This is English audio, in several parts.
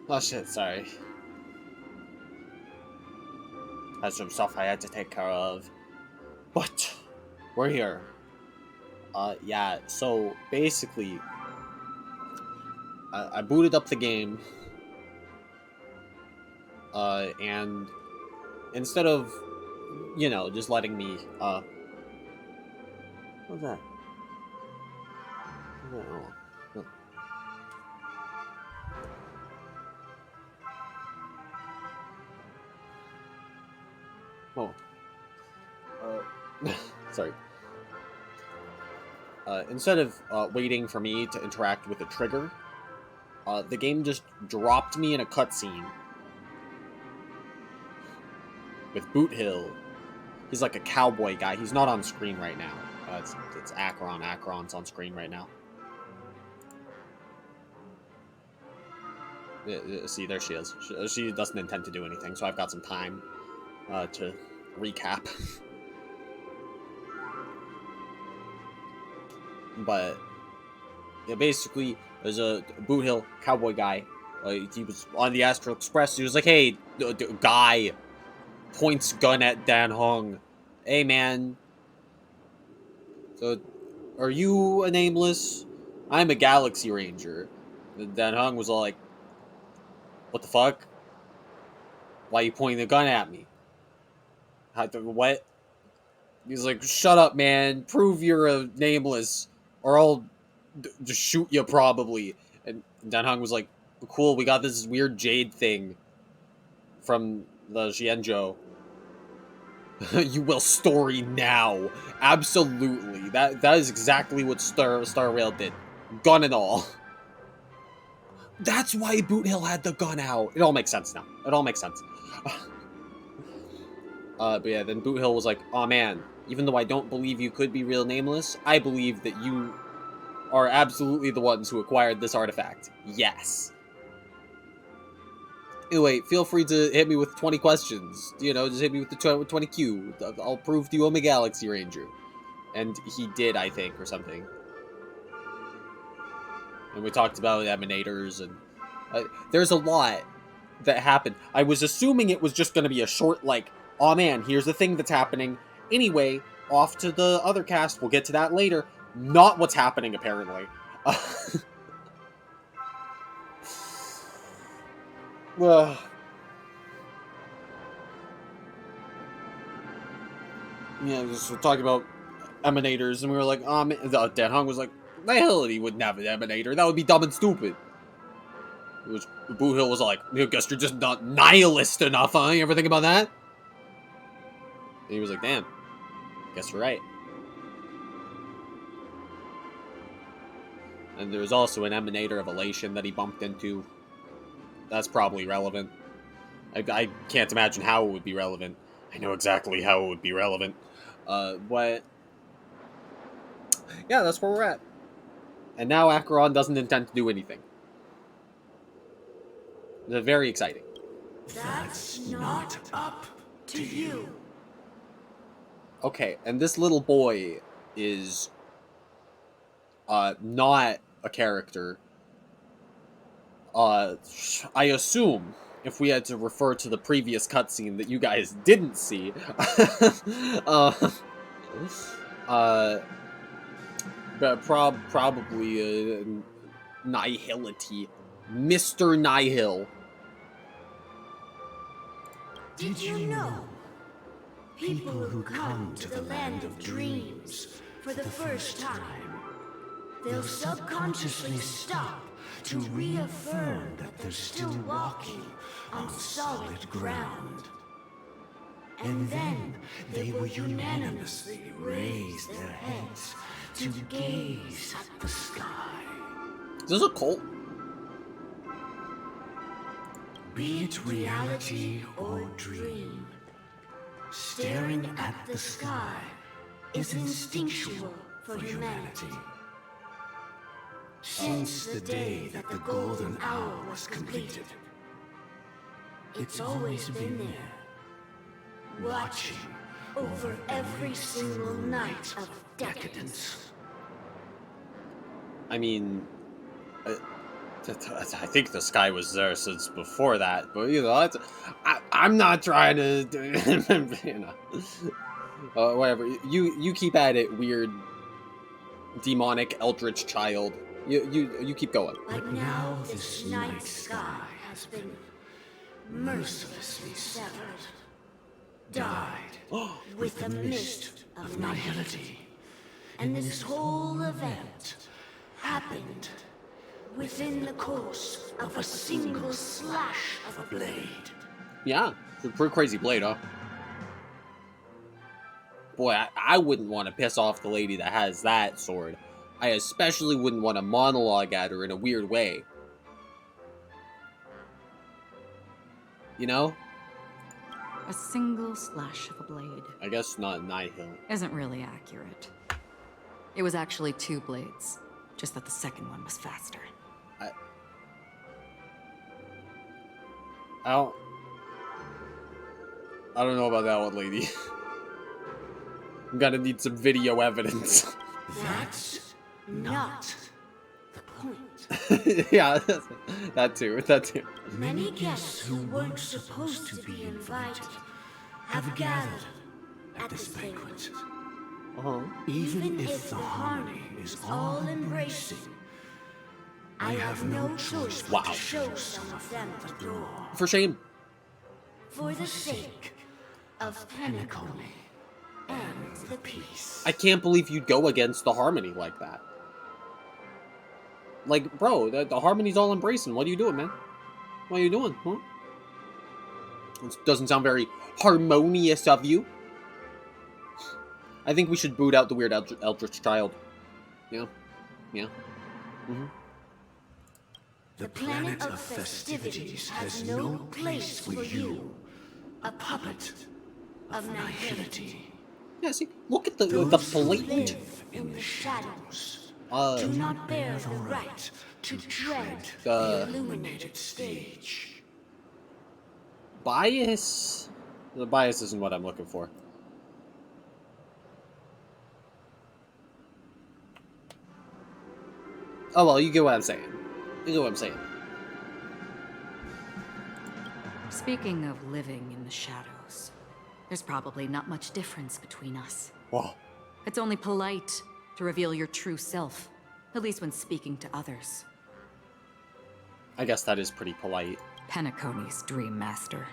Oh shit, sorry. Had some stuff I had to take care of. But we're here. Yeah, so basically, I booted up the game, and instead of, just letting me, what's that? What's that? Oh, sorry. Instead of waiting for me to interact with a trigger, the game just dropped me in a cutscene with Boot Hill. He's like a cowboy guy. He's not on screen right now. It's Acheron. Acheron's on screen right now. See, there she is. She doesn't intend to do anything, so I've got some time to recap. But yeah, basically, there's a Boot Hill cowboy guy. He was on the Astral Express. He was like, "Hey, guy," points gun at Dan Hong. "Hey, man. So, are you a nameless? I'm a Galaxy Ranger." And Dan Hong was all like, "What the fuck? Why are you pointing the gun at me? What?" He's like, "Shut up, man. Prove you're a nameless, or I'll just shoot you probably." And Dan Hong was like, "Cool, we got this weird jade thing from the Xianzhou." You will story now. Absolutely. That is exactly what Star Rail did. Gun and all. That's why Boot Hill had the gun out. It all makes sense now. It all makes sense. But yeah, then Boot Hill was like, "Oh man, even though I don't believe you could be real nameless, I believe that you are absolutely the ones who acquired this artifact. Yes." Anyway, feel free to hit me with 20 questions. Just hit me with the 20Q. I'll prove to you I'm a Galaxy Ranger. And he did, I think, or something. And we talked about emanators, and there's a lot that happened. I was assuming it was just going to be a short, like, "Oh man, here's the thing that's happening. Anyway, off to the other cast. We'll get to that later." Not what's happening, apparently. Yeah, just talking about emanators, and we were like, "Oh man," Dan Hung was like, "The hell he wouldn't have an emanator. That would be dumb and stupid." It was Boo Hill was like, "I guess you're just not nihilist enough, huh? You ever think about that?" And he was like, "Damn, guess you're right." And there was also an emanator of elation that he bumped into. That's probably relevant. I can't imagine how it would be relevant. I know exactly how it would be relevant. But yeah, that's where we're at. And now Acheron doesn't intend to do anything. It's very exciting. That's not up to you. Okay, and this little boy is not a character. I assume if we had to refer to the previous cutscene that you guys didn't see, uh, uh, but probably Nihility, Mr. Nihil. Did you know? People who come to the land of dreams for the first time, they'll subconsciously stop to reaffirm that they're still walking on solid ground. And then they will unanimously raise their heads to gaze at the sky. Is this a cult? Be it reality or dream, staring at the sky is instinctual for humanity. Since the day that the golden hour was completed, it's always been there, watching over every single night of decadence. I mean, I think the sky was there since before that, but you know, I'm not trying to, you know, whatever. You keep at it, weird, demonic, eldritch child. You keep going. But now this night sky has been mercilessly severed, dyed with the mist of nihility, and this whole event happened within the course of a single slash of a blade. Yeah, it's a pretty crazy blade, huh? Boy, I wouldn't want to piss off the lady that has that sword. I especially wouldn't want to monologue at her in a weird way. You know? A single slash of a blade. I guess not Nihil. Isn't really accurate. It was actually 2 blades, just that the second one was faster. I don't know about that one, lady. I'm gonna need some video evidence. That's not the point. Yeah, that too. Many guests who weren't supposed to be invited have gathered at this banquet. Even if the harmony is all-embracing, I have no choice but to show some of them the door. For shame. For the sake of Penacony and the peace. I can't believe you'd go against the harmony like that. Like, bro, the harmony's all embracing. What are you doing, man? What are you doing, huh? This doesn't sound very harmonious of you. I think we should boot out the weird eldritch child. Yeah. The planet of festivities has no place for you, a puppet of nihility. Yeah, see, look at the Those who blatant. live in the shadows do not bear the right to tread the illuminated stage. Bias. The bias isn't what I'm looking for. Oh well, you get what I'm saying. Speaking of living in the shadows, there's probably not much difference between us. Whoa. It's only polite to reveal your true self, at least when speaking to others. I guess that is pretty polite. Penacony's Dream Master.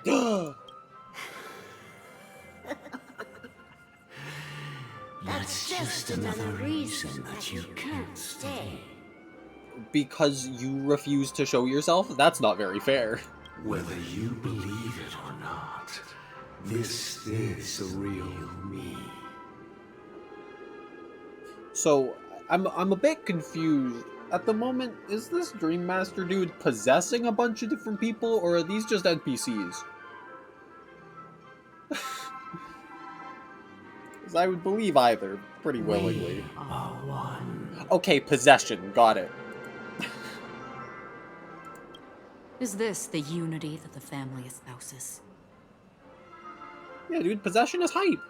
That's just another reason that you can't stay. Because you refuse to show yourself? That's not very fair. Whether you believe it or not, this is the real me. So, I'm a bit confused. At the moment, is this Dream Master dude possessing a bunch of different people, or are these just NPCs? Because I would believe either, pretty willingly. We are one. Okay, possession, got it. Is this the unity that the family espouses? Yeah, dude, possession is hype.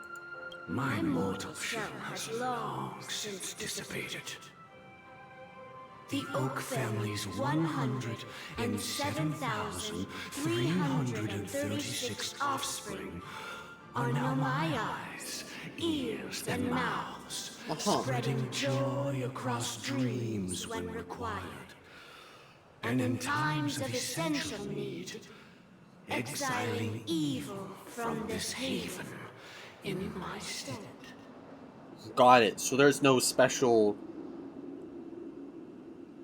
My mortal shell has long since dissipated. The Oak family's 107,336 offspring are now my eyes, ears, and mouths, spreading joy across dreams when required. And in times of essential need, exiling evil from this haven in my stead. Got it. So there's no special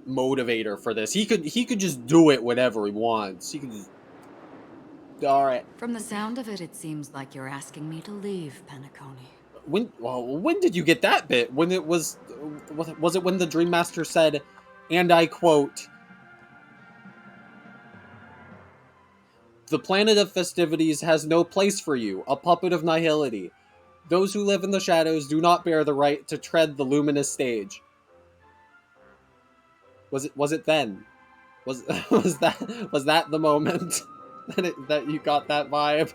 motivator for this. He could just do it whenever he wants. He could just... Alright. From the sound of it, it seems like you're asking me to leave, Penacony. When did you get that bit? When it was it when the Dream Master said, and I quote, "The planet of festivities has no place for you, a puppet of nihility. Those who live in the shadows do not bear the right to tread the luminous stage." Was it then? Was that the moment that you got that vibe?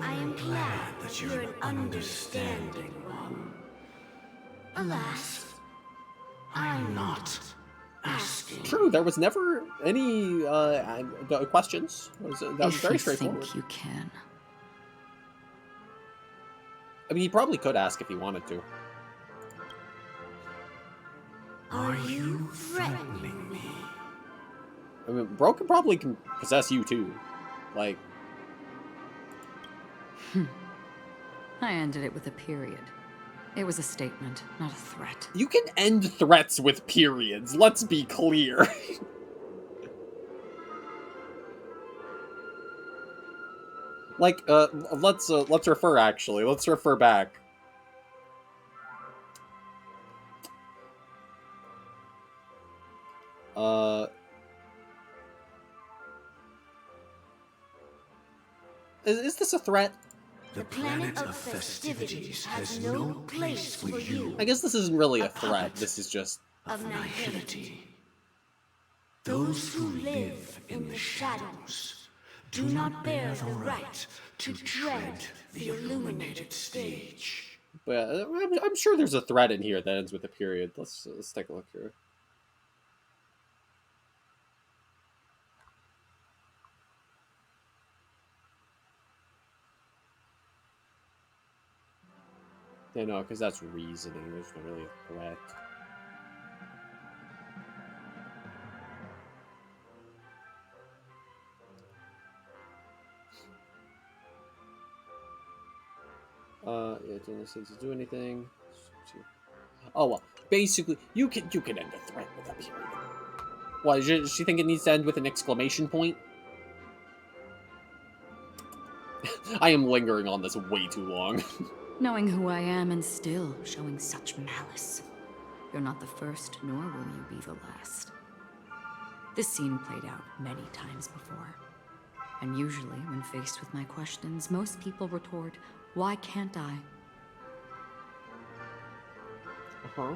I am glad that you're an understanding one. Alas, I'm not asking. True, there was never any questions. That was very straightforward. Think you can. I mean, he probably could ask if he wanted to. Are you threatening me? I mean, Bro could probably possess you too. Like, I ended it with a period. It was a statement, not a threat. you can end threats with periods, let's be clear. Like, let's refer, actually. Let's refer back. Is this a threat? The planet of festivities has no place for you. I guess this isn't really a threat. This is just Of nihility. Those who live in the shadows do not bear the right to tread the illuminated stage. But I'm sure there's a threat in here that ends with a period. Let's take a look here. Yeah, no, because that's reasoning. There's not really a threat. It doesn't seem to do anything. Oh well, basically, you can end a threat with a period. Why does she think it needs to end with an exclamation point? I am lingering on this way too long. Knowing who I am and still showing such malice. You're not the first, nor will you be the last. This scene played out many times before. And usually, when faced with my questions, most people retort, "Why can't I?" Uh-huh.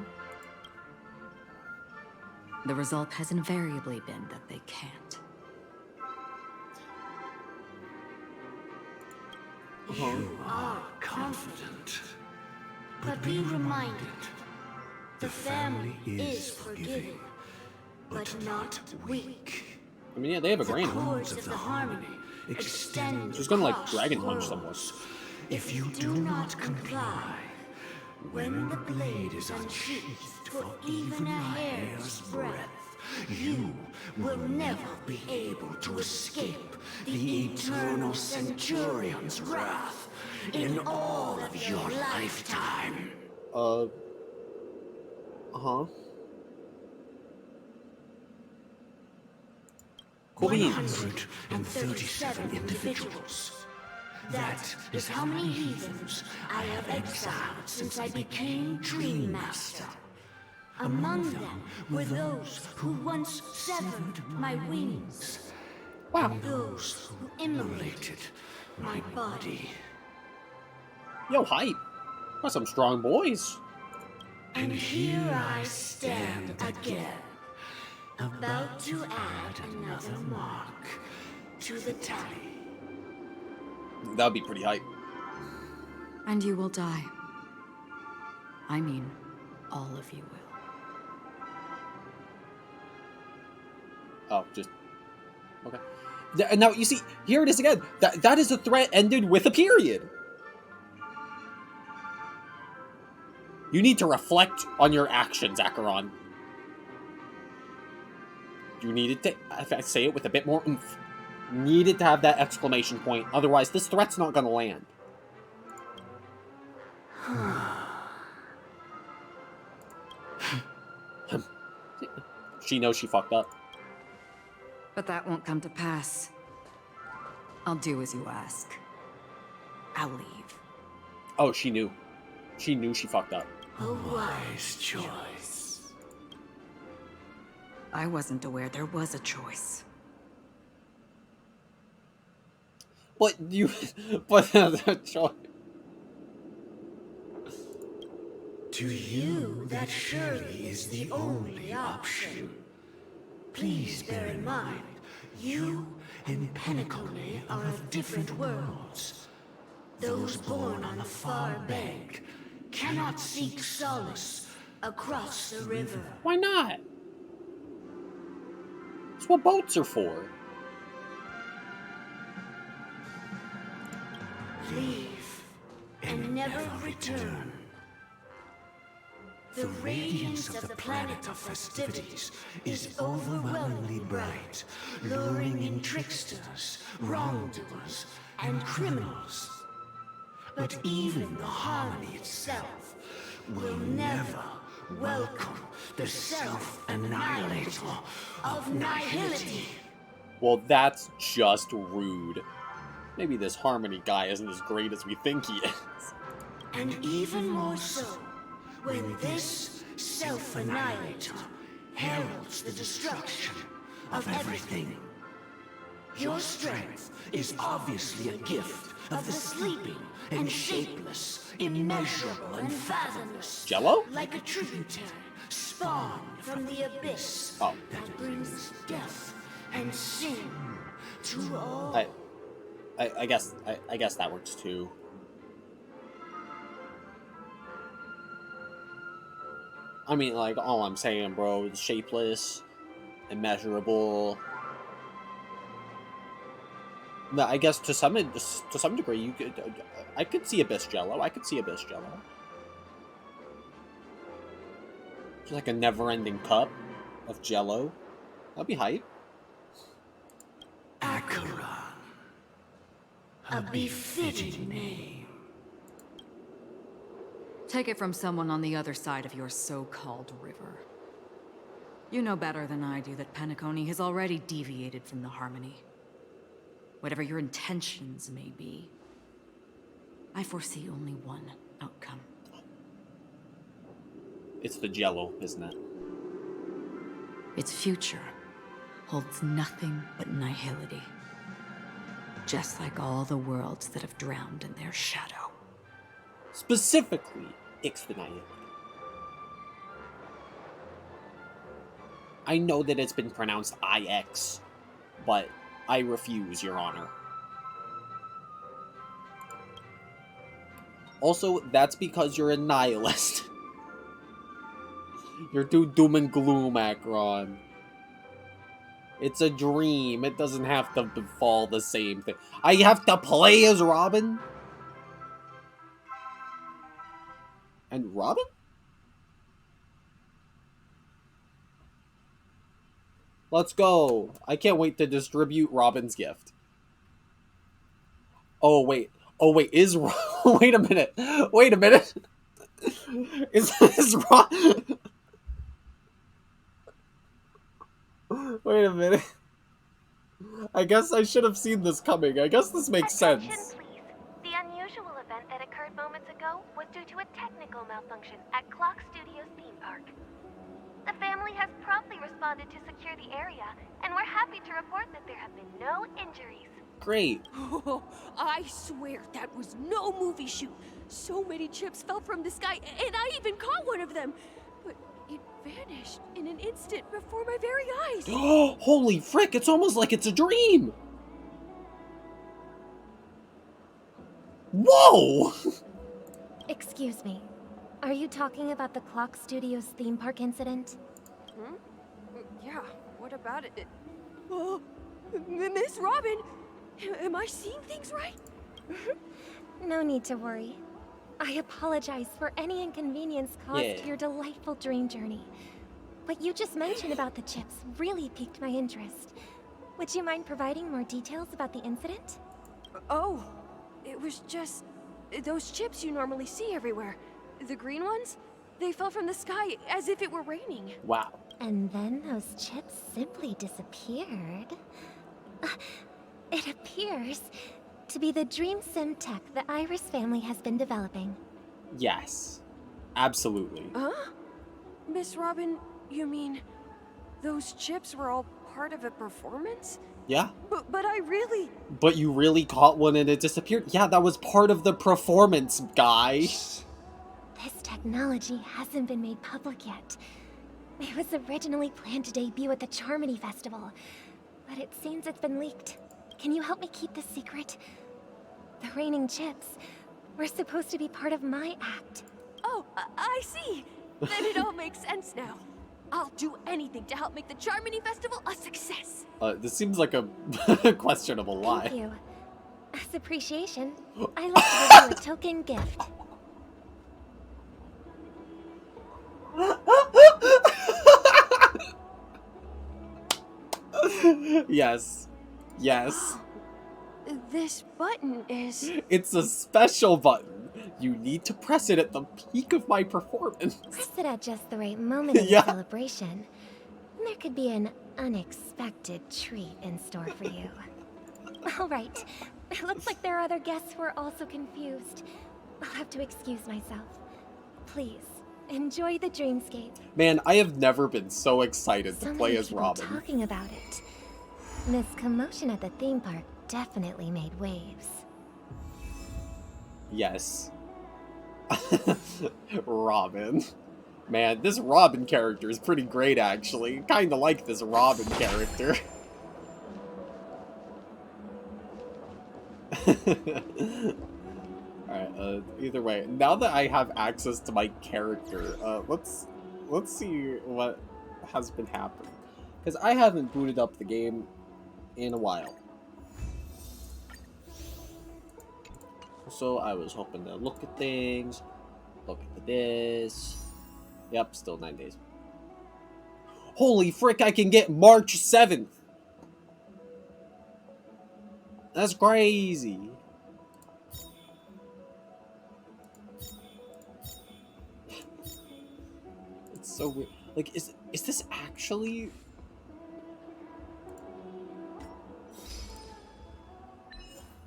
The result has invariably been that they can't. You are confident. But be reminded, the family is forgiving, but not weak. I mean, yeah, they have a The grain. cords of the harmony extend She's gonna, like, across dragon punch someone. worlds. If you do not comply, when the blade is unsheathed for even a hair's breadth, you will never be able to escape the eternal Centurion's wrath in all of your lifetime. Uh-huh. Cool beans. 137 individuals. That is how many heathens I have exiled since I became Dream Master. Among them were those who once severed my wings. Wow. And those who immolated my body. Yo, hype. Got some strong boys. And here I stand again, about to add another mark to the tally. That'd be pretty hype. And you will die. I mean, all of you will. Oh, just... Okay. Now, you see, here it is again. That is a threat ended with a period. You need to reflect on your actions, Acheron. You needed to, if I say it with a bit more oomph, needed to have that exclamation point. Otherwise, this threat's not gonna land. She knows she fucked up. But that won't come to pass. I'll do as you ask. I'll leave. Oh, she knew. She knew she fucked up. A wise choice. I wasn't aware there was a choice. But you... But the choice... To you, that surely is the only option. Please bear in mind, you and Penacony are of different worlds. Those born on the far bank cannot seek solace across the river. Why not? That's what boats are for. Leave and never return. The radiance of the planet of festivities is overwhelmingly bright, luring in tricksters, wrongdoers, and criminals. But even the harmony itself will never welcome the self-annihilator of nihility. Well, that's just rude. Maybe this Harmony guy isn't as great as we think he is. And even more so, when this self-annihilator heralds the destruction of everything. Your strength is obviously a gift of the sleeping and shapeless, immeasurable and fathomless. Jello? Like a tributary spawned from the abyss that brings death and sin to all. I guess that works too. I mean, like, all I'm saying, bro, is shapeless, immeasurable. No, I guess to some degree, you could. I could see Abyss Jello. Just like a never-ending cup of Jello. That'd be hype. Acheron. A befitting name. Take it from someone on the other side of your so-called river. You know better than I do that Penacony has already deviated from the Harmony. Whatever your intentions may be, I foresee only one outcome. It's the Jello, isn't it? Its future holds nothing but nihility. Just like all the worlds that have drowned in their shadow. Specifically, Ixthanihility. I know that it's been pronounced IX, but I refuse, Your Honor. Also, that's because you're a nihilist. You're too doom and gloom, Acheron. It's a dream. It doesn't have to befall the same thing. I have to play as Robin? And Robin? Let's go. I can't wait to distribute Robin's gift. Oh, wait. Is wait a minute. Is Robin... Wait a minute. I guess I should have seen this coming. I guess this makes Attention, sense. please. The unusual event that occurred moments ago was due to a technical malfunction at Clock Studios theme park. The family has promptly responded to secure the area, and we're happy to report that there have been no injuries. Great. Oh, I swear that was no movie shoot. So many chips fell from the sky, and I even caught one of them. But it vanished in an instant before my very eyes. Holy frick, it's almost like it's a dream. Whoa! Excuse me. Are you talking about the Clock Studios theme park incident? Hmm? Yeah, what about it? Oh, Miss Robin, am I seeing things right? No need to worry. I apologize for any inconvenience caused to your delightful dream journey. What you just mentioned about the chips really piqued my interest. Would you mind providing more details about the incident? Oh, it was just those chips you normally see everywhere. The green ones? They fell from the sky as if it were raining. Wow. And then those chips simply disappeared. It appears to be the dream sim tech the Iris family has been developing. Yes. Absolutely. Huh? Miss Robin, you mean those chips were all part of a performance? Yeah? But I really... But you really caught one and it disappeared? Yeah, that was part of the performance, guy. This technology hasn't been made public yet. It was originally planned to debut at the Charmony Festival, but it seems it's been leaked. Can you help me keep this secret? The raining chips were supposed to be part of my act. Oh, I see. Then it all makes sense now. I'll do anything to help make the Charmony Festival a success. This seems like a questionable lie. Thank you. As appreciation, I'd like to give you a token gift. Yes. Yes. This button is... It's a special button. You need to press it at the peak of my performance. Press it at just the right moment in Yeah. the celebration. There could be an unexpected treat in store for you. All right. It looks like there are other guests who are also confused. I'll have to excuse myself. Please, enjoy the dreamscape. Man, I have never been so excited to So play many as people Robin. talking about it. This commotion at the theme park definitely made waves. Yes. Robin. Man, this Robin character is pretty great, actually. Kinda like this Robin character. Alright, either way, now that I have access to my character, let's see what has been happening. Because I haven't booted up the game in a while. So I was hoping to look at things, look at this. Yep, still 9 days. Holy frick, I can get March 7th! That's crazy. It's so weird. Like, is this actually...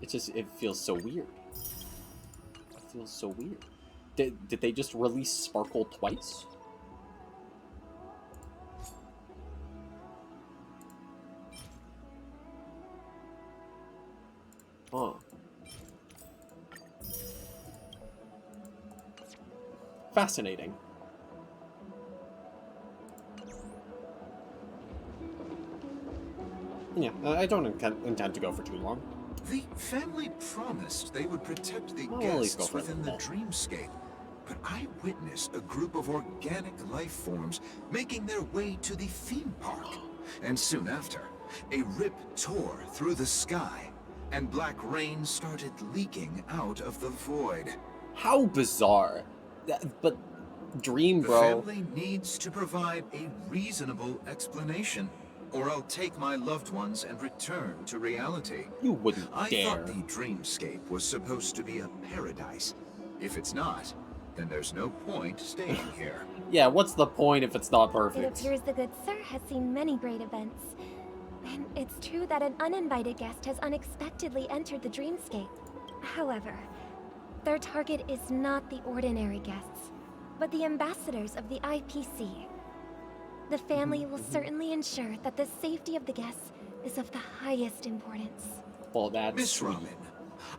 It feels so weird. It feels so weird. Did they just release Sparkle twice? Huh. Fascinating. Yeah, I don't intend to go for too long. The family promised they would protect the I'll at least go guests for a within the little. dreamscape, but I witnessed a group of organic life forms making their way to the theme park. And soon after, a rip tore through the sky, and black rain started leaking out of the void. How bizarre. But Dream, The bro. family needs to provide a reasonable explanation, or I'll take my loved ones and return to reality. You wouldn't I dare. thought the dreamscape was supposed to be a paradise. If it's not, then there's no point staying here. Yeah, what's the point if it's not It perfect? appears the good sir has seen many great events. And it's true that an uninvited guest has unexpectedly entered the dreamscape. However, their target is not the ordinary guests, but the ambassadors of the IPC. The family will certainly ensure that the safety of the guests is of the highest importance. Well, that's Miss sweet. Robin,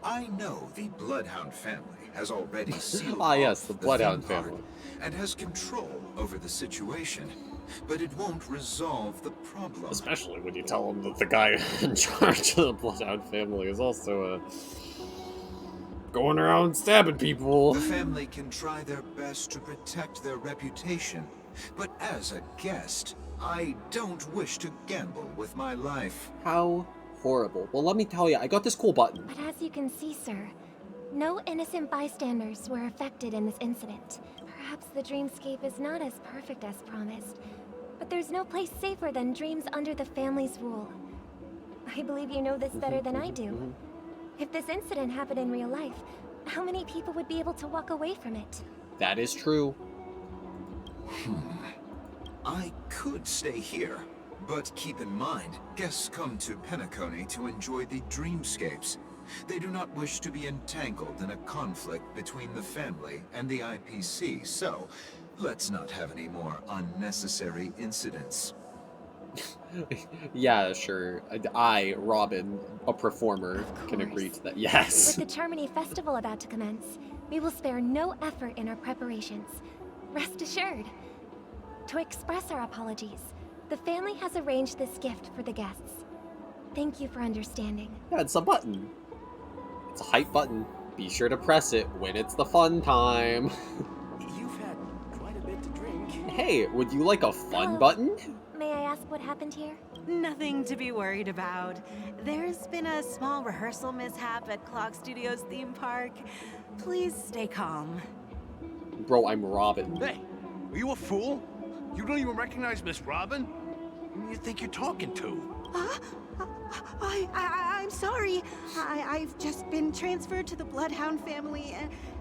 I know the Bloodhound family has already sealed Ah, yes, off the theme Bloodhound park family. and has control over the situation, but it won't resolve the problem. Especially when you tell them that the guy in charge of the Bloodhound family is also going around stabbing people. The family can try their best to protect their reputation, but as a guest, I don't wish to gamble with my life. How horrible. Well, let me tell you, I got this cool button. But as you can see, sir, no innocent bystanders were affected in this incident. Perhaps the dreamscape is not as perfect as promised, but there's no place safer than dreams under the family's rule. I believe you know this better than I do. If this incident happened in real life, how many people would be able to walk away from it? That is true. I could stay here, but keep in mind, guests come to Penacony to enjoy the dreamscapes. They do not wish to be entangled in a conflict between the family and the IPC, so let's not have any more unnecessary incidents. Yeah, sure. I, Robin, a performer, can agree to that. Yes. With the Charmony Festival about to commence, we will spare no effort in our preparations. Rest assured. To express our apologies, the family has arranged this gift for the guests. Thank you for understanding. Yeah, it's a button. It's a hype button. Be sure to press it when it's the fun time. You've had quite a bit to drink. Hey, would you like a fun Hello. button? May I ask what happened here? Nothing to be worried about. There's been a small rehearsal mishap at Clock Studios theme park. Please stay calm. Bro, I'm Robin. Hey, are you a fool? You don't even recognize Miss Robin? Who do you think you're talking to? I'm sorry. I've just been transferred to the Bloodhound family,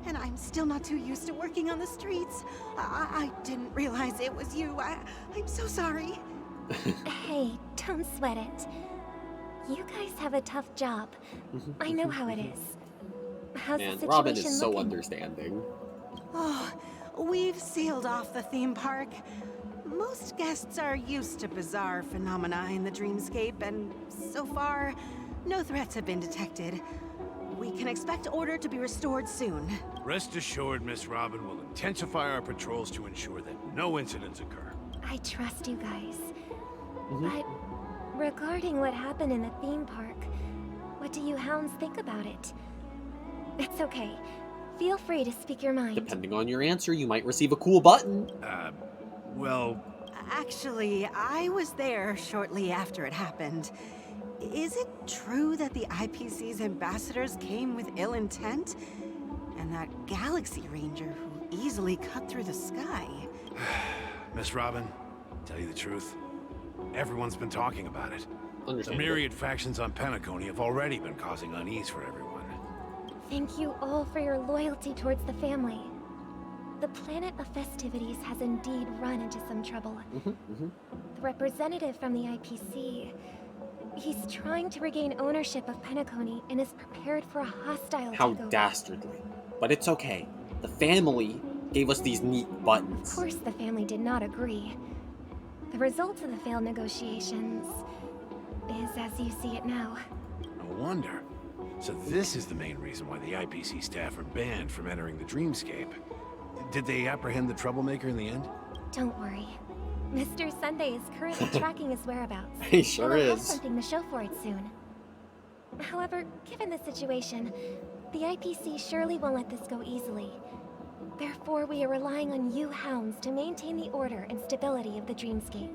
and I'm still not too used to working on the streets. I didn't realize it was you. I'm so sorry. Hey, don't sweat it. You guys have a tough job. I know how it is. How's the Man, situation Robin is so looking? understanding. Oh, we've sealed off the theme park. Most guests are used to bizarre phenomena in the dreamscape, and so far, no threats have been detected. We can expect order to be restored soon. Rest assured, Miss Robin will intensify our patrols to ensure that no incidents occur. I trust you guys. But regarding what happened in the theme park, what do you hounds think about it? It's okay. Feel free to speak your mind. Depending on your answer, you might receive a cool button. Well, Actually, I was there shortly after it happened. Is it true that the IPC's ambassadors came with ill intent? And that Galaxy Ranger who easily cut through the sky? Miss Robin, tell you the truth, everyone's been talking about it. The Understandable. myriad factions on Penacony have already been causing unease for everyone. Thank you all for your loyalty towards the family. The planet of festivities has indeed run into some trouble. The representative from the IPC, he's trying to regain ownership of Penacony and is prepared for a hostile How takeover. dastardly. But it's okay. The family gave us these neat Of buttons. course the family did not agree. The result of the failed negotiations is as you see it now. No wonder. So this is the main reason why the IPC staff are banned from entering the dreamscape. Did they apprehend the troublemaker in the end? Don't worry. Mr. Sunday is currently tracking his whereabouts. He sure and I'll have is. something to show for it soon. However, given the situation, the IPC surely won't let this go easily. Therefore, we are relying on you hounds to maintain the order and stability of the dreamscape.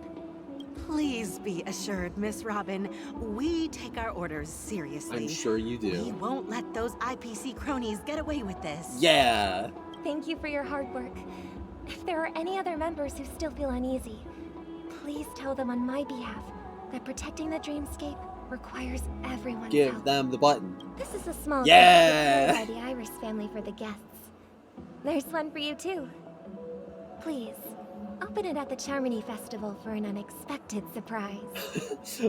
Please be assured, Miss Robin, we take our orders seriously. I'm sure you We do. won't let those IPC cronies get away with this. Yeah. Thank you for your hard work. If there are any other members who still feel uneasy, please tell them on my behalf that protecting the dreamscape requires everyone's Give help. them the button. This is a small Yeah! gift prepared by the Iris family for the guests. There's one for you too. Please, open it at the Charmony Festival for an unexpected surprise.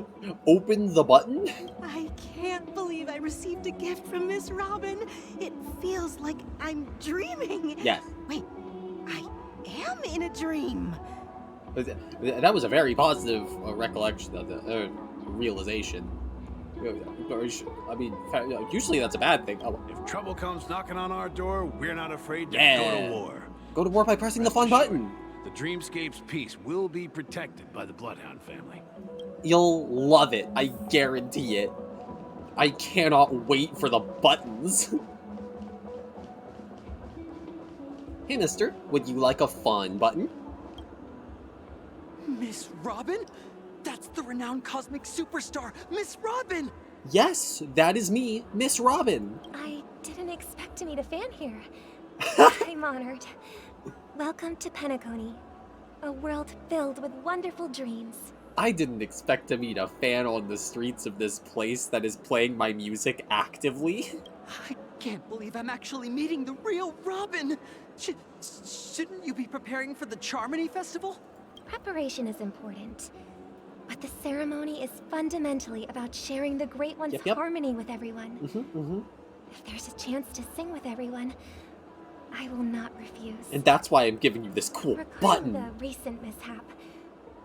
Open the button? I can't believe I received a gift from Miss Robin. It feels like I'm dreaming. Yes. Wait, I am in a dream. That was a very positive recollection of the realization. I mean, usually that's a bad thing. Oh, If trouble comes knocking on our door, we're not afraid to Yeah. go to war. go to war by pressing the fun Rest assured, button. The dreamscape's peace will be protected by the Bloodhound family. You'll love it. I guarantee it. I cannot wait for the buttons. Hey, mister, would you like a fun button? Miss Robin? That's the renowned cosmic superstar, Miss Robin! Yes, that is me, Miss Robin. I didn't expect to meet a fan here. I'm honored. Welcome to Penacony, a world filled with wonderful dreams. I didn't expect to meet a fan on the streets of this place that is playing my music actively. I can't believe I'm actually meeting the real Robin! Shouldn't you be preparing for the Charmony Festival? Preparation is important, but the ceremony is fundamentally about sharing the Great One's Yep. harmony with everyone. If there's a chance to sing with everyone, I will not refuse. And that's why I'm giving you this cool Regarding button. the recent mishap,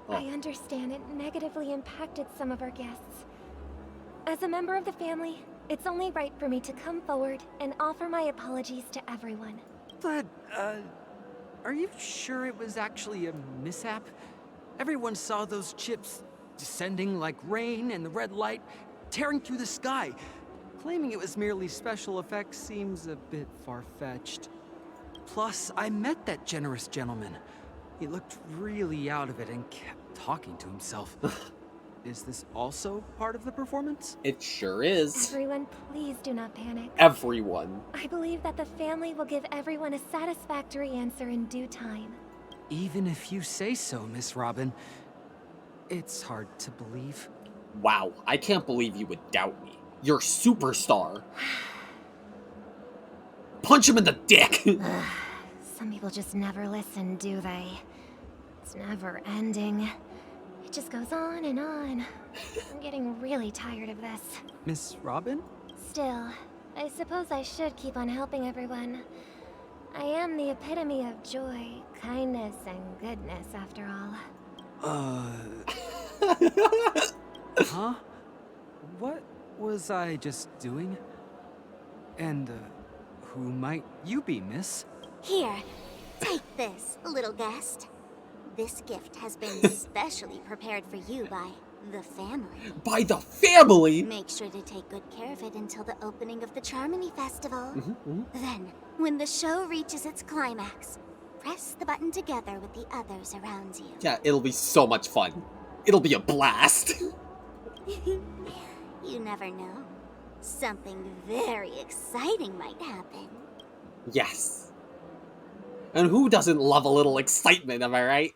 I understand it negatively impacted some of our guests. As a member of the family, it's only right for me to come forward and offer my apologies to everyone. But, are you sure it was actually a mishap? Everyone saw those chips descending like rain and the red light tearing through the sky. Claiming it was merely special effects seems a bit far-fetched. Plus, I met that generous gentleman. He looked really out of it and kept talking to himself. Is this also part of the performance? It sure is. Everyone, please do not panic. Everyone. I believe that the family will give everyone a satisfactory answer in due time. Even if you say so, Miss Robin. It's hard to believe. Wow, I can't believe you would doubt me. You're a superstar. Punch him in the dick! Some people just never listen, do they? It's never ending. It just goes on and on. I'm getting really tired of this. Miss Robin? Still, I suppose I should keep on helping everyone. I am the epitome of joy, kindness, and goodness, after all. Huh? What was I just doing? And, who might you be, miss? Here, take this, little guest. This gift has been specially prepared for you by the family. By the family? Make sure to take good care of it until the opening of the Charmony Festival. Then, when the show reaches its climax, press the button together with the others around you. Yeah, it'll be so much fun. It'll be a blast. You never know. Something very exciting might happen. Yes. And who doesn't love a little excitement, am I right?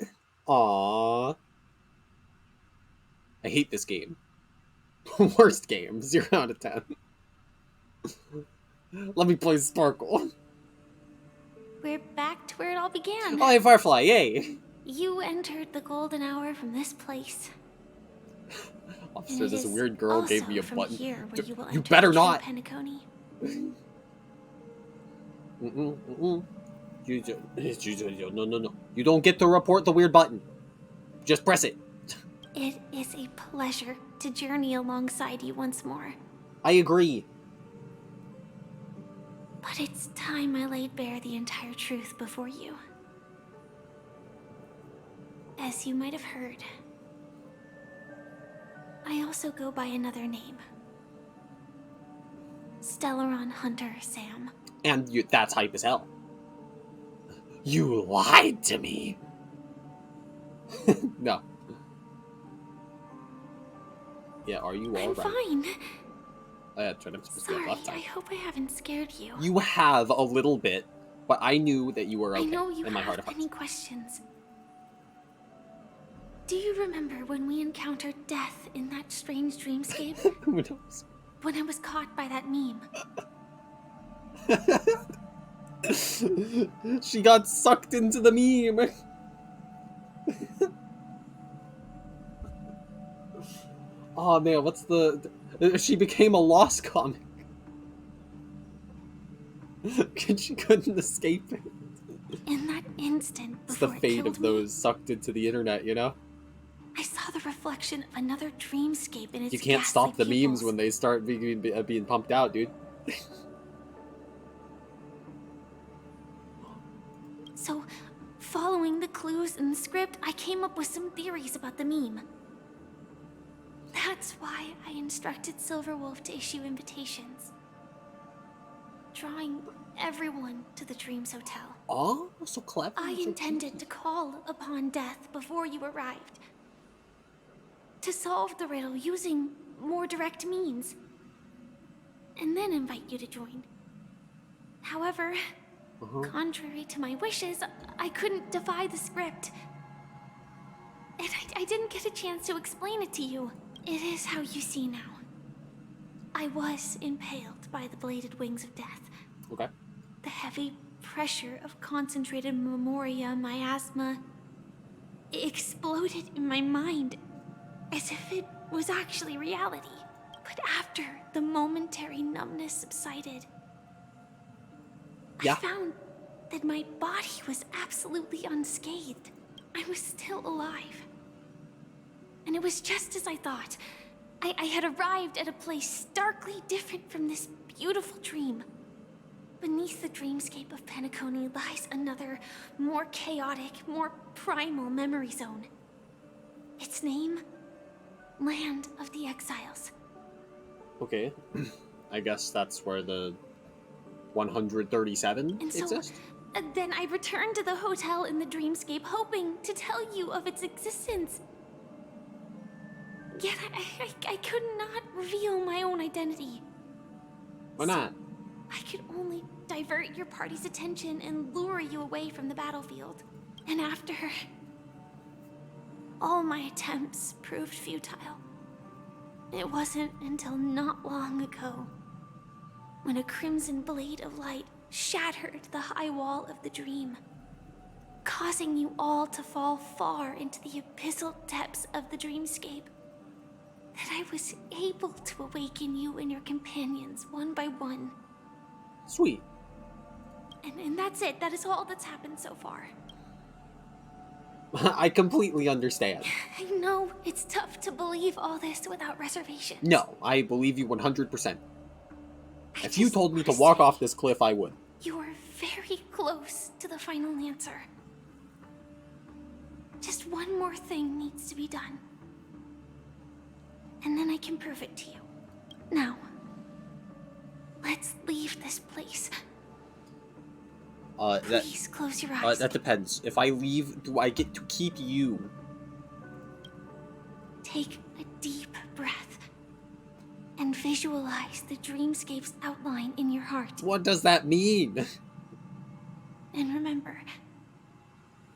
Aww. I hate this game. Worst game, 0 out of 10. Let me play Sparkle. We're back to where it all began. Oh, hey, Firefly, yay! You entered the golden hour from this place. Officer, this weird girl gave me a from button. Here where you will You enter better the not! Penacony. No. You don't get to report the weird button. Just press it. It is a pleasure to journey alongside you once more. I agree. But it's time I laid bare the entire truth before you. As you might have heard, I also go by another name. Stellaron Hunter Sam. And that's hype as hell. You lied to me. No. Yeah, are you I'm alright? fine. Turn up Sorry, left I side. hope I haven't scared you. You have a little bit, but I knew that you were okay. I know you in my heart have of hearts. many questions. Do you remember when we encountered death in that strange dreamscape? Who knows? When I was caught by that meme. She got sucked into the meme. Oh man, what's the... She became a lost comic. She couldn't escape it. In that instant It's the before it fate killed of those sucked into the internet, you know? I saw the reflection of another dreamscape in its You can't ghastly stop the memes pupils. when they start being pumped out, dude. So, following the clues in the script, I came up with some theories about the meme. That's why I instructed Silverwolf to issue invitations, drawing everyone to the Dreams Hotel. Oh, so clever. I intended to call upon death before you arrived, to solve the riddle using more direct means, and then invite you to join. However, contrary to my wishes, I couldn't defy the script. And I didn't get a chance to explain it to you. It is how you see now. I was impaled by the bladed wings of death. Okay. The heavy pressure of concentrated memoria miasma exploded in my mind as if it was actually reality. But after the momentary numbness subsided, I found that my body was absolutely unscathed. I was still alive. And it was just as I thought. I had arrived at a place starkly different from this beautiful dream. Beneath the dreamscape of Penacony lies another, more chaotic, more primal memory zone. Its name? Land of the Exiles. Okay. I guess that's where the 137 And so, exist? Then I returned to the hotel in the dreamscape, hoping to tell you of its existence. Yet I could not reveal my own identity. Why not? I could only divert your party's attention and lure you away from the battlefield. And after... all my attempts proved futile. It wasn't until not long ago, when a crimson blade of light shattered the high wall of the dream, causing you all to fall far into the abyssal depths of the dreamscape, that I was able to awaken you and your companions one by one. Sweet. And that's it. That is all that's happened so far. I completely understand. I know it's tough to believe all this without reservation. No, I believe you 100%. If you told me to walk off this cliff, I would. You are very close to the final answer. Just one more thing needs to be done. And then I can prove it to you. Now, let's leave this place. Please close your eyes. That depends. If I leave, do I get to keep you? Take a deep breath and visualize the dreamscape's outline in your heart. What does that mean? And remember,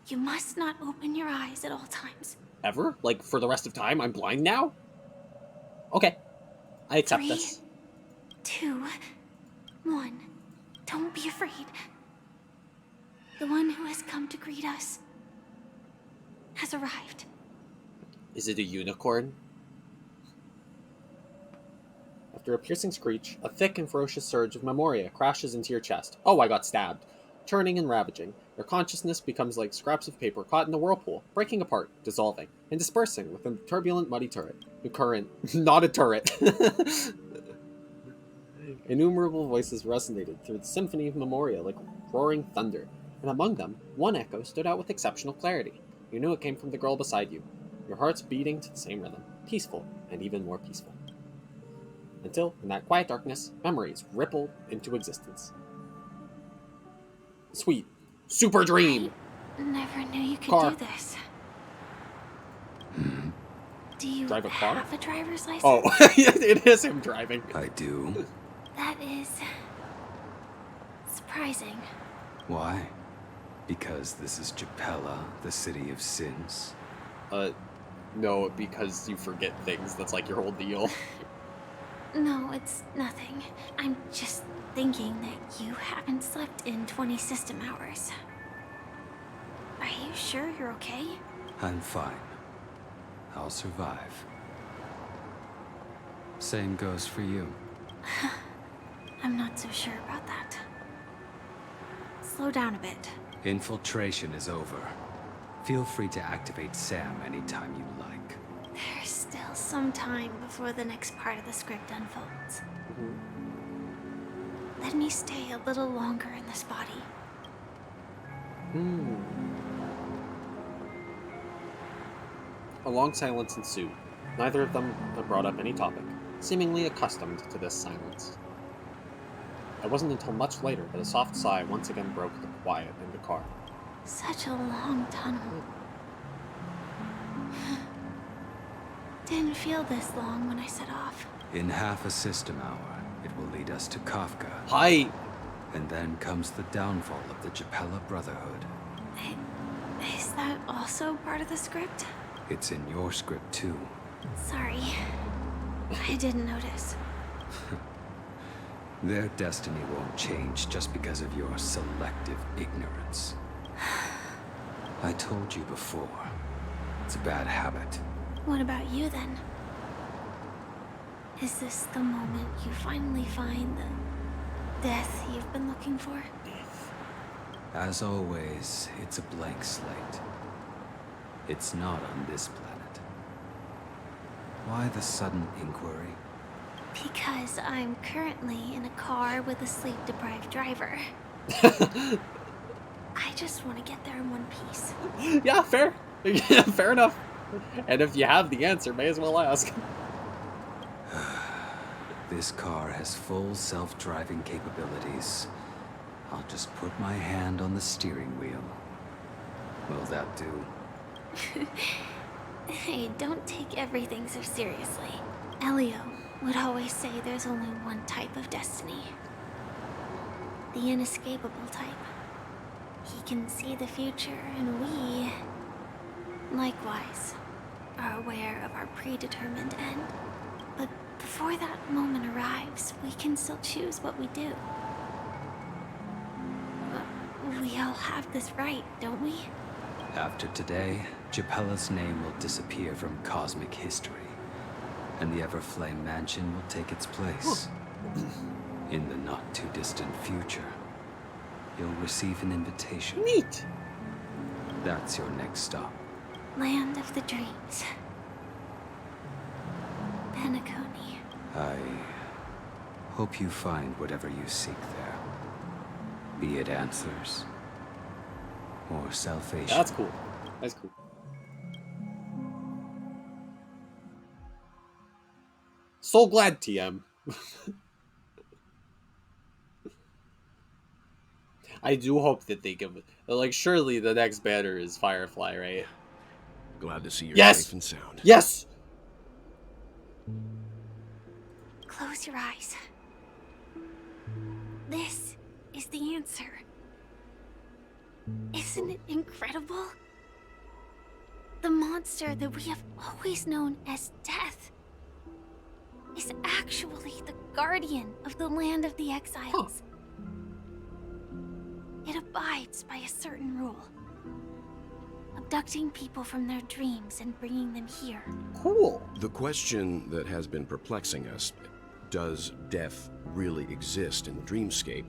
you must not open your eyes at all times. Ever? Like, for the rest of time? I'm blind now? Okay. I accept 3, this. 2, 1. Don't be afraid. The one who has come to greet us has arrived. Is it a unicorn? After a piercing screech, a thick and ferocious surge of memoria crashes into your chest. Oh, I got stabbed. Churning and ravaging, your consciousness becomes like scraps of paper caught in a whirlpool, breaking apart, dissolving, and dispersing within the turbulent, muddy turret. The current. Not a turret. Innumerable voices resonated through the symphony of memoria like roaring thunder, and among them, one echo stood out with exceptional clarity. You knew it came from the girl beside you, your hearts beating to the same rhythm, peaceful and even more peaceful. Until, in that quiet darkness, memories rippled into existence. Sweet. Super dream! I never knew you could Car. do this. Do you Drive a car? have a driver's license? Oh, it is him driving. I do. That is... surprising. Why? Because this is Japella, the city of sins? No, because you forget things. That's like your whole deal. No, it's nothing. I'm just thinking that you haven't slept in 20 system hours. Are you sure you're okay? I'm fine. I'll survive. Same goes for you. I'm not so sure about that. Slow down a bit. Infiltration is over. Feel free to activate Sam anytime you like. There's still some time before the next part of the script unfolds. Let me stay a little longer in this body. A long silence ensued. Neither of them had brought up any topic, seemingly accustomed to this silence. It wasn't until much later that a soft sigh once again broke the quiet in the car. Such a long tunnel. Didn't feel this long when I set off. In half a system hour, it will lead us to Kafka. Hi! And then comes the downfall of the Japella Brotherhood. Is that also part of the script? It's in your script too. Sorry. I didn't notice. Their destiny won't change just because of your selective ignorance. I told you before. It's a bad habit. What about you then? Is this the moment you finally find the death you've been looking for? As always, it's a blank slate. It's not on this planet. Why the sudden inquiry? Because I'm currently in a car with a sleep-deprived driver. I just want to get there in one piece. Yeah, fair. Fair enough. And if you have the answer, may as well ask. This car has full self-driving capabilities. I'll just put my hand on the steering wheel. Will that do? Hey, don't take everything so seriously. Elio would always say there's only one type of destiny. The inescapable type. He can see the future, and we, likewise, are aware of our predetermined end. But before that moment arrives, we can still choose what we do. We all have this right, don't we? After today, Japella's name will disappear from cosmic history, and the Everflame Mansion will take its place. In the not-too-distant future, you'll receive an invitation. Neat! That's your next stop. Land of the Dreams. Penacony. I hope you find whatever you seek there. Be it answers or salvation. That's cool. That's cool. So glad, TM. I do hope that they give it. Like, surely the next banner is Firefly, right? Glad to see you're Yes! safe and sound. Yes! Close your eyes. This is the answer. Isn't it incredible? The monster that we have always known as Death is actually the guardian of the land of the exiles. It abides by a certain rule. Abducting people from their dreams and bringing them here. Cool. The question that has been perplexing us, does death really exist in the dreamscape,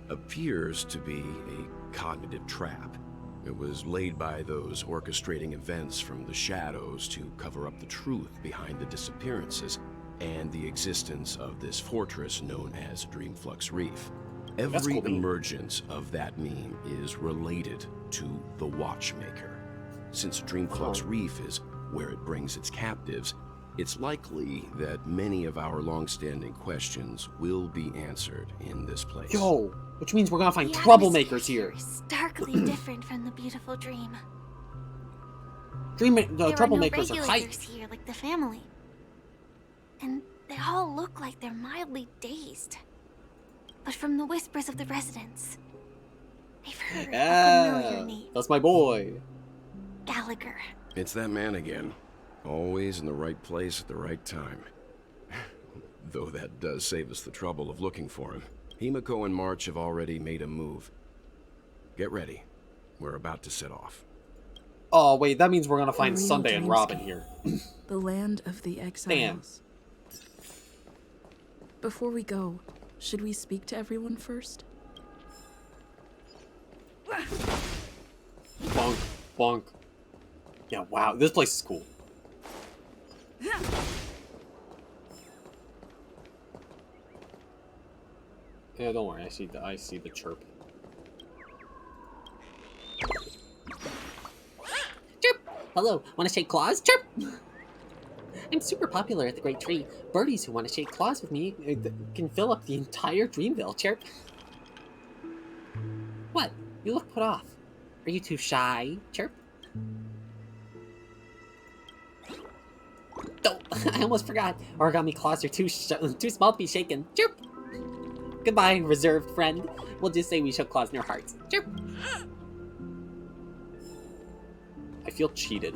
appears to be a cognitive trap. It was laid by those orchestrating events from the shadows to cover up the truth behind the disappearances and the existence of this fortress known as Dreamflux Reef. Every cool, emergence of that meme is related to the Watchmaker. Since Dreamflux Reef is where it brings its captives, it's likely that many of our long-standing questions will be answered in this place. Yo, which means we're gonna find The troublemakers atmosphere here. is starkly different from the beautiful dream. The There troublemakers are no are regulators hyped. here like the family. And they all look like they're mildly dazed. But from the whispers of the residents, they've heard a familiar name. That's my boy. Gallagher. It's that man again. Always in the right place at the right time. Though that does save us the trouble of looking for him. Himiko and March have already made a move. Get ready. We're about to set off. Oh, wait, that means we're gonna find A real Sunday and Robin dreamscape. here. The land of the exiles. Before we go, should we speak to everyone first? Bonk, bonk. Yeah, wow, this place is cool. Yeah, don't worry, I see the chirp. Chirp! Hello, wanna shake claws? Chirp! I'm super popular at the Great Tree. Birdies who want to shake claws with me can fill up the entire Dreamville. Chirp! What? You look put off. Are you too shy? Chirp! Oh, I almost forgot. Origami claws are too small to be shaken. Chirp! Goodbye, reserved friend. We'll just say we show claws in our hearts. Chirp! I feel cheated.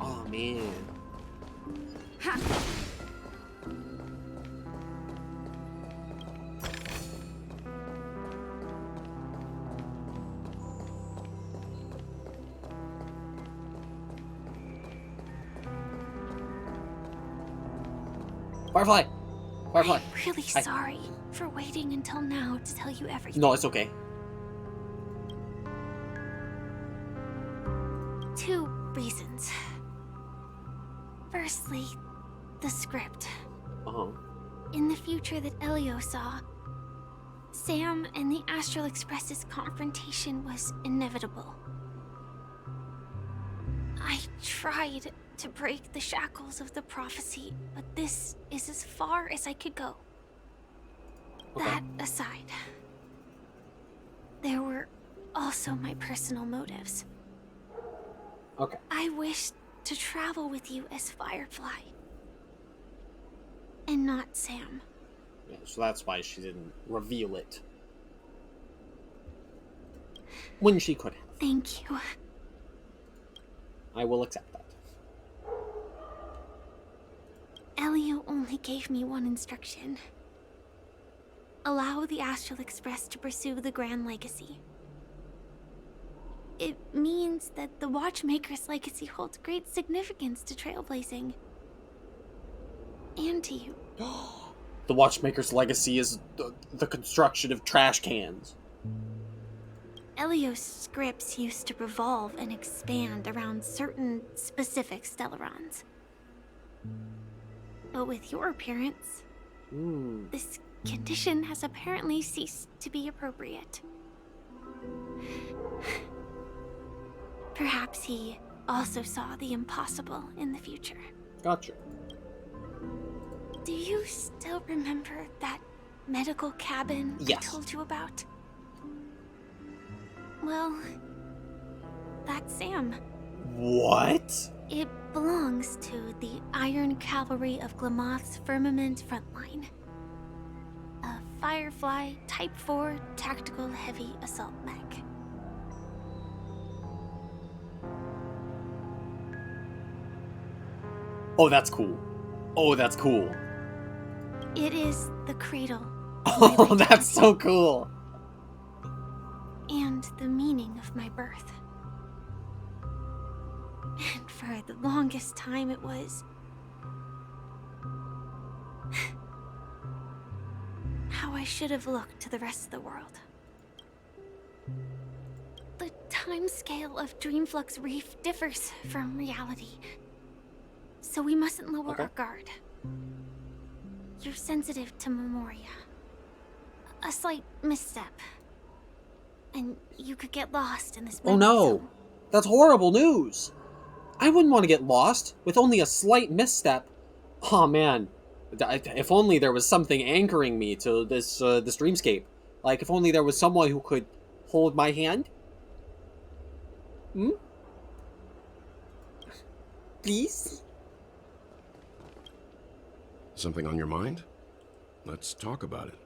Oh man. Firefly! Firefly! I'm really sorry for waiting until now to tell you everything. No, it's okay. Two reasons. Firstly, the script. Uh-huh. In the future that Elio saw, Sam and the Astral Express's confrontation was inevitable. I tried to break the shackles of the prophecy, but this is as far as I could go. That aside, there were also my personal motives. Okay. I wished to travel with you as Firefly, and not Sam. Yeah, so that's why she didn't reveal it. When she could have. Thank you. I will accept that. Elio only gave me one instruction. Allow the Astral Express to pursue the Grand Legacy. It means that the Watchmaker's legacy holds great significance to trailblazing. And to you. The Watchmaker's legacy is the construction of trash cans. Elio's scripts used to revolve and expand around certain specific Stellarons. But with your appearance, this condition has apparently ceased to be appropriate. Perhaps he also saw the impossible in the future. Gotcha. Do you still remember that medical cabin I told you about? Well, that's Sam. What? It belongs to the Iron Cavalry of Glamoth's Firmament Frontline. A Firefly Type 4 Tactical Heavy Assault Mech. Oh, that's cool. Oh, that's cool. It is the cradle. Oh, that's so cool. And the meaning of my birth. And for the longest time it was how I should have looked to the rest of the world. The timescale of Dreamflux Reef differs from reality, so we mustn't lower our guard. You're sensitive to Memoria. A slight misstep, and you could get lost in this. Oh no! That's horrible news! I wouldn't want to get lost with only a slight misstep. Oh man, if only there was something anchoring me to this this dreamscape. Like if only there was someone who could hold my hand. Please? Something on your mind? Let's talk about it.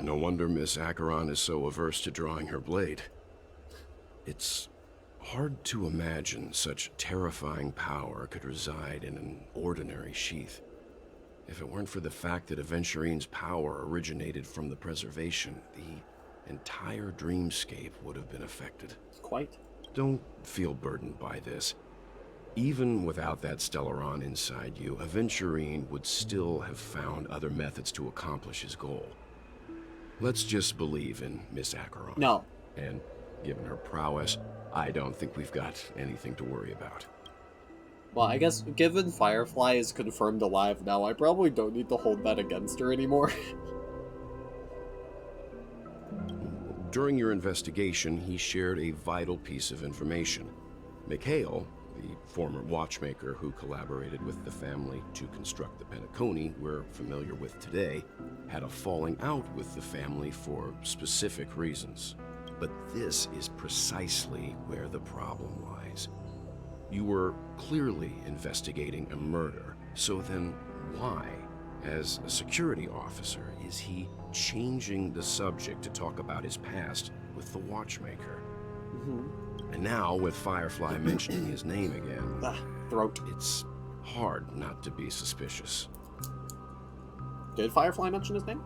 No wonder Miss Acheron is so averse to drawing her blade. It's hard to imagine such terrifying power could reside in an ordinary sheath. If it weren't for the fact that Aventurine's power originated from the preservation, the entire dreamscape would have been affected. Quite. Don't feel burdened by this. Even without that Stellaron inside you, Aventurine would still have found other methods to accomplish his goal. Let's just believe in Miss Acheron. No. And given her prowess, I don't think we've got anything to worry about. Well, I guess given Firefly is confirmed alive now, I probably don't need to hold that against her anymore. During your investigation, he shared a vital piece of information. Mikhail, the former watchmaker who collaborated with the family to construct the Penacony we're familiar with today, had a falling out with the family for specific reasons. But this is precisely where the problem lies. You were clearly investigating a murder, so then why, as a security officer, is he changing the subject to talk about his past with the watchmaker? And now, with Firefly mentioning his name again, throat. It's hard not to be suspicious. Did Firefly mention his name?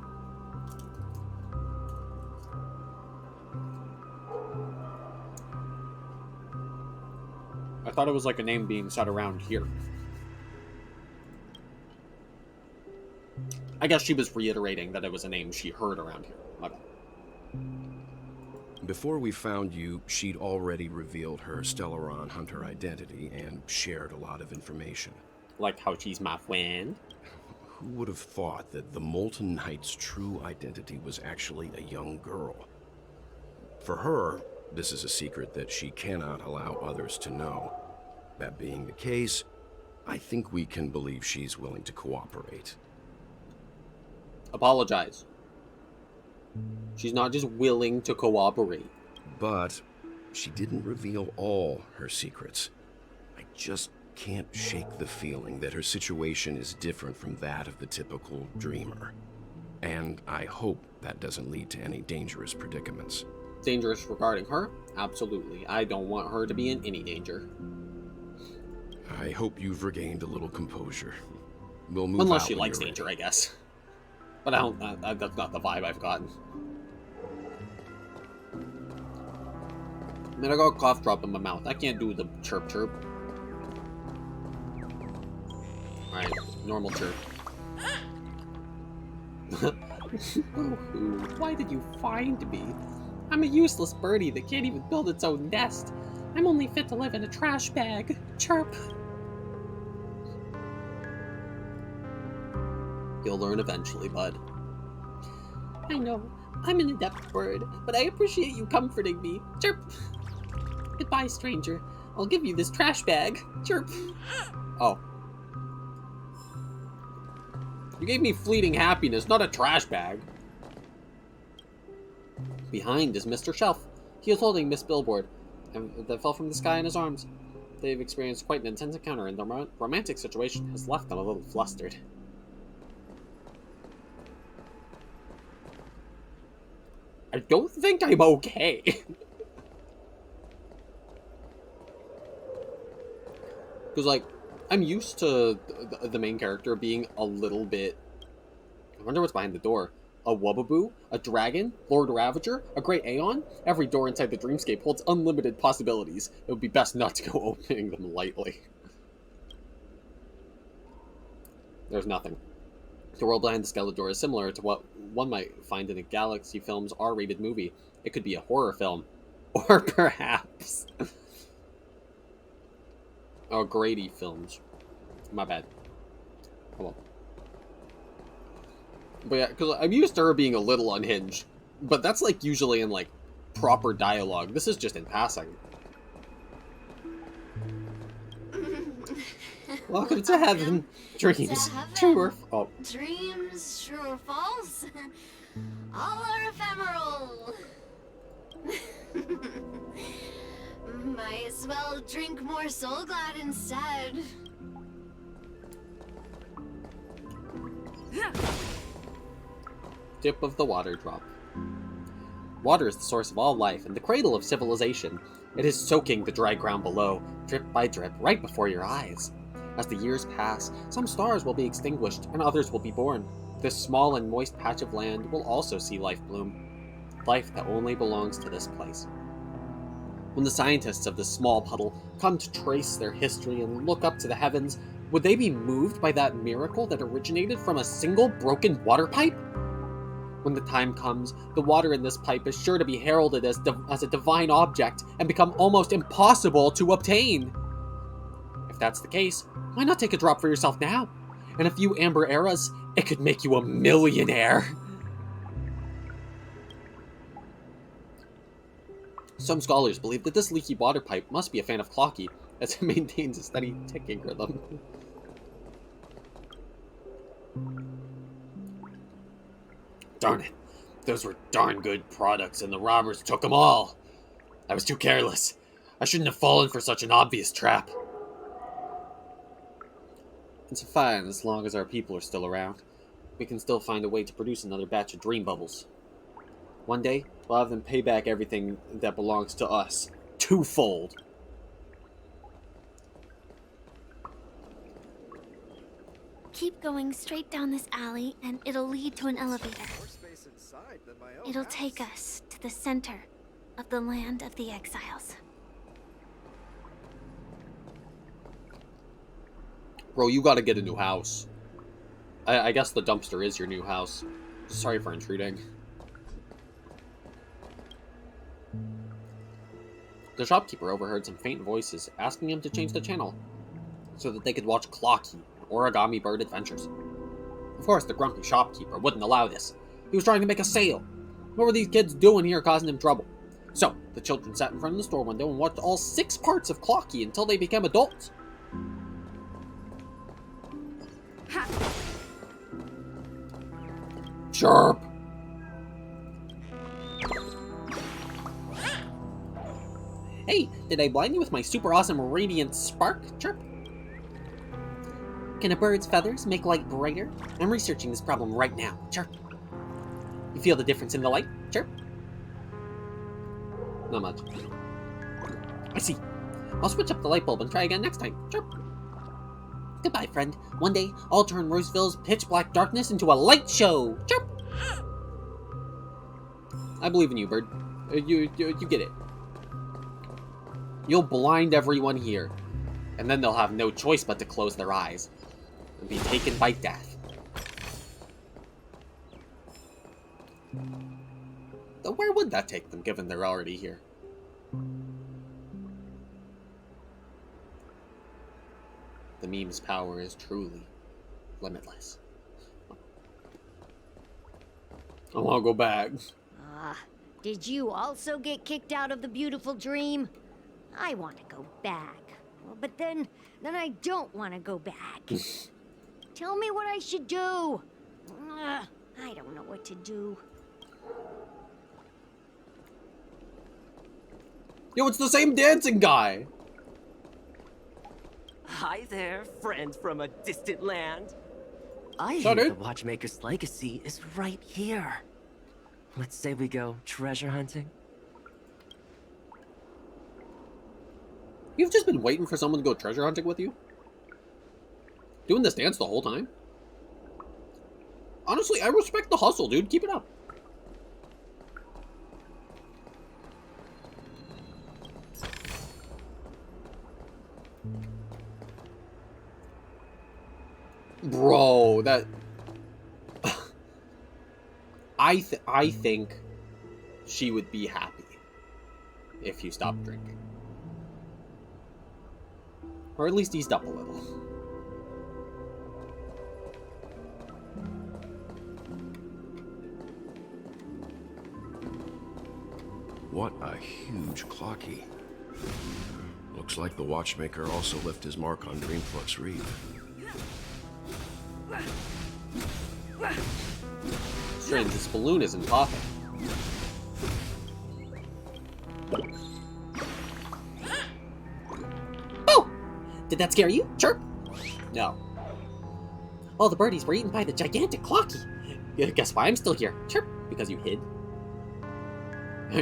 I thought it was like a name being said around here. I guess she was reiterating that it was a name she heard around here. My bad. Before we found you, she'd already revealed her Stellaron Hunter identity and shared a lot of information. Like how she's my friend? Who would have thought that the Molten Knight's true identity was actually a young girl? For her, this is a secret that she cannot allow others to know. That being the case, I think we can believe she's willing to cooperate. apologize. She's not just willing to cooperate. But she didn't reveal all her secrets. I just can't shake the feeling that her situation is different from that of the typical dreamer. And I hope that doesn't lead to any dangerous predicaments. Dangerous regarding her? Absolutely. I don't want her to be in any danger. I hope you've regained a little composure. We'll move Unless out she when likes you're danger, ready. I guess. But I don't. That's not the vibe I've gotten. I mean, I got a cough drop in my mouth. I can't do the chirp chirp. Alright, normal chirp. Boo-hoo, why did you find me? I'm a useless birdie that can't even build its own nest. I'm only fit to live in a trash bag. Chirp. You'll learn eventually, bud. I know, I'm an adept bird, but I appreciate you comforting me. Chirp. Goodbye, stranger. I'll give you this trash bag. Chirp. Oh. You gave me fleeting happiness, not a trash bag. Behind is Mr. Shelf. He is holding Miss Billboard, and that fell from the sky in his arms. They've experienced quite an intense encounter, and the romantic situation has left them a little flustered. I don't think I'm okay. Because, like, I'm used to the main character being a little bit... I wonder what's behind the door. A Wubbaboo? A dragon? Lord Ravager? A Great Aeon? Every door inside the dreamscape holds unlimited possibilities. It would be best not to go opening them lightly. There's nothing. The world behind the Skeletor is similar to what one might find in a Galaxy Films R-rated movie. It could be a horror film. Or perhaps... Oh, Grady Films. My bad. Hold on. But yeah, because I'm used to her being a little unhinged. But that's like usually in like proper dialogue. This is just in passing. Welcome to heaven. Dreams. True or false? Dreams, true or false? All are ephemeral. Might as well drink more Soul Glad instead. Dip of the water drop. Water is the source of all life and the cradle of civilization. It is soaking the dry ground below, drip by drip, right before your eyes. As the years pass, some stars will be extinguished and others will be born. This small and moist patch of land will also see life bloom. Life that only belongs to this place. When the scientists of this small puddle come to trace their history and look up to the heavens, would they be moved by that miracle that originated from a single broken water pipe? When the time comes, the water in this pipe is sure to be heralded as a divine object and become almost impossible to obtain. If that's the case, why not take a drop for yourself now? In a few amber eras, it could make you a millionaire. Some scholars believe that this leaky water pipe must be a fan of Clocky, as it maintains a steady ticking rhythm. Darn it. Those were darn good products and the robbers took them all. I was too careless. I shouldn't have fallen for such an obvious trap. It's fine as long as our people are still around. We can still find a way to produce another batch of dream bubbles. One day, we'll have them pay back everything that belongs to us. Twofold. Keep going straight down this alley and it'll lead to an elevator. It'll take us to the center of the land of the exiles. Bro, you gotta get a new house. I guess the dumpster is your new house. Sorry for intruding. The shopkeeper overheard some faint voices asking him to change the channel so that they could watch Clocky and Origami Bird Adventures. Of course, the grumpy shopkeeper wouldn't allow this. He was trying to make a sale. What were these kids doing here causing him trouble? So, the children sat in front of the store window and watched all 6 parts of Clocky until they became adults. Chirp! Hey, did I blind you with my super awesome radiant spark? Chirp. Can a bird's feathers make light brighter? I'm researching this problem right now. Chirp. You feel the difference in the light? Chirp. Not much. I see. I'll switch up the light bulb and try again next time. Chirp. Goodbye, friend. One day, I'll turn Roseville's pitch black darkness into a light show. Chirp. I believe in you, bird. You get it. You'll blind everyone here, and then they'll have no choice but to close their eyes and be taken by death. Though where would that take them, given they're already here? The meme's power is truly limitless. I want to go back. Did you also get kicked out of the beautiful dream? I want to go back. But then I don't want to go back. Tell me what I should do. I don't know what to do. Yo, it's the same dancing guy. Hi there, friend from a distant land. I So, hear dude? the Watchmaker's legacy is right here. Let's say we go treasure hunting. You've just been waiting for someone to go treasure hunting with you? Doing this dance the whole time? Honestly, I respect the hustle, dude. Keep it up. Bro, that... I think she would be happy if you stopped drinking. Or at least eased up a little. What a huge clocky. Looks like the watchmaker also left his mark on Dreamflux Reef. Strange, this balloon isn't popping. Oh! Did that scare you? Chirp! No. All the birdies were eaten by the gigantic clocky. Guess why I'm still here? Chirp! Because you hid?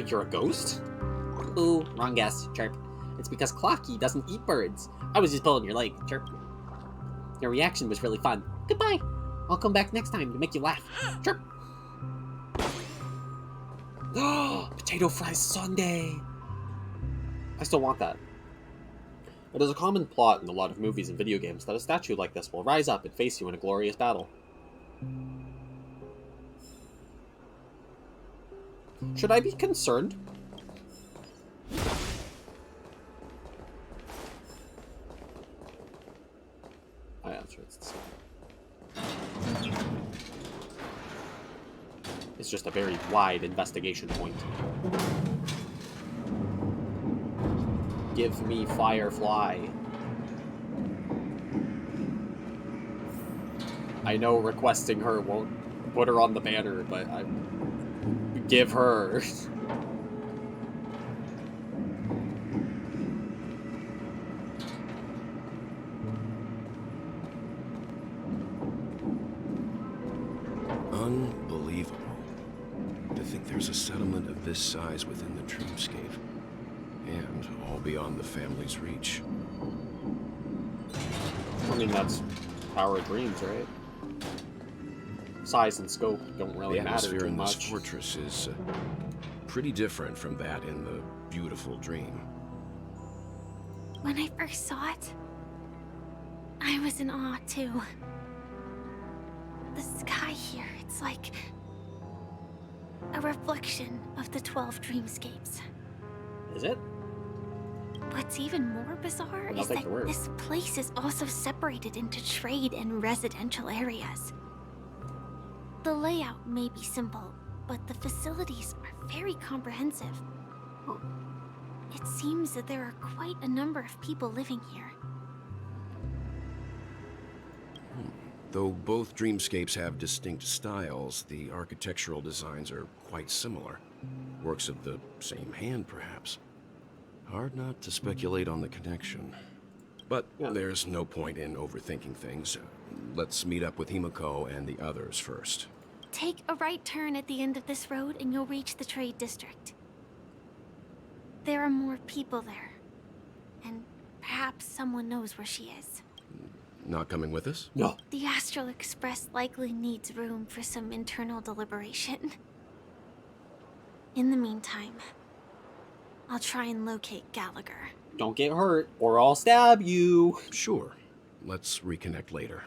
You're a ghost? Ooh, wrong guess. Chirp. It's because Clocky doesn't eat birds. I was just pulling your leg. Chirp. Your reaction was really fun. Goodbye. I'll come back next time to make you laugh. Chirp. Potato fries sundae. I still want that. It is a common plot in a lot of movies and video games that a statue like this will rise up and face you in a glorious battle. Should I be concerned? I answer it's the same. It's just a very wide investigation point. Give me Firefly. I know requesting her won't put her on the banner, but I give her. Unbelievable. To think there's a settlement of this size within the dreamscape. And all beyond the family's reach. I mean, that's Power of Dreams, right? Size and scope don't really The matter atmosphere too in this much. fortress is pretty different from that in the beautiful dream. When I first saw it, I was in awe too. The sky here, it's like a reflection of the 12 dreamscapes. Is it? What's even more bizarre I'll is take that your word. this place is also separated into trade and residential areas. The layout may be simple, but the facilities are very comprehensive. It seems that there are quite a number of people living here. Though both dreamscapes have distinct styles, the architectural designs are quite similar. Works of the same hand, perhaps. Hard not to speculate on the connection. But there's no point in overthinking things. Let's meet up with Himiko and the others first. Take a right turn at the end of this road and you'll reach the trade district. There are more people there. And perhaps someone knows where she is. Not coming with us? No. The Astral Express likely needs room for some internal deliberation. In the meantime, I'll try and locate Gallagher. Don't get hurt, or I'll stab you. Sure. Let's reconnect later.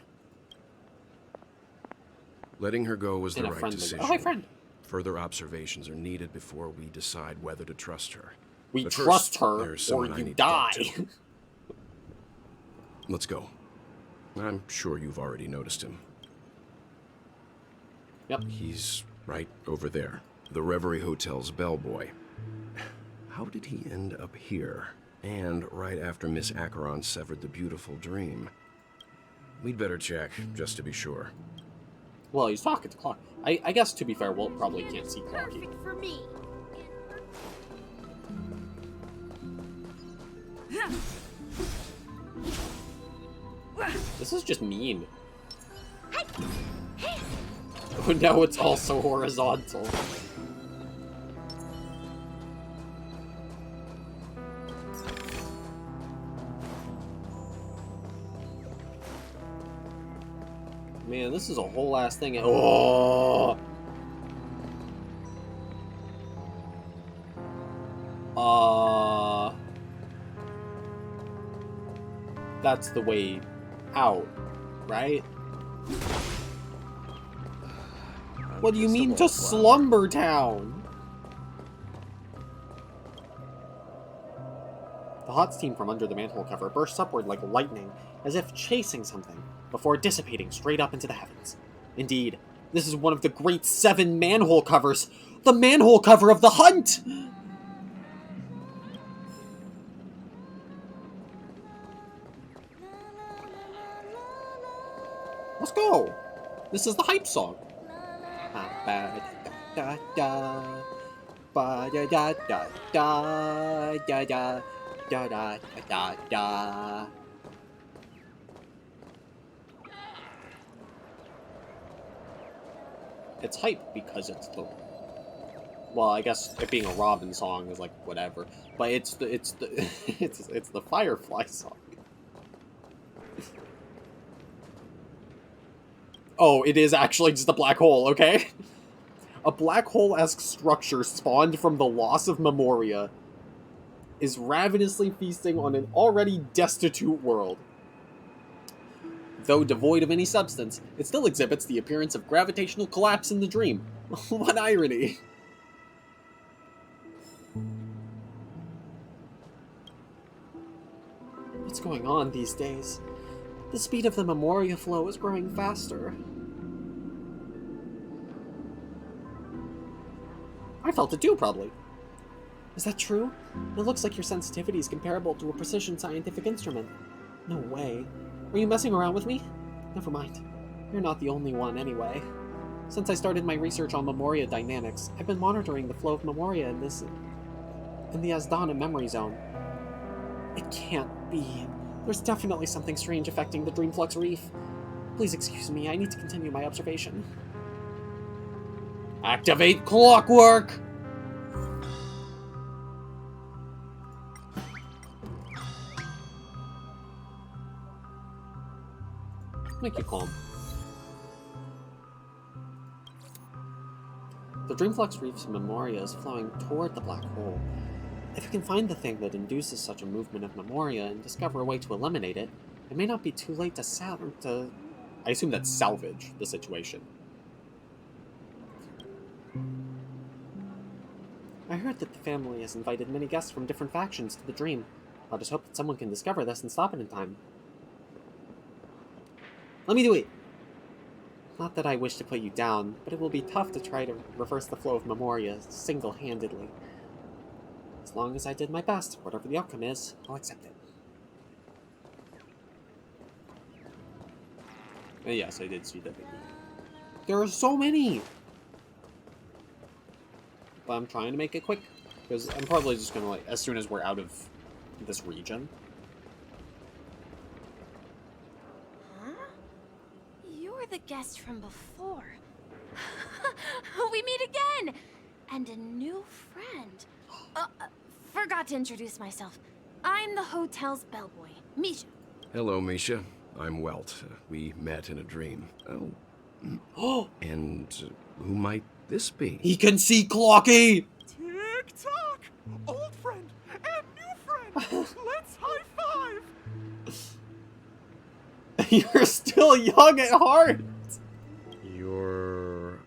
Letting her go was the right decision. Oh, hi, friend. Further observations are needed before we decide whether to trust her. We But trust first, her, there's or someone I you need to die. talk to. Let's go. I'm sure you've already noticed him. Yep. He's right over there. The Reverie Hotel's bellboy. How did he end up here? And right after Miss Acheron severed the beautiful dream. We'd better check, just to be sure. Well, he's talking to Clock. I guess, to be fair, we'll probably can't see Clocky. Perfect for me. This is just mean. Oh no, it's also horizontal. Man, this is a whole ass thing. Oh! That's the way out, right? What do you mean to Slumber Town? The hot steam from under the manhole cover bursts upward like lightning, as if chasing something, before dissipating straight up into the heavens. Indeed, this is one of the great 7 manhole covers! The manhole cover of the hunt! Let's go! This is the hype song. It's hype because it's the... Well, I guess it being a Robin song is like whatever, but it's the it's the Firefly song. Oh, it is actually just a black hole, okay? A black hole-esque structure spawned from the loss of Memoria is ravenously feasting on an already destitute world. Though devoid of any substance, it still exhibits the appearance of gravitational collapse in the dream. What irony! What's going on these days? The speed of the Memoria flow is growing faster. I felt it too, probably. Is that true? It looks like your sensitivity is comparable to a precision scientific instrument. No way. Are you messing around with me? Never mind. You're not the only one, anyway. Since I started my research on Memoria dynamics, I've been monitoring the flow of Memoria in the Asdana memory zone. It can't be. There's definitely something strange affecting the Dreamflux Reef. Please excuse me, I need to continue my observation. Activate clockwork! Make you calm. The Dreamflux Reef's Memoria is flowing toward the black hole. If we can find the thing that induces such a movement of Memoria and discover a way to eliminate it, it may not be too late to I assume that's salvage the situation. I heard that the family has invited many guests from different factions to the dream. I'll just hope that someone can discover this and stop it in time. Let me do it! Not that I wish to put you down, but it will be tough to try to reverse the flow of Memoria single-handedly. As long as I did my best, whatever the outcome is, I'll accept it. Yes, I did see that. There are so many! But I'm trying to make it quick, because I'm probably just gonna, like, as soon as we're out of this region. Huh? You're the guest from before. We meet again! And a new friend. Forgot to introduce myself. I'm the hotel's bellboy, Misha. Hello, Misha. I'm Welt. We met in a dream. Oh. And who might this be? He can see Clocky! Tick-tock! Old friend and new friend! Let's high five! You're still young at heart! Your,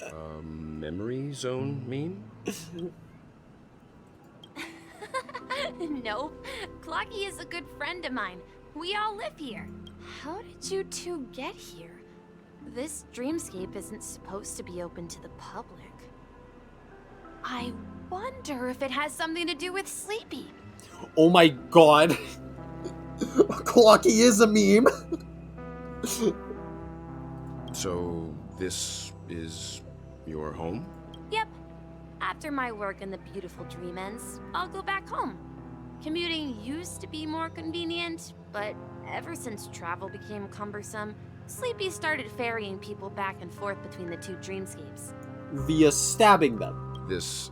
memory zone meme? Nope. Clocky is a good friend of mine. We all live here. How did you two get here? This dreamscape isn't supposed to be open to the public. I wonder if it has something to do with Sleepy. Oh my god. Clocky is a meme. So, this is your home? Yep. After my work in the beautiful dream ends, I'll go back home. Commuting used to be more convenient, but ever since travel became cumbersome, Sleepy started ferrying people back and forth between the two dreamscapes. Via stabbing them. This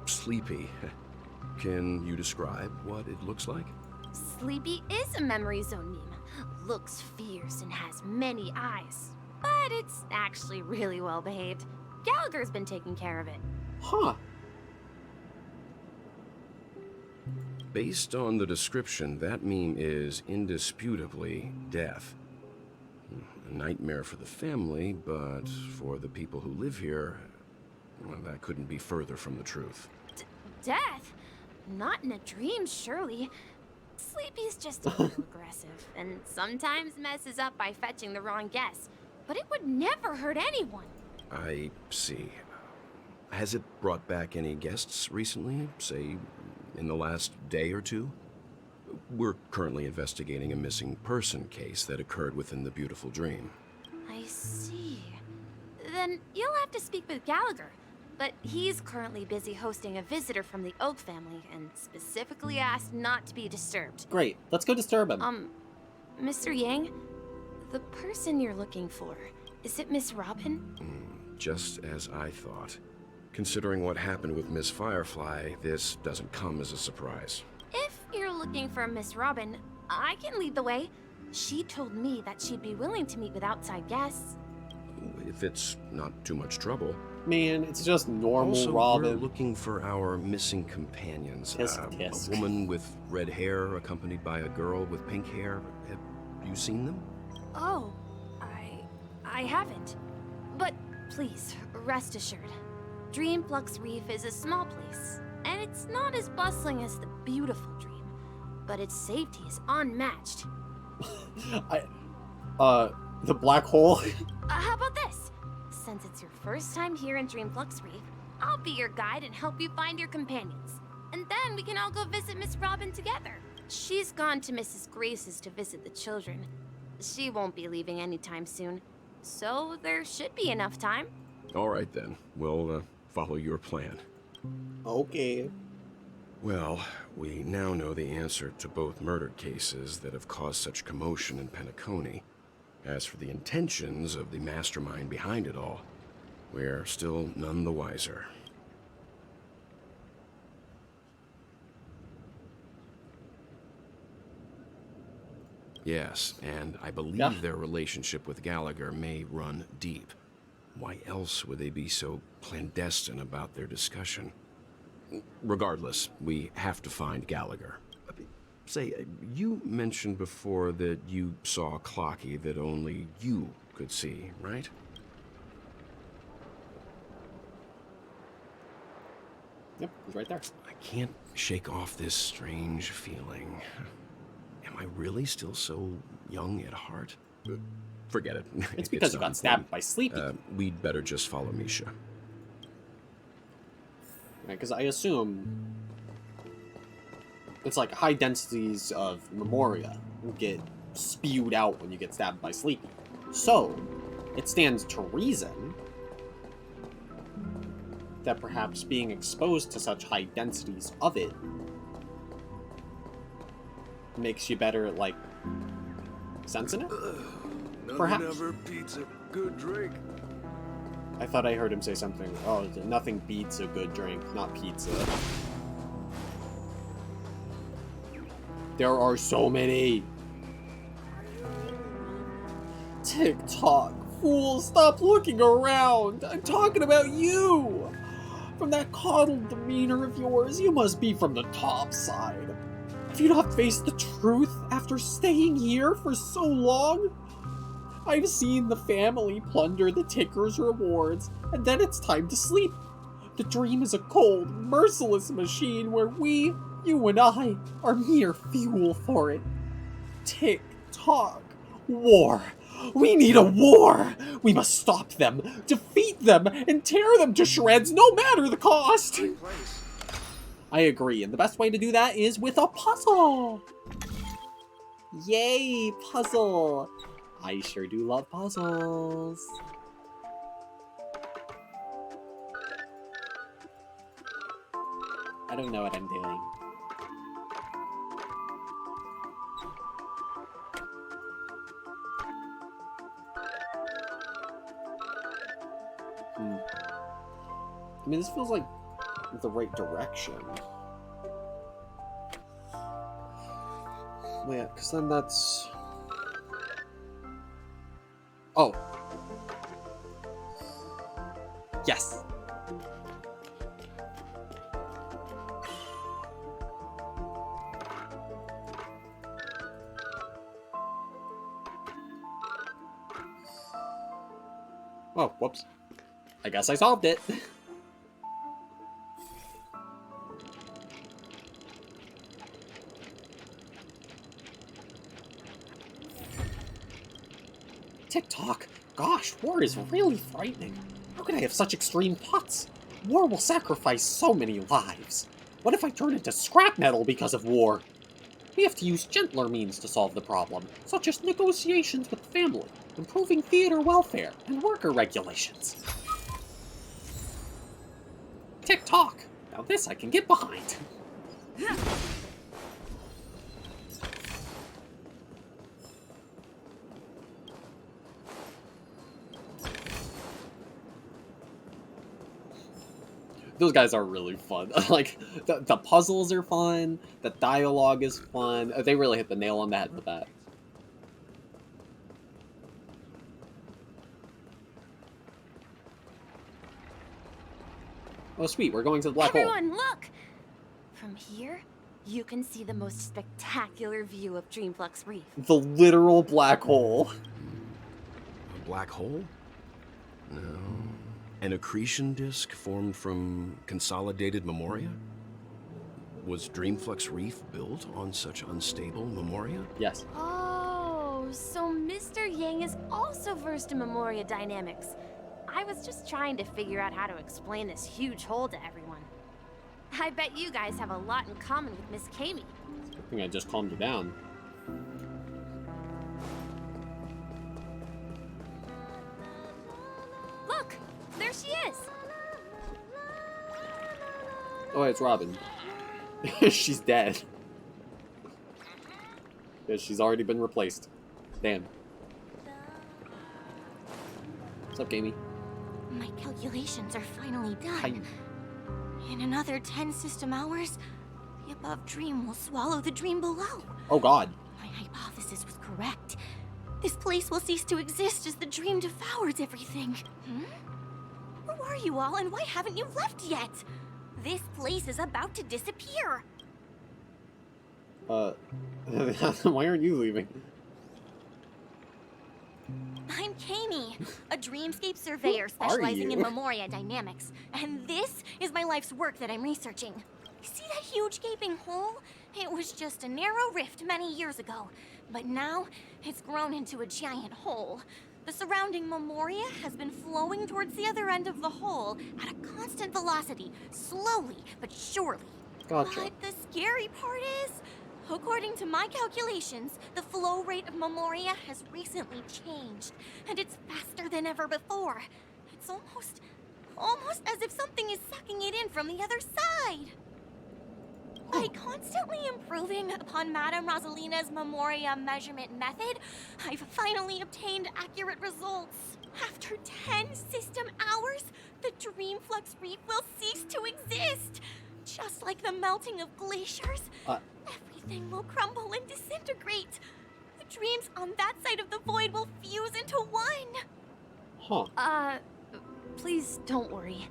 Sleepy. Can you describe what it looks like? Sleepy is a memory zone meme. Looks fierce and has many eyes. But it's actually really well behaved. Gallagher's been taking care of it. Huh. Based on the description, that meme is indisputably death. A nightmare for the family, but for the people who live here, well, that couldn't be further from the truth. Death? Not in a dream, surely. Sleepy's just a little aggressive, and sometimes messes up by fetching the wrong guess. But it would never hurt anyone. I see. Has it brought back any guests recently, say, in the last day or two? We're currently investigating a missing person case that occurred within the beautiful dream. I see. Then you'll have to speak with Gallagher. But he's currently busy hosting a visitor from the Oak family and specifically asked not to be disturbed. Great. Let's go disturb him. Mr. Yang? The person you're looking for, is it Miss Robin? Just as I thought. Considering what happened with Miss Firefly, this doesn't come as a surprise. If you're looking for Miss Robin, I can lead the way. She told me that she'd be willing to meet with outside guests. If it's not too much trouble. Man, it's just normal also, Robin. We're looking for our missing companions. Tisk. A woman with red hair accompanied by a girl with pink hair. Have you seen them? Oh, I haven't. But please, rest assured. Dreamflux Reef is a small place, and it's not as bustling as the beautiful dream, but its safety is unmatched. The black hole? How about this? Since it's your first time here in Dreamflux Reef, I'll be your guide and help you find your companions. And then we can all go visit Miss Robin together. She's gone to Mrs. Grace's to visit the children. She won't be leaving anytime soon, so there should be enough time. All right then, we'll follow your plan. Okay. Well, we now know the answer to both murder cases that have caused such commotion in Penacony. As for the intentions of the mastermind behind it all, we're still none the wiser. Yes, and I believe their relationship with Gallagher may run deep. Why else would they be so clandestine about their discussion? Regardless, we have to find Gallagher. Say, you mentioned before that you saw Clocky that only you could see, right? Yep, he's right there. I can't shake off this strange feeling. Am I really still so young at heart? Forget it. It's because you got stabbed by Sleepy. We'd better just follow Misha. Because I assume it's like high densities of memoria get spewed out when you get stabbed by Sleepy. So, it stands to reason that perhaps being exposed to such high densities of it makes you better at, like, sensing it? Perhaps. Never beats a good drink. I thought I heard him say something. Oh, nothing beats a good drink, not pizza. There are so many. TikTok, fool, stop looking around. I'm talking about you. From that coddled demeanor of yours, you must be from the top side. Have you not faced the truth after staying here for so long? I've seen the family plunder the Ticker's rewards, and then it's time to sleep. The dream is a cold, merciless machine where we, you and I, are mere fuel for it. Tick-tock. War. We need a war! We must stop them, defeat them, and tear them to shreds, no matter the cost! I agree, and the best way to do that is with a puzzle! Yay, puzzle! I sure do love puzzles. I don't know what I'm doing. I mean, this feels like the right direction. Well, yeah, because then that's... Oh. Yes. Oh, whoops. I guess I solved it. TikTok. Gosh, war is really frightening. How could I have such extreme thoughts? War will sacrifice so many lives. What if I turn into scrap metal because of war? We have to use gentler means to solve the problem, such as negotiations with the family, improving theater welfare, and worker regulations. TikTok. Now this I can get behind. Those guys are really fun. Like, the puzzles are fun, the dialogue is fun. They really hit the nail on the head with that. Oh, sweet, we're going to the black hole. Everyone, look! From here, you can see the most spectacular view of Dreamflux Reef. The literal black hole. A black hole? No. An accretion disk formed from consolidated memoria? Was Dreamflux Reef built on such unstable memoria? Yes. Oh, so Mr. Yang is also versed in Memoria dynamics. I was just trying to figure out how to explain this huge hole to everyone. I bet you guys have a lot in common with Miss Kami. I think I just calmed you down. Look! There she is! Oh, it's Robin. She's dead. Yeah, she's already been replaced. Damn. What's up, Kami? My calculations are finally done. In another 10 system hours, the above dream will swallow the dream below. Oh god. My hypothesis was correct. This place will cease to exist as the dream devours everything. Who are you all, and why haven't you left yet? This place is about to disappear. Why aren't you leaving? I'm Kami, a dreamscape surveyor specializing in Memoria dynamics. And this is my life's work that I'm researching. See that huge gaping hole? It was just a narrow rift many years ago, but now it's grown into a giant hole. The surrounding Memoria has been flowing towards the other end of the hole at a constant velocity, slowly but surely. Gotcha. But the scary part is, According to my calculations, the flow rate of Memoria has recently changed, and it's faster than ever before. It's almost as if something is sucking it in from the other side. By constantly improving upon Madame Rosalina's Memoria measurement method, I've finally obtained accurate results. After 10 system hours, the Dream Flux Reef will cease to exist. Just like the melting of glaciers, everything will crumble and disintegrate. The dreams on that side of the void will fuse into one. Please don't worry.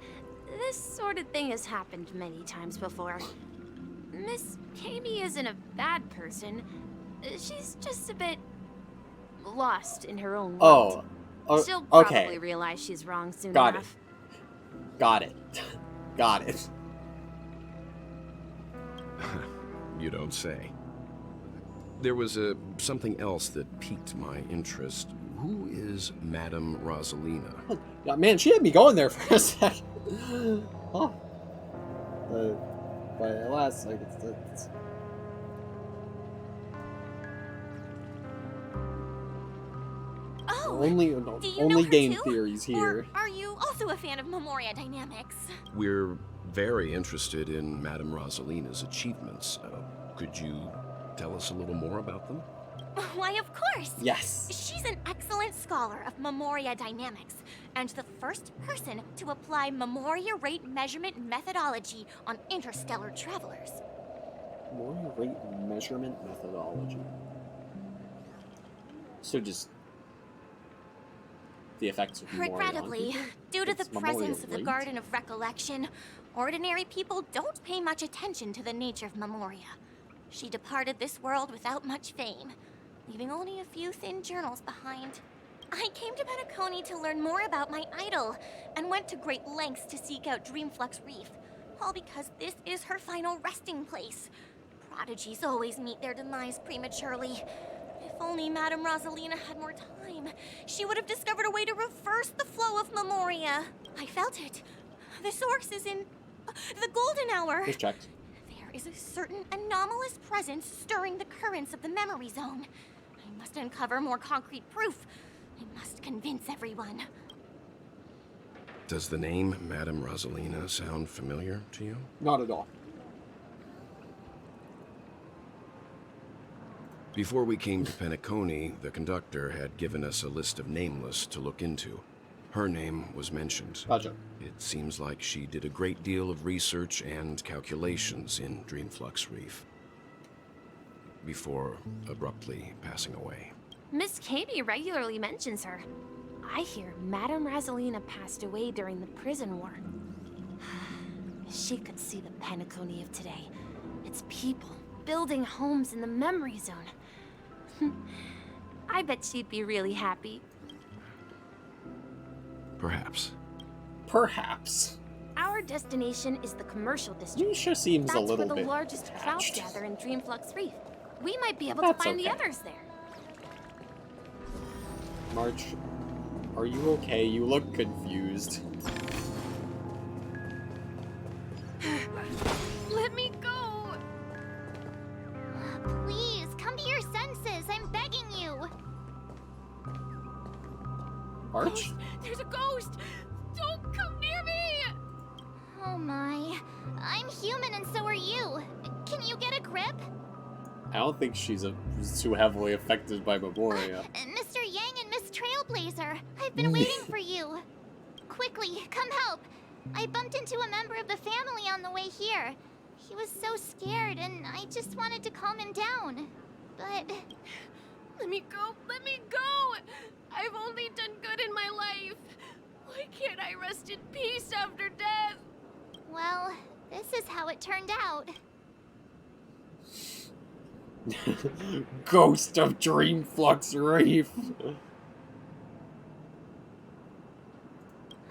This sort of thing has happened many times before. Miss Kami isn't a bad person. She's just a bit lost in her own world. She'll probably realize she's wrong soon enough. Got it. Got it. You don't say. There was something else that piqued my interest. Who is Madame Rosalina? Yeah, man, she had me going there for a second. Oh. But alas, like it's only game theories here. Or are you also a fan of Memoria dynamics? We're very interested in Madame Rosalina's achievements. Could you tell us a little more about them? Why, of course! Yes! She's an excellent scholar of Memoria dynamics, and the first person to apply Memoria rate measurement methodology on interstellar travelers. Memoria rate measurement methodology. So just the effects of Memoria. Regrettably, due to the presence of the Garden of Recollection, ordinary people don't pay much attention to the nature of Memoria. She departed this world without much fame, leaving only a few thin journals behind. I came to Penacony to learn more about my idol, and went to great lengths to seek out Dreamflux Reef, all because this is her final resting place. Prodigies always meet their demise prematurely. If only Madame Rosalina had more time, she would have discovered a way to reverse the flow of Memoria. I felt it. The source is in the golden hour. Just checked. There is a certain anomalous presence stirring the currents of the memory zone. I must uncover more concrete proof. I must convince everyone. Does the name Madame Rosalina sound familiar to you? Not at all. Before we came to Penacony, the conductor had given us a list of nameless to look into. Her name was mentioned. Gotcha. It seems like she did a great deal of research and calculations in Dreamflux Reef before abruptly passing away. Miss Kami regularly mentions her. I hear Madame Rosalina passed away during the prison war. She could see the Penacony of today. Its people building homes in the memory zone. I bet she'd be really happy. Perhaps. Perhaps. Our destination is the commercial district. Nisha seems a little bit That's where the largest crowds attached. gather in Dreamflux Reef. We might be able That's to find the okay. others there. March, are you okay? You look confused. Let me go! Please, come to your senses. I'm begging you. March? There's a ghost! Don't come near me! Oh my. I'm human and so are you. Can you get a grip? I don't think she's too heavily affected by Memoria. Mr. Yang and Miss Trailblazer, I've been waiting for you. Quickly, come help. I bumped into a member of the family on the way here. He was so scared and I just wanted to calm him down. But... Let me go! Let me go! I've only done good in my life. Why can't I rest in peace after death? well, this is how it turned out. Ghost of Dreamflux Reef.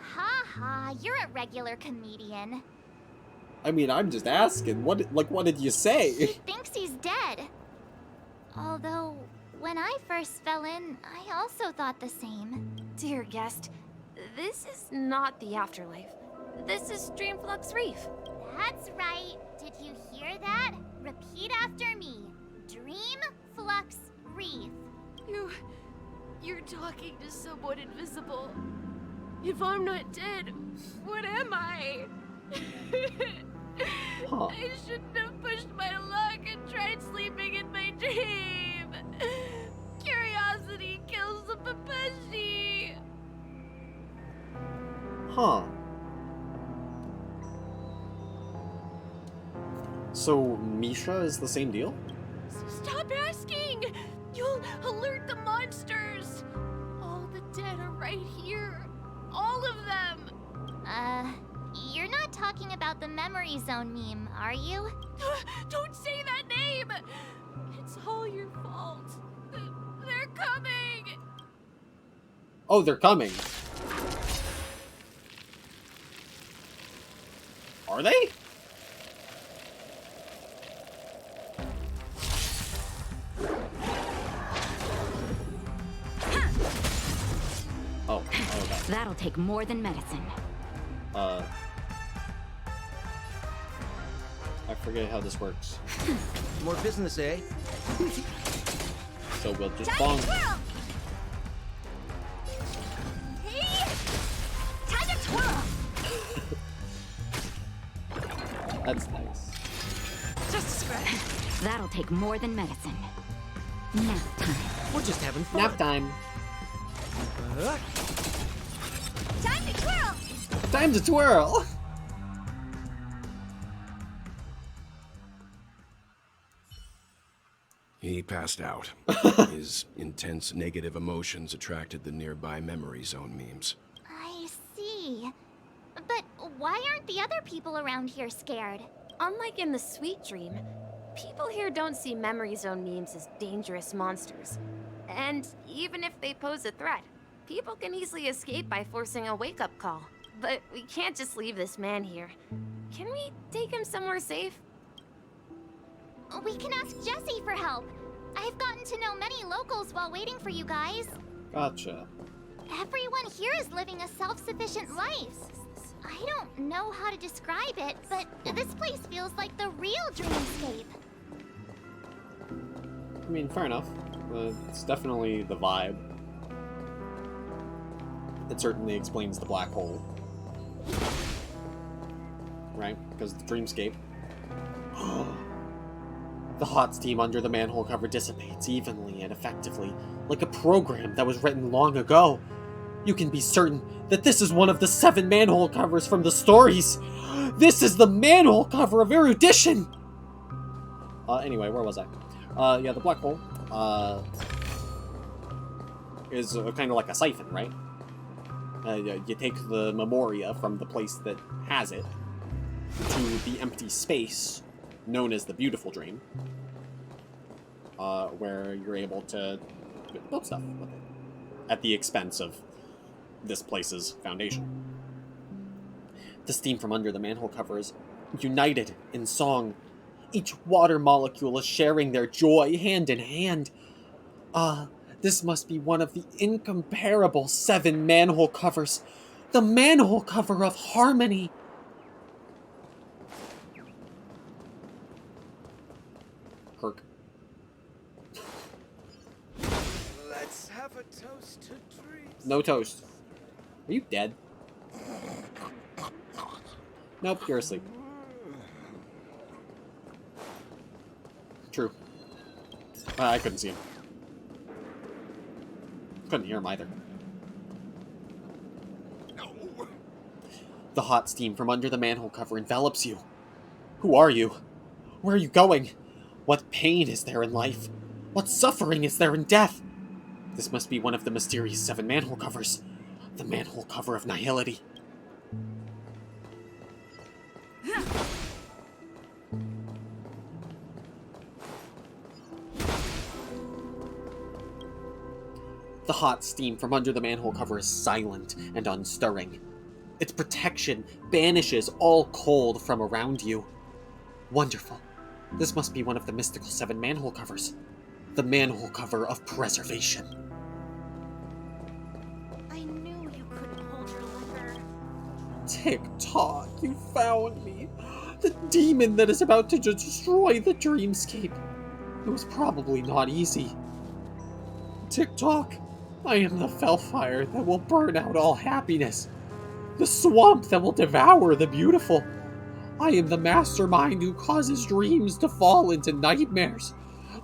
Ha ha, you're a regular comedian. I mean, I'm just asking. What did you say? He thinks he's dead. Although, when I first fell in, I also thought the same. Dear guest, this is not the afterlife. This is Dreamflux Reef. That's right. Did you hear that? Repeat after me. Dream Flux Wreath. You're talking to someone invisible. If I'm not dead, what am I? Huh. I shouldn't have pushed my luck and tried sleeping in my dream. Curiosity kills the Papashi. Huh. So, Misha is the same deal? Stop asking! You'll alert the monsters! All the dead are right here. All of them! You're not talking about the Memory Zone meme, are you? Don't say that name! It's all your fault. They're coming! Oh, they're coming. Are they? Oh, okay. That'll take more than medicine. I forget how this works. More business, eh? So we'll just bonk. Hey! Time to twirl! That's nice. Just a scratch. That'll take more than medicine. Nap time. We're just having fun. Nap time. Time to twirl! Time to twirl! He passed out. His intense negative emotions attracted the nearby memory zone memes. I see. But why aren't the other people around here scared? Unlike in the Sweet Dream, people here don't see Memory Zone memes as dangerous monsters. And even if they pose a threat, people can easily escape by forcing a wake-up call. But we can't just leave this man here. Can we take him somewhere safe? We can ask Jessie for help. I've gotten to know many locals while waiting for you guys. Gotcha. Everyone here is living a self-sufficient life. I don't know how to describe it, but this place feels like the real dreamscape. I mean, fair enough. It's definitely the vibe. It certainly explains the black hole. Right? Because the dreamscape. The hot steam under the manhole cover dissipates evenly and effectively, like a program that was written long ago. You can be certain that this is one of the 7 manhole covers from the stories. This is the manhole cover of erudition! Anyway, where was I? Yeah, the black hole, is kind of like a siphon, right? You take the memoria from the place that has it to the empty space known as the Beautiful Dream, where you're able to build stuff with it at the expense of this place's foundation. The steam from under the manhole cover is united in song. Each water molecule is sharing their joy hand in hand. This must be one of the incomparable 7 manhole covers. The manhole cover of harmony. Kirk. Let's have a toast to dreams. No toast. Are you dead? Nope, you're asleep. True. I couldn't see him. Couldn't hear him either. The hot steam from under the manhole cover envelops you. Who are you? Where are you going? What pain is there in life? What suffering is there in death? This must be one of the mysterious 7 manhole covers. The manhole cover of nihility. The hot steam from under the manhole cover is silent and unstirring. Its protection banishes all cold from around you. Wonderful. This must be one of the mystical 7 manhole covers. The manhole cover of preservation. I knew you couldn't hold your liquor. Tick-tock, you found me. The demon that is about to destroy the dreamscape. It was probably not easy. Tick-tock, I am the fellfire that will burn out all happiness. The swamp that will devour the beautiful. I am the mastermind who causes dreams to fall into nightmares.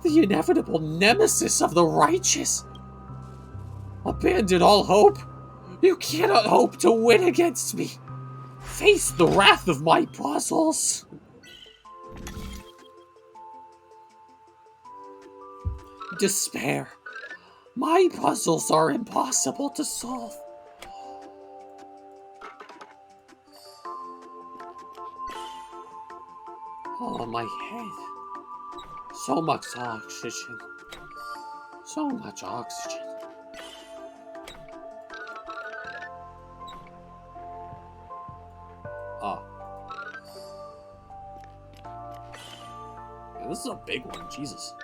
The inevitable nemesis of the righteous. Abandon all hope. You cannot hope to win against me. Face the wrath of my puzzles. Despair. My puzzles are impossible to solve. Oh, my head. So much oxygen. So much oxygen. Oh. Yeah, this is a big one, Jesus.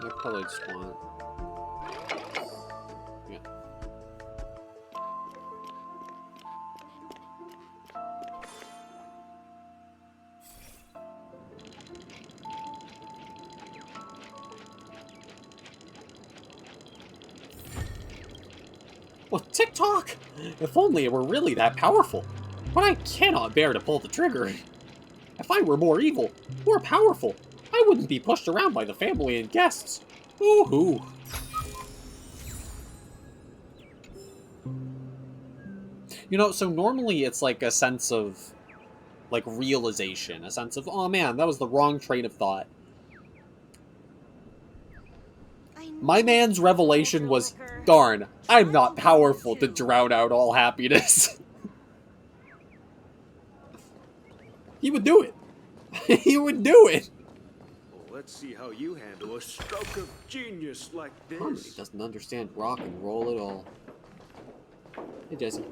I probably just want... Yeah. Well, Tick-tock! If only it were really that powerful. But I cannot bear to pull the trigger. If I were more evil, more powerful, I wouldn't be pushed around by the family and guests. Ooh-hoo. You know, so normally it's like a sense of, like, realization. A sense of, oh man, that was the wrong train of thought. My man's revelation was, darn, I'm not powerful to drown out all happiness. He would do it. He would do it. Well, let's see how you handle a stroke of genius like this. Harmony doesn't understand rock and roll at all. Hey, Jesse.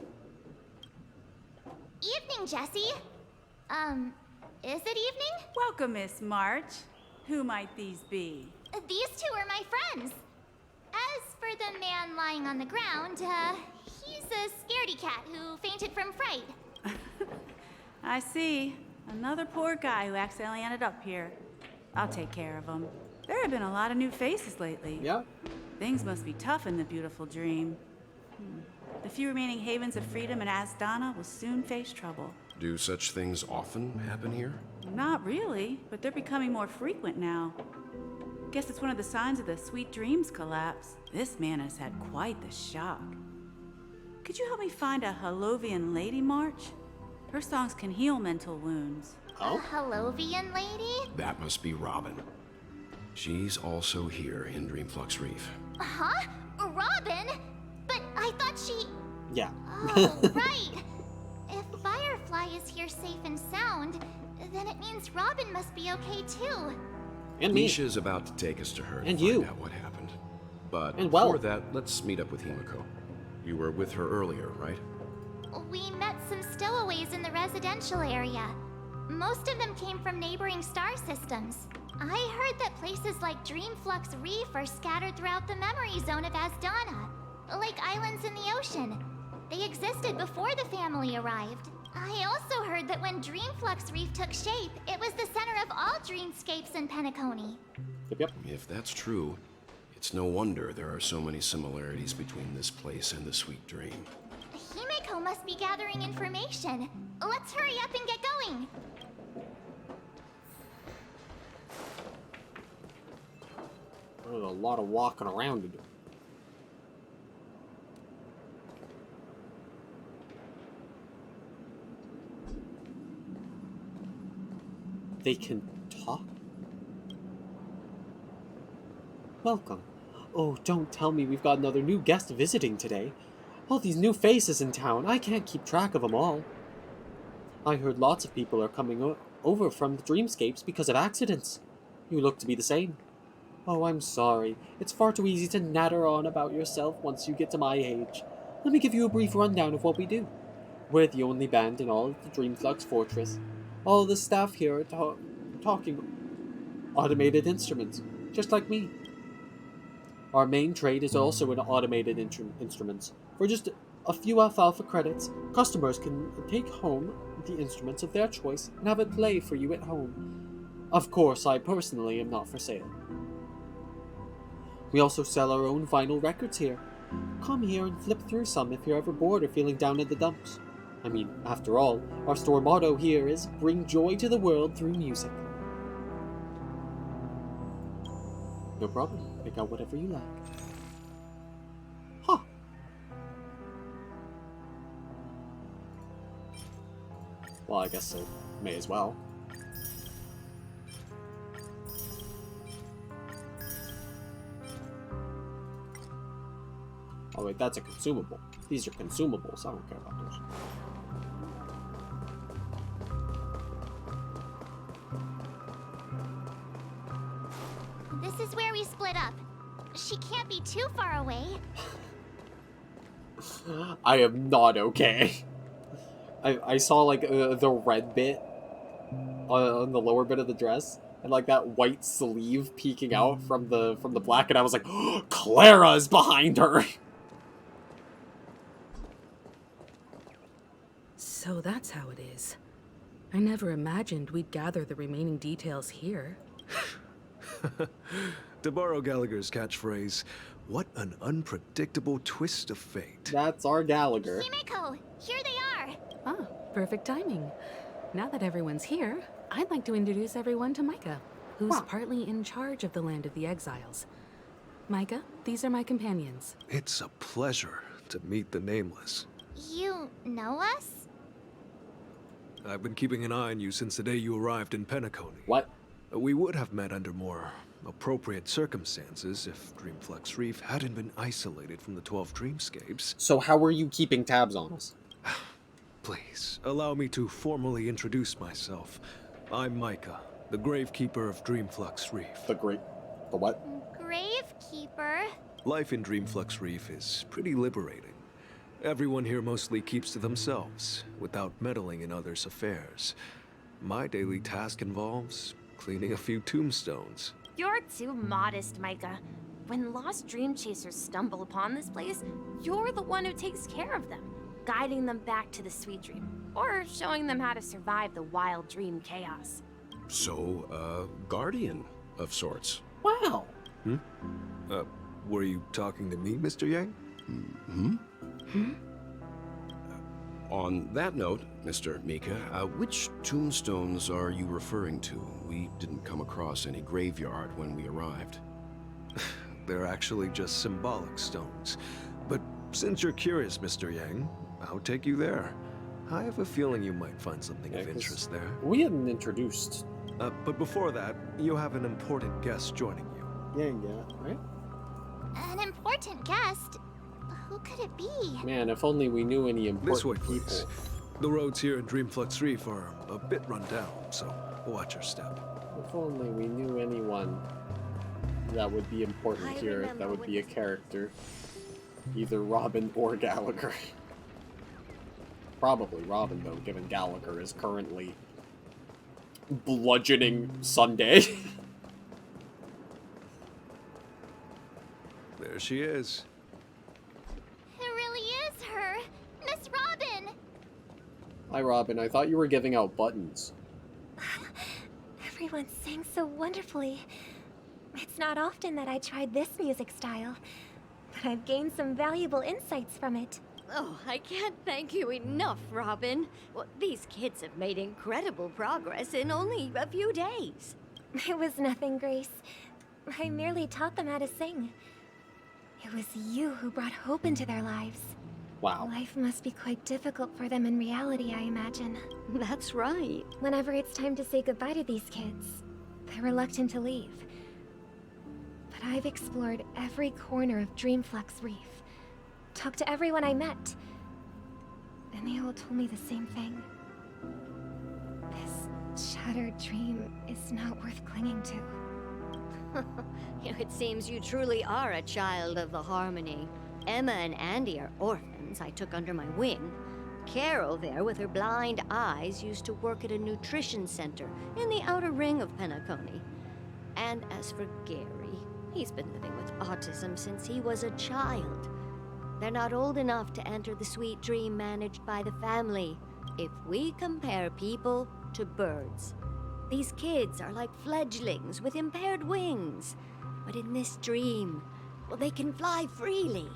Evening, Jessie. Is it evening? Welcome, Miss March. Who might these be? These two are my friends. As for the man lying on the ground, he's a scaredy cat who fainted from fright. I see. Another poor guy who accidentally ended up here. I'll take care of him. There have been a lot of new faces lately. Yeah. Things must be tough in the beautiful dream. The few remaining havens of freedom in Asdana will soon face trouble. Do such things often happen here? Not really, but they're becoming more frequent now. Guess it's one of the signs of the Sweet Dreams collapse. This man has had quite the shock. Could you help me find a Halovian lady, March? Her songs can heal mental wounds. Oh? A Halovian lady? That must be Robin. She's also here in Dreamflux Reef. Huh? Robin? But I thought she... Yeah. Oh, right. If Firefly is here safe and sound, then it means Robin must be okay too. And me. Misha's about to take us to her and to you. find out what happened. But and before that, let's meet up with Himiko. You were with her earlier, right? We met some stowaways in the residential area. Most of them came from neighboring star systems. I heard that places like Dreamflux Reef are scattered throughout the memory zone of Asdana, like islands in the ocean. They existed before the family arrived. I also heard that when Dreamflux Reef took shape, it was the center of all dreamscapes in Penacony. Yep. If that's true, it's no wonder there are so many similarities between this place and the Sweet Dream. Himiko must be gathering information. Let's hurry up and get going. There's a lot of walking around to do. They can talk? Welcome. Oh, don't tell me we've got another new guest visiting today. All these new faces in town, I can't keep track of them all. I heard lots of people are coming over from the dreamscapes because of accidents. You look to be the same. Oh, I'm sorry. It's far too easy to natter on about yourself once you get to my age. Let me give you a brief rundown of what we do. We're the only band in all of the Dreamflux Fortress. All the staff here are talking automated instruments, just like me. Our main trade is also in automated instruments. For just a few alfalfa credits, customers can take home the instruments of their choice and have it play for you at home. Of course, I personally am not for sale. We also sell our own vinyl records here. Come here and flip through some if you're ever bored or feeling down in the dumps. I mean, after all, our store motto here is bring joy to the world through music. No problem. Pick out whatever you like. Huh. Well, I guess I may as well. Oh wait, that's a consumable. These are consumables. I don't care about those. This is where we split up. She can't be too far away. I am not okay. I saw like the red bit on the lower bit of the dress, and like that white sleeve peeking out from the black, and I was like, oh, Clara's behind her. So that's how it is. I never imagined we'd gather the remaining details here. To borrow Gallagher's catchphrase, what an unpredictable twist of fate. That's our Gallagher. Himeko, here they are. Ah, perfect timing. Now that everyone's here, I'd like to introduce everyone to Micah, who's partly in charge of the Land of the Exiles. Micah, these are my companions. It's a pleasure to meet the Nameless. You know us? I've been keeping an eye on you since the day you arrived in Penacony. What? We would have met under more appropriate circumstances if Dreamflux Reef hadn't been isolated from the 12 Dreamscapes. So how are you keeping tabs on us? Please, allow me to formally introduce myself. I'm Micah, the Gravekeeper of Dreamflux Reef. The what? Gravekeeper? Life in Dreamflux Reef is pretty liberating. Everyone here mostly keeps to themselves, without meddling in others' affairs. My daily task involves cleaning a few tombstones. You're too modest, Micah. When lost dream chasers stumble upon this place, you're the one who takes care of them, guiding them back to the sweet dream, or showing them how to survive the wild dream chaos. So, guardian of sorts. Wow. Were you talking to me, Mr. Yang? On that note, Mr. Mika, which tombstones are you referring to? We didn't come across any graveyard when we arrived. They're actually just symbolic stones. But since you're curious, Mr. Yang, I'll take you there. I have a feeling you might find something of interest there. We hadn't introduced. But before that, you have an important guest joining you. Yeah, right? An important guest? Who could it be? Man, if only we knew any important people. Please. The roads here in Dreamflux Reef are a bit run down, so watch your step. If only we knew anyone that would be important here, that would be a character. Either Robin or Gallagher. Probably Robin, though, given Gallagher is currently bludgeoning Sunday. There she is. It really is her! Miss Robin! Hi, Robin. I thought you were giving out buttons. Everyone sang so wonderfully. It's not often that I tried this music style, but I've gained some valuable insights from it. Oh, I can't thank you enough, Robin. Well, these kids have made incredible progress in only a few days. It was nothing, Grace. I merely taught them how to sing. It was you who brought hope into their lives. Wow. Life must be quite difficult for them in reality, I imagine. That's right. Whenever it's time to say goodbye to these kids, they're reluctant to leave. But I've explored every corner of Dreamflux Reef, talked to everyone I met, and they all told me the same thing. This shattered dream is not worth clinging to. It seems you truly are a child of the Harmony. Emma and Andy are orphans I took under my wing. Carol there, with her blind eyes, used to work at a nutrition center in the outer ring of Penacony. And as for Gary, he's been living with autism since he was a child. They're not old enough to enter the sweet dream managed by the family. If we compare people to birds, these kids are like fledglings with impaired wings. But in this dream, well, they can fly freely.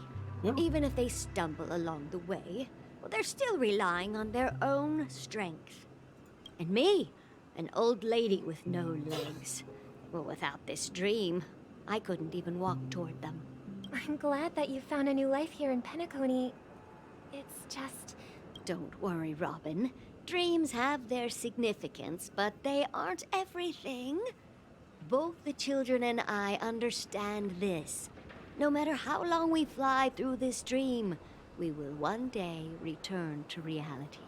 Yeah. Even if they stumble along the way, well, they're still relying on their own strength. And me, an old lady with no legs. Well, without this dream, I couldn't even walk toward them. I'm glad that you found a new life here in Penacony. It's just... Don't worry, Robin. Dreams have their significance, but they aren't everything. Both the children and I understand this. No matter how long we fly through this dream, we will one day return to reality.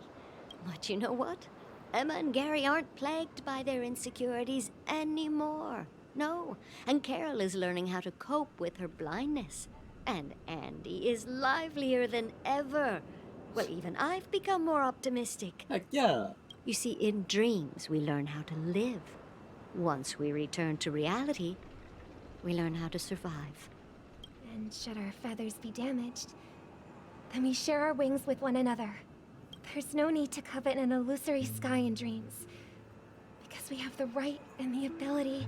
But you know what? Emma and Gary aren't plagued by their insecurities anymore. No, and Carol is learning how to cope with her blindness. And Andy is livelier than ever. Well, even I've become more optimistic. Heck yeah. You see, in dreams, we learn how to live. Once we return to reality, we learn how to survive. And should our feathers be damaged, then we share our wings with one another. There's no need to covet an illusory sky in dreams, because we have the right and the ability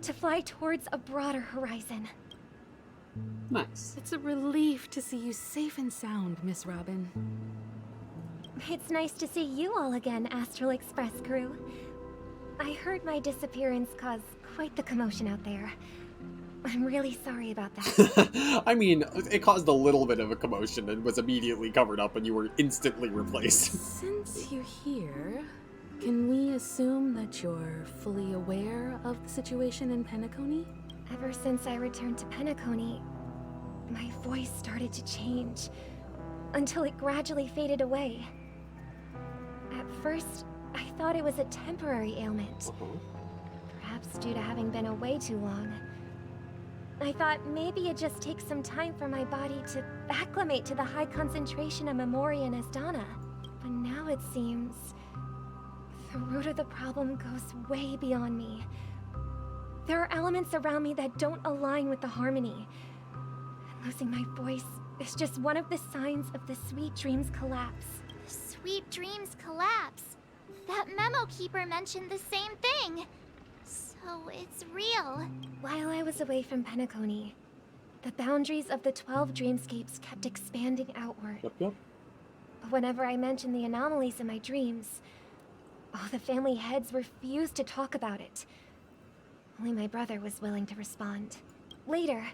to fly towards a broader horizon. Nice. It's a relief to see you safe and sound, Miss Robin. It's nice to see you all again, Astral Express crew. I heard my disappearance caused quite the commotion out there. I'm really sorry about that. I mean, it caused a little bit of a commotion and was immediately covered up and you were instantly replaced. Since you're here, can we assume that you're fully aware of the situation in Penacony? Ever since I returned to Penacony, my voice started to change, until it gradually faded away. At first, I thought it was a temporary ailment. Perhaps due to having been away too long. I thought maybe it just takes some time for my body to acclimate to the high concentration of Memoria and NekoDanna. But now it seems the root of the problem goes way beyond me. There are elements around me that don't align with the harmony. And losing my voice is just one of the signs of the Sweet Dreams collapse. The Sweet Dreams collapse. That memo keeper mentioned the same thing. So it's real. While I was away from Penacony, the boundaries of the 12 dreamscapes kept expanding outward. Yep. But whenever I mentioned the anomalies in my dreams, the family heads refused to talk about it. Only my brother was willing to respond. Later,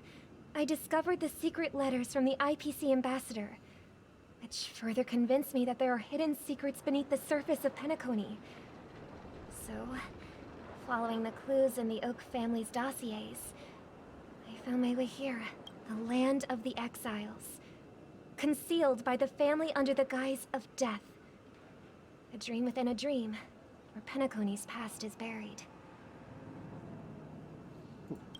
I discovered the secret letters from the IPC ambassador, which further convinced me that there are hidden secrets beneath the surface of Penacony. So, following the clues in the Oak family's dossiers, I found my way here, the land of the exiles, concealed by the family under the guise of death. A dream within a dream, where Penacony's past is buried.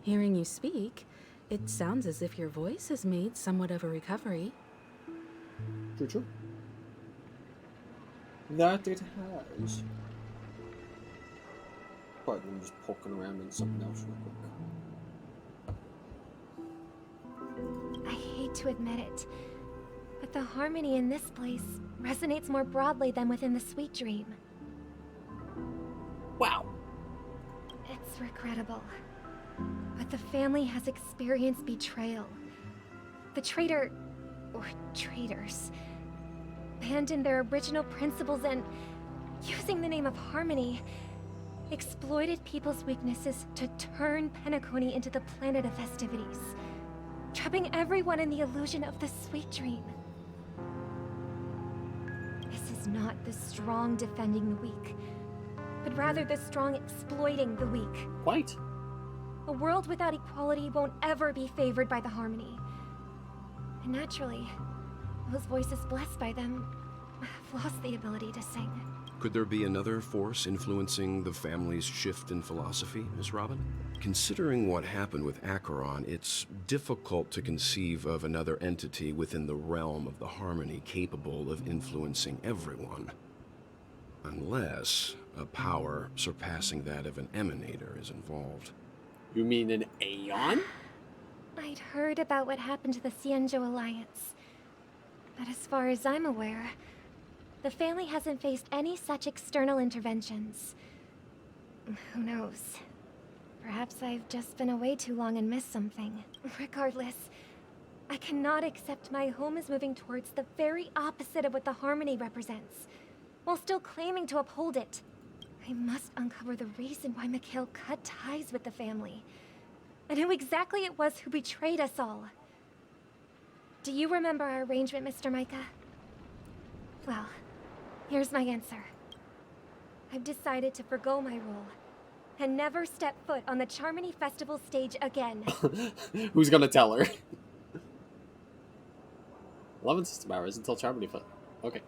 Hearing you speak, it sounds as if your voice has made somewhat of a recovery. True. That it has. But I'm just poking around in something else real quick. I hate to admit it, but the harmony in this place resonates more broadly than within the Sweet Dream. Wow. It's regrettable, but the family has experienced betrayal. The traitor, or traitors, abandoned their original principles and, using the name of harmony, exploited people's weaknesses to turn Penacony into the planet of festivities, trapping everyone in the illusion of the Sweet Dream. This is not the strong defending the weak, but rather the strong exploiting the weak. Quite. A world without equality won't ever be favored by the harmony. And naturally, those voices blessed by them have lost the ability to sing. Could there be another force influencing the family's shift in philosophy, Miss Robin? Considering what happened with Acheron, it's difficult to conceive of another entity within the realm of the harmony capable of influencing everyone. Unless a power surpassing that of an emanator is involved. You mean an Aeon? I'd heard about what happened to the Xianzhou Alliance. But as far as I'm aware, the family hasn't faced any such external interventions. Who knows? Perhaps I've just been away too long and missed something. Regardless, I cannot accept my home is moving towards the very opposite of what the harmony represents, while still claiming to uphold it. I must uncover the reason why Mikhail cut ties with the family, and who exactly it was who betrayed us all. Do you remember our arrangement, Mr. Micah? Well, here's my answer. I've decided to forgo my role, and never step foot on the Charmony Festival stage again. Who's gonna tell her? 11 system hours until Charmony Fest. Okay.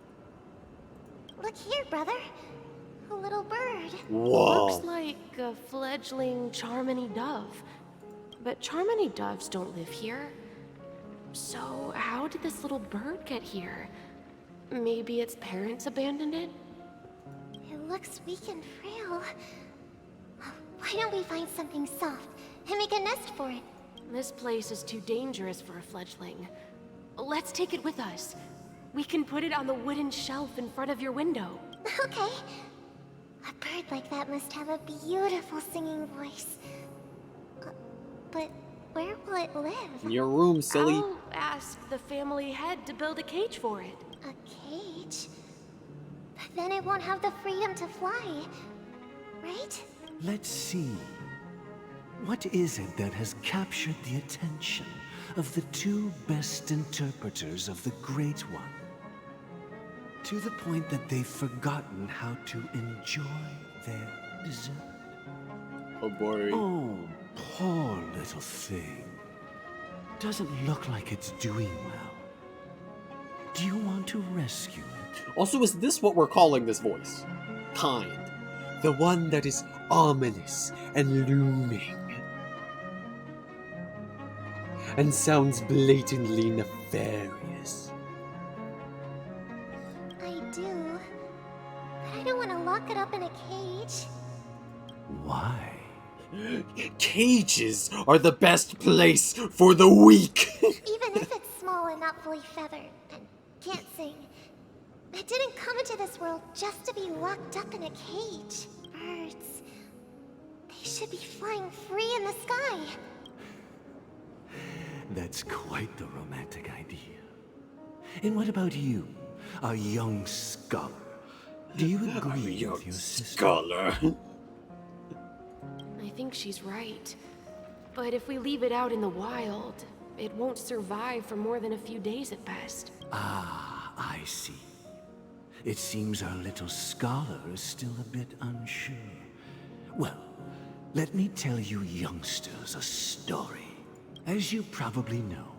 Look here, brother. A little bird. Whoa. Looks like a fledgling Charmony dove. But Charmony doves don't live here. So how did this little bird get here? Maybe its parents abandoned it? It looks weak and frail. Why don't we find something soft and make a nest for it? This place is too dangerous for a fledgling. Let's take it with us. We can put it on the wooden shelf in front of your window. Okay. A bird like that must have a beautiful singing voice. But where will it live? In your room, silly. I'll ask the family head to build a cage for it. A cage? But then it won't have the freedom to fly, right? Let's see. What is it that has captured the attention of the two best interpreters of the Great One? To the point that they've forgotten how to enjoy their dessert. Oh boy. Oh, poor little thing. Doesn't look like it's doing well. Do you want to rescue it? Also, is this what we're calling this voice? Kind. The one that is ominous and looming. And sounds blatantly nefarious. I do. But I don't want to lock it up in a cage. Why? Cages are the best place for the weak. Even if it's small and not fully feathered and can't sing. It didn't come into this world just to be locked up in a cage. Birds. They should be flying free in the sky. That's quite the romantic idea. And what about you, a young scholar? Do you agree with your sister? Scholar. I think she's right. But if we leave it out in the wild, it won't survive for more than a few days at best. Ah, I see. It seems our little scholar is still a bit unsure. Well, let me tell you youngsters a story. As you probably know,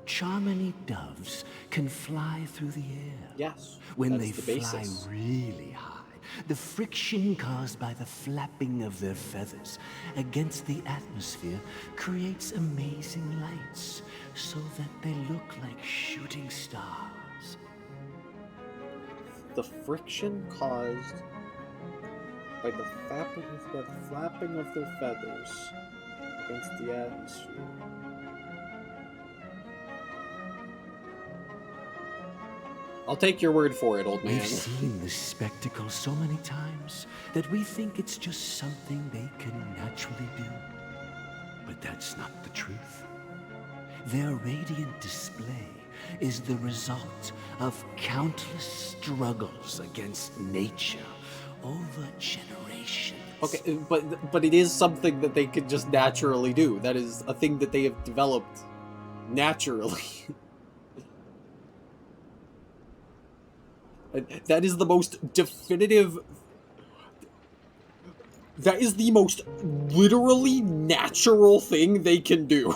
Charmony doves can fly through the air. Yes, when that's they the fly basis. really high, the friction caused by the flapping of their feathers against the atmosphere creates amazing lights, so that they look like shooting stars. The friction caused by the flapping of their feathers against the atmosphere. I'll take your word for it, old man. We've seen this spectacle so many times that we think it's just something they can naturally do. But that's not the truth. Their radiant display is the result of countless struggles against nature over generations. Okay, but it is something that they could just naturally do. That is a thing that they have developed naturally. That is the most definitive... That is the most literally natural thing they can do.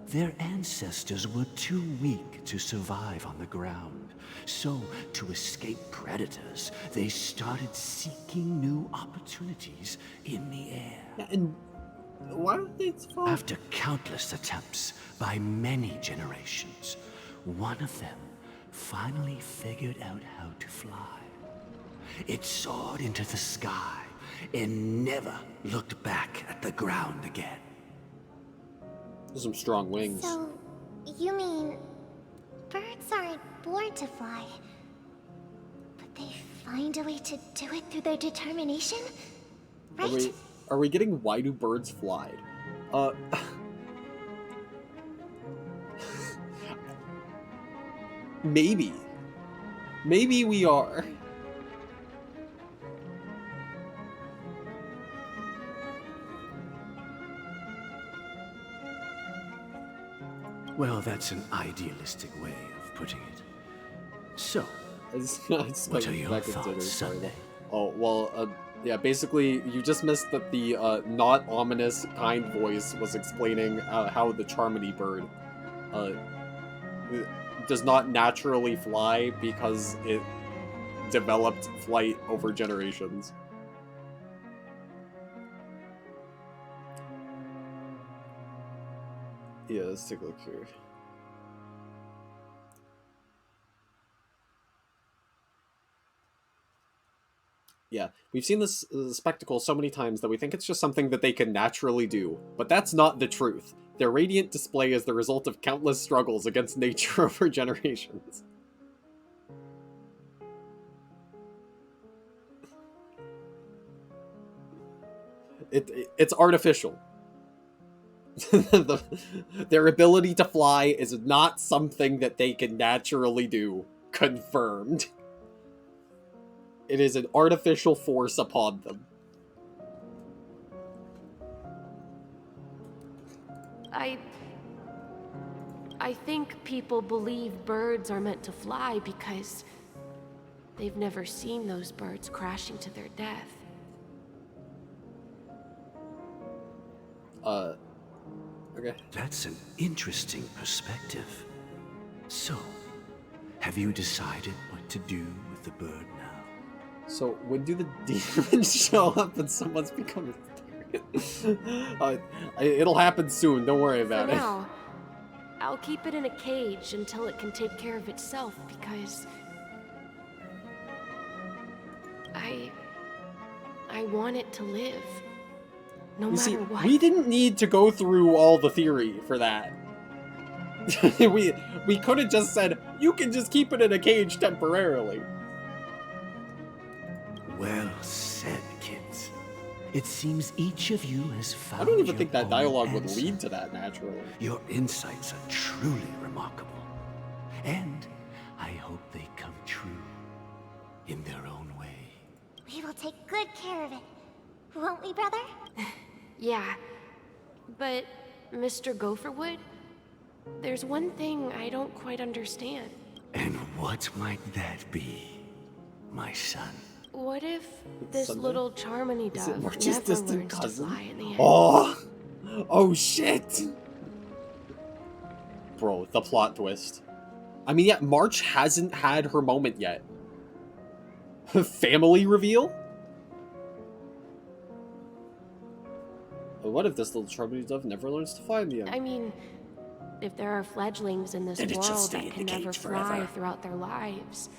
Their ancestors were too weak to survive on the ground. So, to escape predators, they started seeking new opportunities in the air. And why don't they fall? After countless attempts by many generations, one of them finally figured out how to fly. It soared into the sky and never looked back at the ground again. Some strong wings. So, You mean... birds aren't born to fly, but they find a way to do it through their determination? Right? Are we getting why do birds fly? Maybe. Maybe we are. Well, that's an idealistic way of putting it. So, What are your thoughts, Sunday? Oh, well, yeah, basically, you just missed that the not ominous, kind voice was explaining how the Charmony bird does not naturally fly because it developed flight over generations. Yeah, let's take a look here. Yeah, we've seen this spectacle so many times that we think it's just something that they can naturally do, but that's not the truth. Their radiant display is the result of countless struggles against nature over generations. It's artificial. Their ability to fly is not something that they can naturally do. Confirmed. It is an artificial force upon them. I think people believe birds are meant to fly because they've never seen those birds crashing to their death. Okay. That's an interesting perspective. So, have you decided what to do with the bird now? So, when do the demons show up and someone's become a it'll happen soon, don't worry about For it. now, I'll keep it in a cage until it can take care of itself because I want it to live. No matter what. We didn't need to go through all the theory for that. we could have just said, you can just keep it in a cage temporarily. Well said, kids. It seems each of you has found I don't even your think that own dialogue would answer. lead to that naturally. Your insights are truly remarkable. And I hope they come true in their own way. We will take good care of it. Won't we, brother? Yeah, but Mr. Gopherwood, there's one thing I don't quite understand. And what might that be, my son? What if this Sunday? little Charmony Is it dove March's never distant learns to cousin? fly in the air? Oh shit! Bro, the plot twist. I mean, yeah, March hasn't had her moment yet. Family reveal? But what if this little Charmony dove never learns to fly in the air? I mean, if there are fledglings in this Then it should world stay that in can the never cage fly forever. throughout their lives,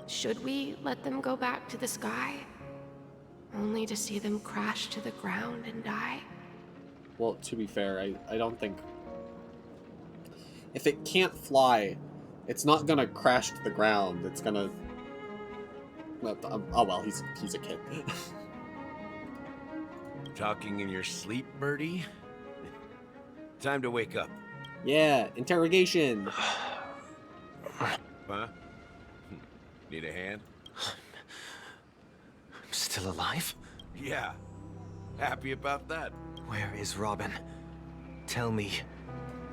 should we let them go back to the sky? Only to see them crash to the ground and die? Well, to be fair, I don't think... If it can't fly, it's not gonna crash to the ground. It's gonna... Oh well, he's a kid. Talking in your sleep, birdie? Time to wake up. Yeah, interrogation. Huh? Need a hand? I'm still alive? Yeah. Happy about that. Where is Robin? Tell me.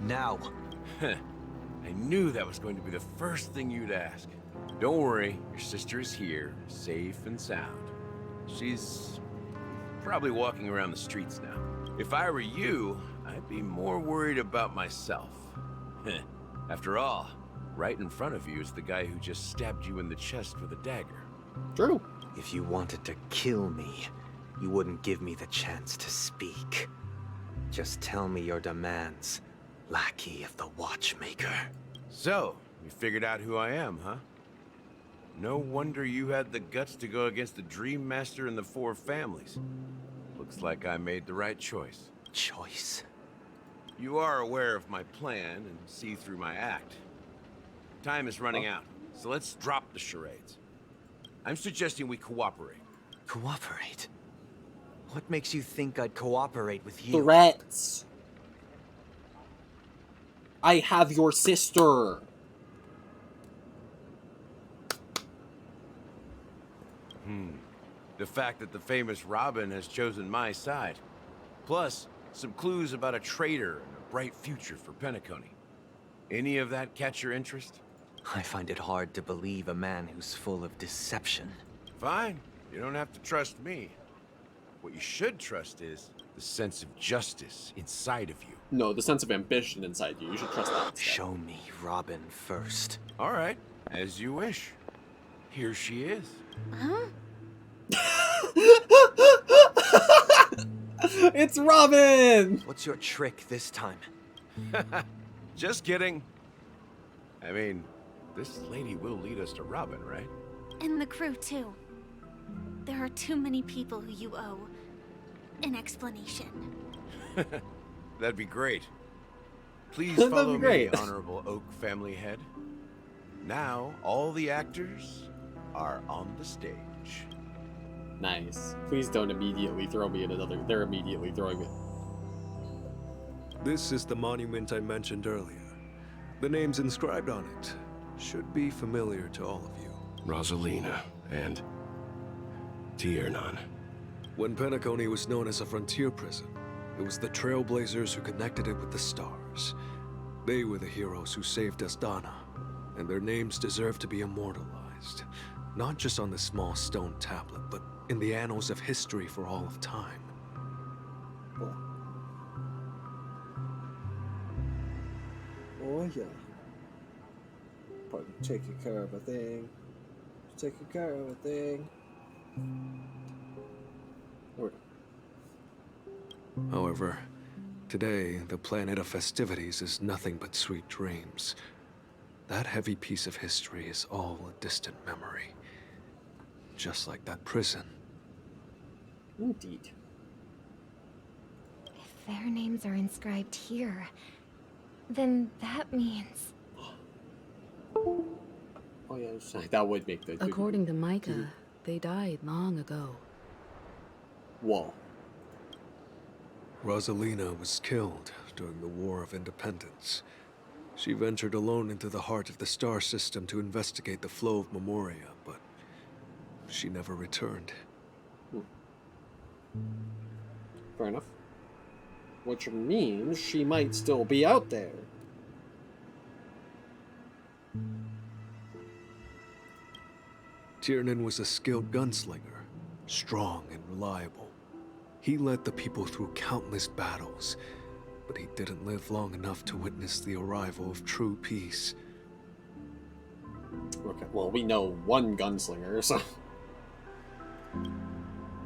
Now. I knew that was going to be the first thing you'd ask. Don't worry, your sister is here, safe and sound. She's probably walking around the streets now. If I were you, I'd be more worried about myself. After all, right in front of you is the guy who just stabbed you in the chest with a dagger. True. If you wanted to kill me, you wouldn't give me the chance to speak. Just tell me your demands, lackey of the Watchmaker. So, you figured out who I am, huh? No wonder you had the guts to go against the Dream Master and the Four Families. Looks like I made the right choice. Choice? you are aware of my plan and see through my act. Time is running out, so let's drop the charades. I'm suggesting we cooperate. Cooperate? What makes you think I'd cooperate with you? Threats. I have your sister. The fact that the famous Robin has chosen my side. Plus, some clues about a traitor and a bright future for Penacony. Any of that catch your interest? I find it hard to believe a man who's full of deception. Fine. You don't have to trust me. What you should trust is the sense of justice inside of you. No, the sense of ambition inside you. You should trust that instead. Show me Robin first. All right. As you wish. Here she is. Huh? It's Robin! What's your trick this time? Just kidding. I mean, this lady will lead us to Robin, right? And the crew, too. There are too many people who you owe an explanation. That'd be great. Please That'd follow be great. me, Honorable Oak family head. Now, all the actors are on the stage. Nice. Please don't immediately throw me in another. They're immediately throwing me. This is the monument I mentioned earlier. The names inscribed on it should be familiar to all of you. Rosalina and Tiernan. When Penacony was known as a frontier prison, it was the Trailblazers who connected it with the stars. They were the heroes who saved NekoDanna, and their names deserve to be immortalized. Not just on this small stone tablet, but in the annals of history for all of time. Oh yeah. Probably taking care of a thing. Taking care of a thing. However, today, the planet of festivities is nothing but sweet dreams. That heavy piece of history is all a distant memory. Just like that prison. Indeed. If their names are inscribed here, then that means... Oh yeah, that would make the... According to Micah, they died long ago. Whoa. Rosalina was killed during the War of Independence. She ventured alone into the heart of the star system to investigate the flow of Memoria, but she never returned. Fair enough. Which means she might still be out there. Tiernan was a skilled gunslinger, strong and reliable. He led the people through countless battles, but he didn't live long enough to witness the arrival of true peace. Okay, well, we know one gunslinger, so...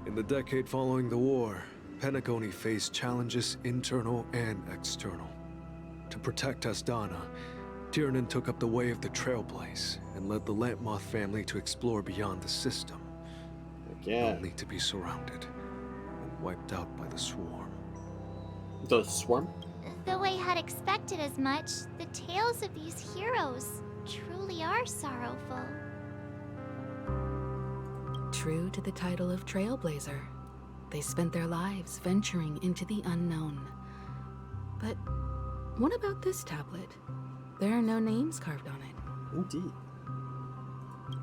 In the decade following the war, Penacony faced challenges internal and external. To protect NekoDanna, Tiernan took up the way of the Trailblaze and led the Lampmoth family to explore beyond the system. Yeah. Only to be surrounded and wiped out by the Swarm. The Swarm? Though I had expected as much, the tales of these heroes truly are sorrowful. True to the title of Trailblazer, they spent their lives venturing into the unknown. But what about this tablet? There are no names carved on it. Indeed.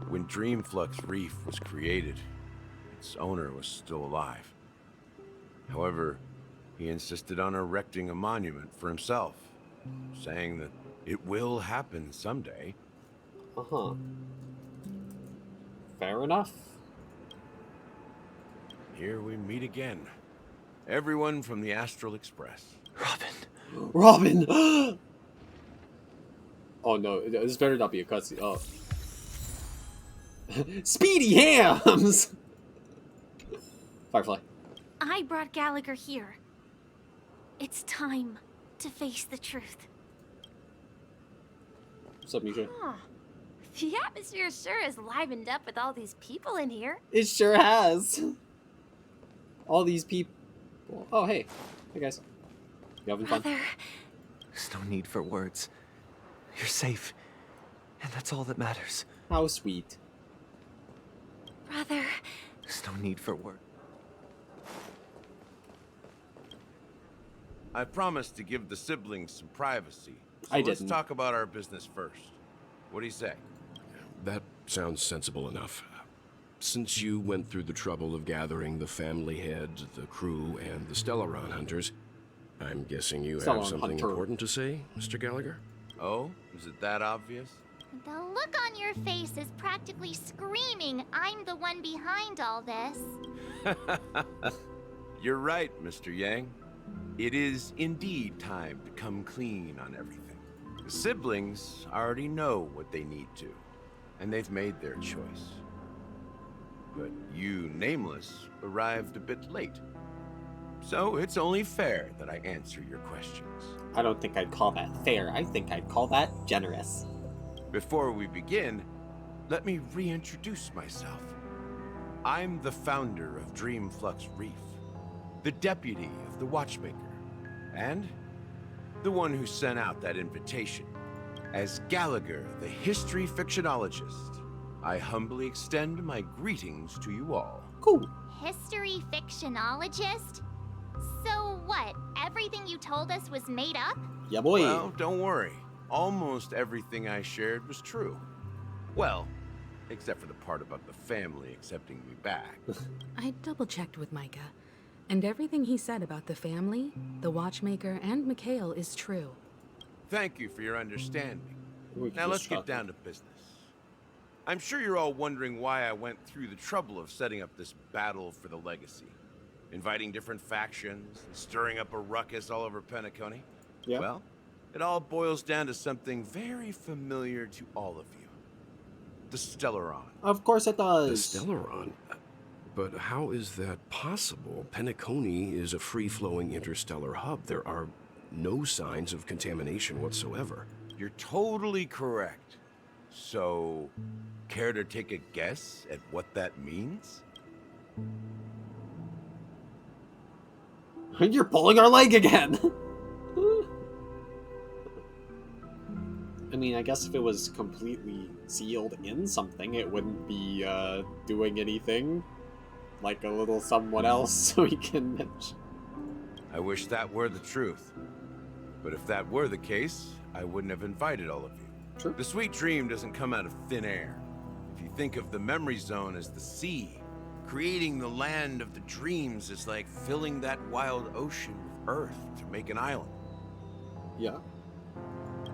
When Dreamflux Reef was created, its owner was still alive. However, he insisted on erecting a monument for himself, saying that it will happen someday. Uh-huh. Fair enough. Here we meet again. Everyone from the Astral Express. Robin! Oh no, this better not be a cutscene. Oh. Speedy Hams! Firefly. I brought Gallagher here. It's time to face the truth. What's up, Misha? Huh. The atmosphere sure is livened up with all these people in here. It sure has. All these people. Oh, hey. Hey, guys. You having fun? There's no need for words. You're safe, and that's all that matters. How sweet. Brother. There's no need for words. I promised to give the siblings some privacy. So I let's didn't. talk about our business first. What do you say? That sounds sensible enough. Since you went through the trouble of gathering the family head, the crew, and the Stellaron hunters, I'm guessing you have Stellaron something hunter. important to say, Mr. Gallagher? Oh, is it that obvious? The look on your face is practically screaming, I'm the one behind all this. You're right, Mr. Yang. It is indeed time to come clean on everything. The siblings already know what they need to, and they've made their choice. But you, Nameless, arrived a bit late. So it's only fair that I answer your questions. I don't think I'd call that fair. I think I'd call that generous. Before we begin, let me reintroduce myself. I'm the founder of Dreamflux Reef, the deputy of the Watchmaker, and the one who sent out that invitation. As Gallagher, the history fictionologist, I humbly extend my greetings to you all. Cool. History fictionologist? So what, everything you told us was made up? Yeah, boy. Well, don't worry. Almost everything I shared was true. Well, except for the part about the family accepting me back. I double-checked with Micah, and everything he said about the family, the Watchmaker, and Mikhail is true. Thank you for your understanding. We can Now just let's get talk. down to business. I'm sure you're all wondering why I went through the trouble of setting up this battle for the legacy. Inviting different factions, and stirring up a ruckus all over Penacony. Yeah. Well, it all boils down to something very familiar to all of you. The Stellaron. Of course it The does. Stellaron? But how is that possible? Penacony is a free-flowing interstellar hub. There are no signs of contamination whatsoever. You're totally correct. So, care to take a guess at what that means? You're pulling our leg again. I mean, I guess if it was completely sealed in something, it wouldn't be doing anything. Like a little someone else we can mention. I wish that were the truth. But if that were the case, I wouldn't have invited all of you. True. The sweet dream doesn't come out of thin air. If you think of the memory zone as the sea, creating the land of the dreams is like filling that wild ocean with earth to make an island. Yeah.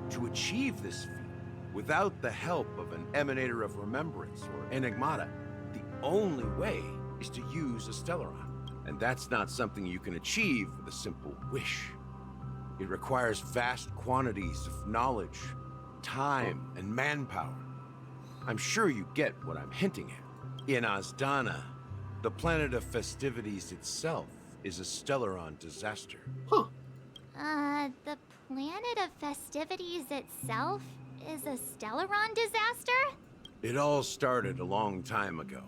To achieve this feat, without the help of an emanator of remembrance or enigmata, the only way is to use a Stellaron. And that's not something you can achieve with a simple wish. It requires vast quantities of knowledge, time, and manpower. I'm sure you get what I'm hinting at. In NekoDanna, the planet of festivities itself is a Stellaron disaster. Huh. The planet of festivities itself is a Stellaron disaster? It all started a long time ago,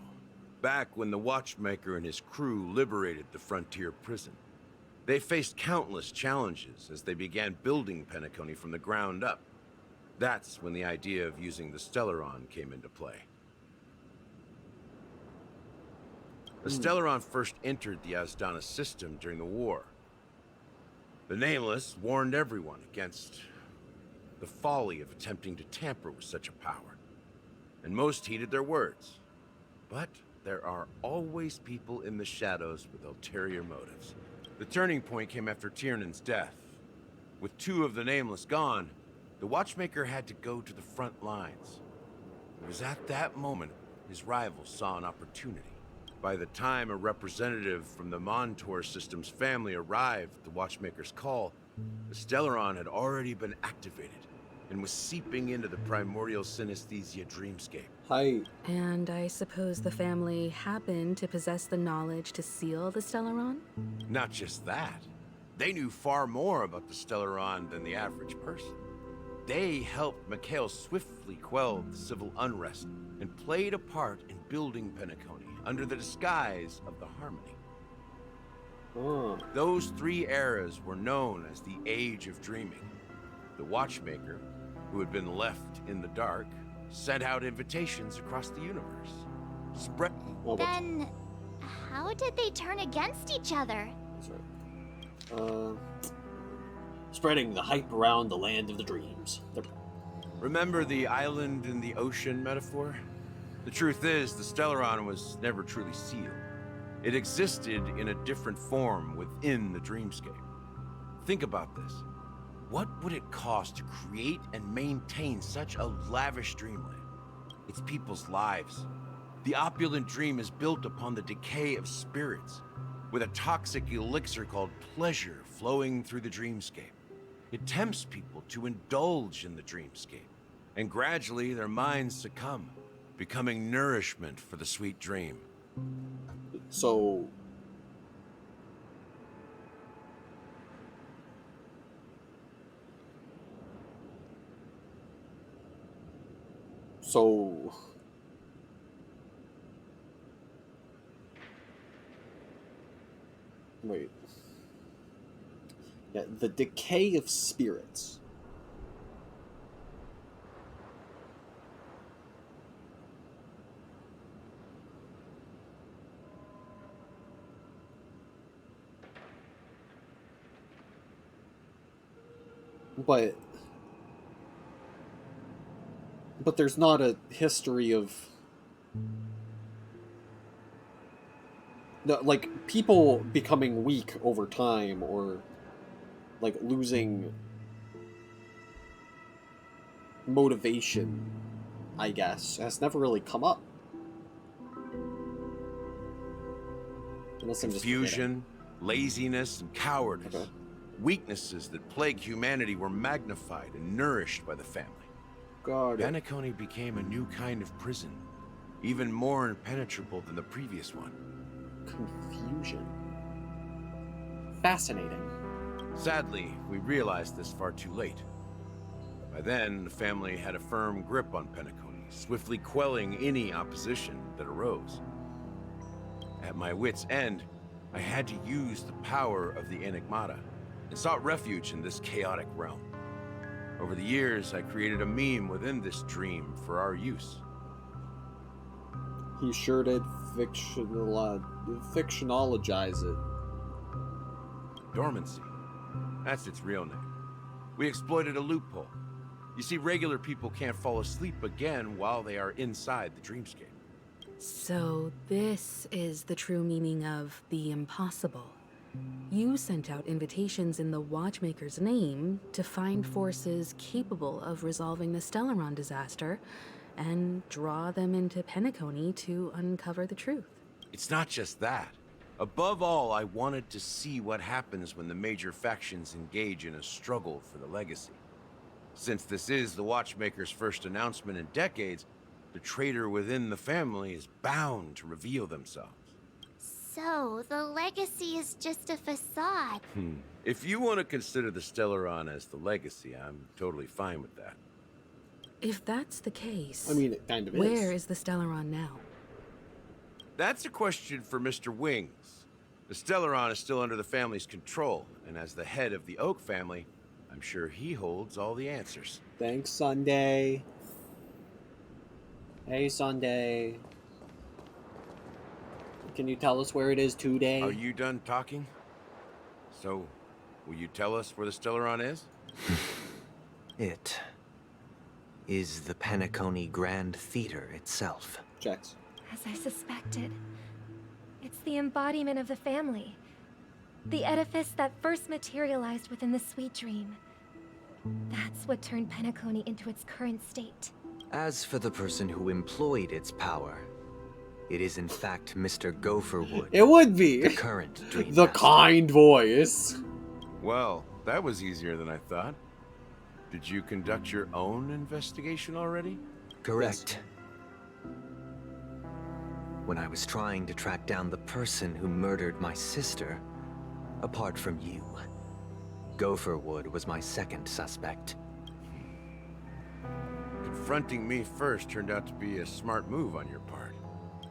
back when the Watchmaker and his crew liberated the frontier prison. They faced countless challenges as they began building Penacony from the ground up. That's when the idea of using the Stellaron came into play. The Stellaron first entered the NekoDanna system during the war. The Nameless warned everyone against the folly of attempting to tamper with such a power, and most heeded their words. But there are always people in the shadows with ulterior motives. The turning point came after Tiernan's death. With two of the Nameless gone, the Watchmaker had to go to the front lines. It was at that moment his rivals saw an opportunity. By the time a representative from the Montour Systems family arrived at the Watchmaker's call, the Stellaron had already been activated and was seeping into the primordial synesthesia dreamscape. Hi. And I suppose the family happened to possess the knowledge to seal the Stellaron? Not just that. They knew far more about the Stellaron than the average person. They helped Mikhail swiftly quell the civil unrest and played a part in building Penacony under the disguise of the Harmony. Oh. Those 3 eras were known as the Age of Dreaming. The Watchmaker, who had been left in the dark, sent out invitations across the universe. Then, how did they turn against each other? Spreading the hype around the land of the dreams. Remember the island in the ocean metaphor? The truth is, the Stellaron was never truly sealed. It existed in a different form within the dreamscape. Think about this. What would it cost to create and maintain such a lavish dreamland? It's people's lives. The opulent dream is built upon the decay of spirits, with a toxic elixir called pleasure flowing through the dreamscape. It tempts people to indulge in the dreamscape, and gradually their minds succumb, becoming nourishment for the sweet dream. So... Wait. Yeah, the decay of spirits. But there's not a history of... No, like, people becoming weak over time, or, like, losing motivation, I guess, has never really come up. Unless I'm just Confusion, laziness, and cowardice. Okay. Weaknesses that plague humanity were magnified and nourished by the family. Penacony became a new kind of prison, even more impenetrable than the previous one. Confusion. Fascinating. Sadly, we realized this far too late. By then, the family had a firm grip on Penacony, swiftly quelling any opposition that arose. At my wit's end, I had to use the power of the Enigmata, and sought refuge in this chaotic realm. Over the years, I created a meme within this dream for our use. He sure did fictionologize it. Dormancy. That's its real name. We exploited a loophole. You see, regular people can't fall asleep again while they are inside the dreamscape. So this is the true meaning of the impossible. You sent out invitations in the Watchmaker's name to find forces capable of resolving the Stellaron disaster and draw them into Penacony to uncover the truth. It's not just that. Above all, I wanted to see what happens when the major factions engage in a struggle for the legacy. Since this is the Watchmaker's first announcement in decades, the traitor within the family is bound to reveal themselves. So, the legacy is just a facade. If you want to consider the Stellaron as the legacy, I'm totally fine with that. If that's the case, I mean, it kind of is. Where is the Stellaron now? That's a question for Mr. Wings. The Stellaron is still under the family's control, and as the head of the Oak family, I'm sure he holds all the answers. Thanks, Sunday. Hey, Sunday. Can you tell us where it is today? Are you done talking? So, will you tell us where the Stellaron is? It is the Penacony Grand Theater itself. Checks. As I suspected, it's the embodiment of the family. The edifice that first materialized within the Sweet Dream. That's what turned Penacony into its current state. As for the person who employed its power, it is in fact Mr. Gopherwood. It would be. The current Dream The Master. kind voice. Well, that was easier than I thought. Did you conduct your own investigation already? Correct. When I was trying to track down the person who murdered my sister, apart from you, Gopherwood was my second suspect. Confronting me first turned out to be a smart move on your part.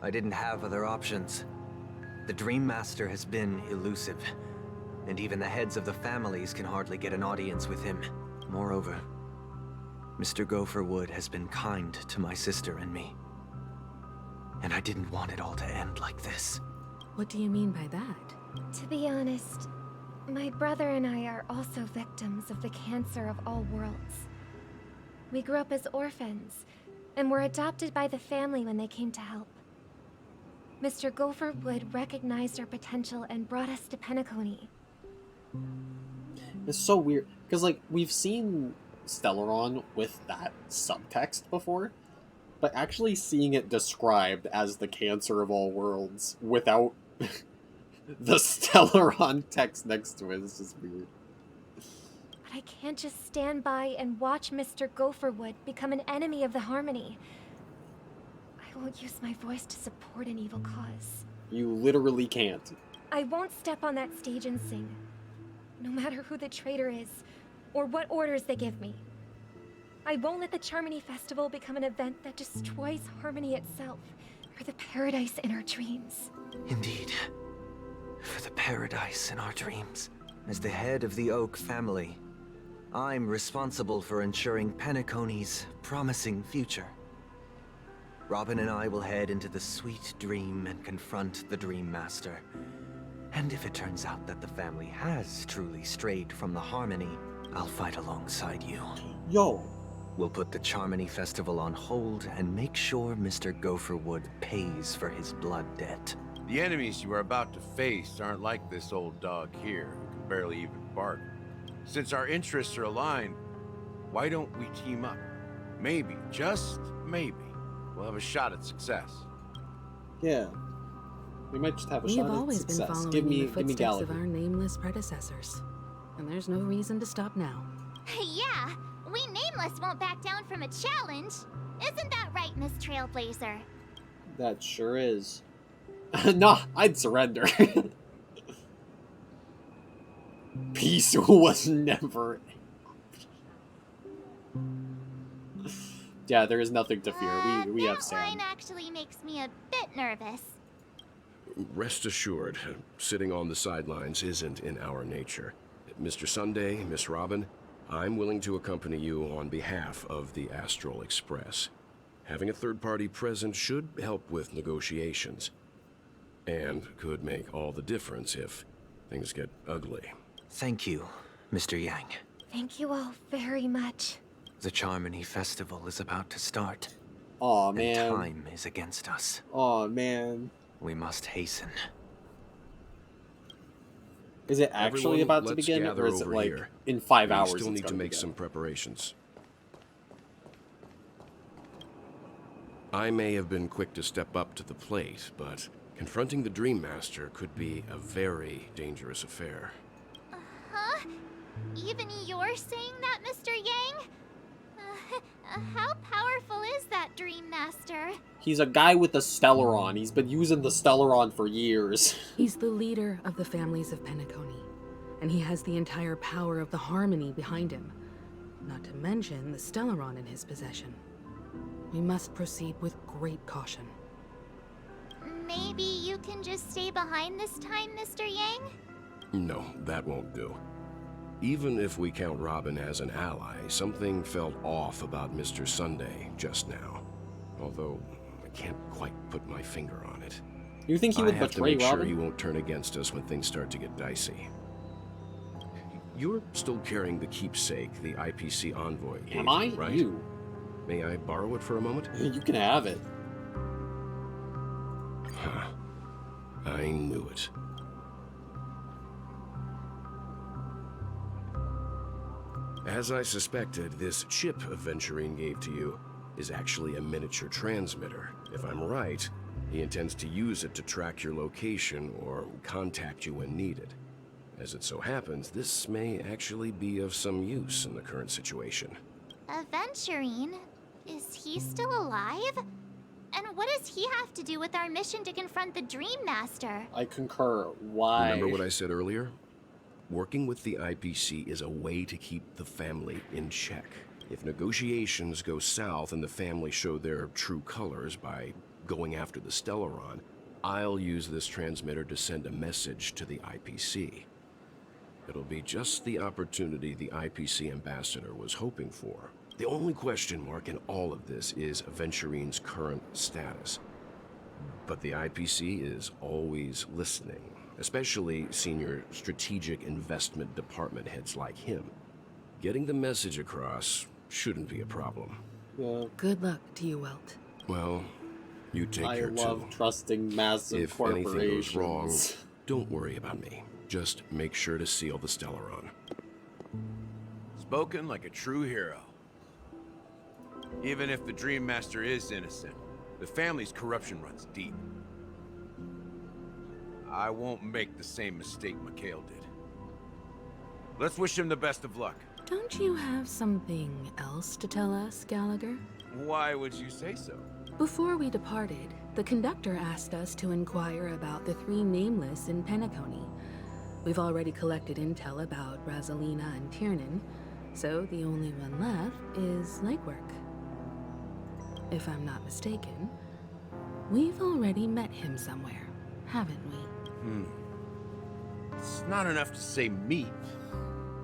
I didn't have other options. The Dream Master has been elusive, and even the heads of the families can hardly get an audience with him. Moreover, Mr. Gopherwood has been kind to my sister and me. And I didn't want it all to end like this. What do you mean by that? To be honest, my brother and I are also victims of the cancer of all worlds. We grew up as orphans, and were adopted by the family when they came to help. Mr. Gopherwood recognized our potential and brought us to Penacony. It's so weird, because, like, we've seen Stellaron with that subtext before, but actually seeing it described as the cancer of all worlds without the Stellaron text next to it is just weird. But I can't just stand by and watch Mr. Gopherwood become an enemy of the Harmony. I won't use my voice to support an evil cause. You literally can't. I won't step on that stage and sing, no matter who the traitor is, or what orders they give me. I won't let the Charmony Festival become an event that destroys Harmony itself, or the paradise in our dreams. Indeed. For the paradise in our dreams. As the head of the Oak family, I'm responsible for ensuring Penacony's promising future. Robin and I will head into the Sweet Dream and confront the Dream Master. And if it turns out that the family has truly strayed from the Harmony, I'll fight alongside you. Yo! We'll put the Charmony Festival on hold and make sure Mr. Gopherwood pays for his blood debt. The enemies you are about to face aren't like this old dog here, who can barely even bark. Since our interests are aligned, why don't we team up? Maybe, just maybe, we'll have a shot at success. Yeah. We might just have a shot at We've always success. been following Give me in the footsteps Gallagher. of our nameless predecessors. And there's no reason to stop now. Yeah, we Nameless won't back down from a challenge. Isn't that right, Miss Trailblazer? That sure is. Nah, I'd surrender. Peace was never... Yeah, there is nothing to fear. We have Sam. Line actually makes me a bit nervous. Rest assured, sitting on the sidelines isn't in our nature. Mr. Sunday, Miss Robin, I'm willing to accompany you on behalf of the Astral Express. Having a third party present should help with negotiations. And could make all the difference if things get ugly. Thank you, Mr. Yang. Thank you all very much. The Charmony Festival is about to start. Aw, man. And time is against us. Aw, man. We must hasten. Is it actually Everyone, about to let's begin, gather or is it over like here. in 5 We hours? still it's need to gonna make begin? some preparations. I may have been quick to step up to the plate, but confronting the Dream Master could be a very dangerous affair. Huh? Even you're saying that, Mr. Yang? How powerful is that Dream Master? He's a guy with a Stellaron. He's been using the Stellaron for years. He's the leader of the families of Penacony, and he has the entire power of the Harmony behind him. Not to mention the Stellaron in his possession. We must proceed with great caution. Maybe you can just stay behind this time, Mr. Yang? No, that won't do. Even if we count Robin as an ally, something felt off about Mr. Sunday just now. Although, I can't quite put my finger on it. You think he would I have to betray make sure Robin? he won't turn against us when things start to get dicey. You're still carrying the keepsake the IPC envoy gave Am I? you, right? You. May I borrow it for a moment? You can have it. Huh. I knew it. As I suspected, this chip Aventurine gave to you is actually a miniature transmitter. If I'm right, he intends to use it to track your location or contact you when needed. As it so happens, this may actually be of some use in the current situation. Aventurine? Is he still alive? And what does he have to do with our mission to confront the Dream Master? I concur. Why? Remember what I said earlier? Working with the IPC is a way to keep the family in check. If negotiations go south and the family show their true colors by going after the Stellaron, I'll use this transmitter to send a message to the IPC. It'll be just the opportunity the IPC ambassador was hoping for. The only question mark in all of this is Venturine's current status. But the IPC is always listening, especially senior strategic investment department heads like him. Getting the message across shouldn't be a problem. Yeah. Good luck to you, Welt. Well, you take care too. I love trusting massive If corporations. anything goes wrong, don't worry about me. Just make sure to seal the Stellaron. Spoken like a true hero. Even if the Dream Master is innocent, the family's corruption runs deep. I won't make the same mistake Mikhail did. Let's wish him the best of luck. Don't you have something else to tell us, Gallagher? Why would you say so? Before we departed, the conductor asked us to inquire about the 3 nameless in Penacony. We've already collected intel about Rosalina and Tiernan, so the only one left is legwork. If I'm not mistaken, we've already met him somewhere, haven't we? It's not enough to say meet,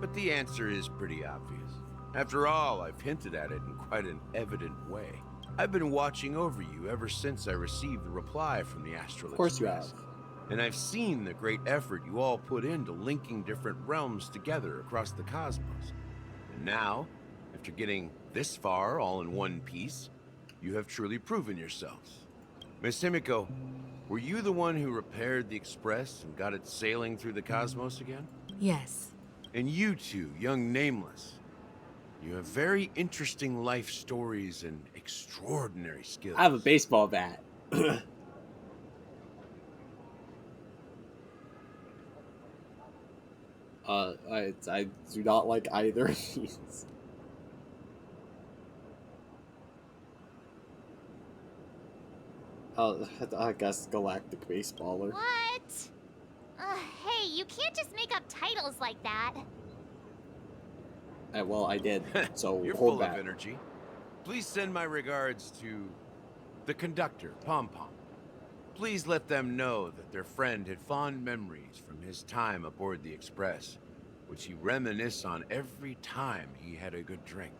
but the answer is pretty obvious. After all, I've hinted at it in quite an evident way. I've been watching over you ever since I received the reply from the Astral Express. Of course you have. And I've seen the great effort you all put into linking different realms together across the cosmos. And now, after getting this far all in one piece, you have truly proven yourselves. Miss Himiko, were you the one who repaired the Express and got it sailing through the cosmos again? Yes. And you two, young Nameless, you have very interesting life stories and extraordinary skills. I have a baseball bat. I do not like either of these. I guess Galactic Baseballer. What? Hey, you can't just make up titles like that. Well, I did, so You're hold full back. of energy. Please send my regards to the conductor, Pom Pom. Please let them know that their friend had fond memories from his time aboard the Express, which he reminisced on every time he had a good drink.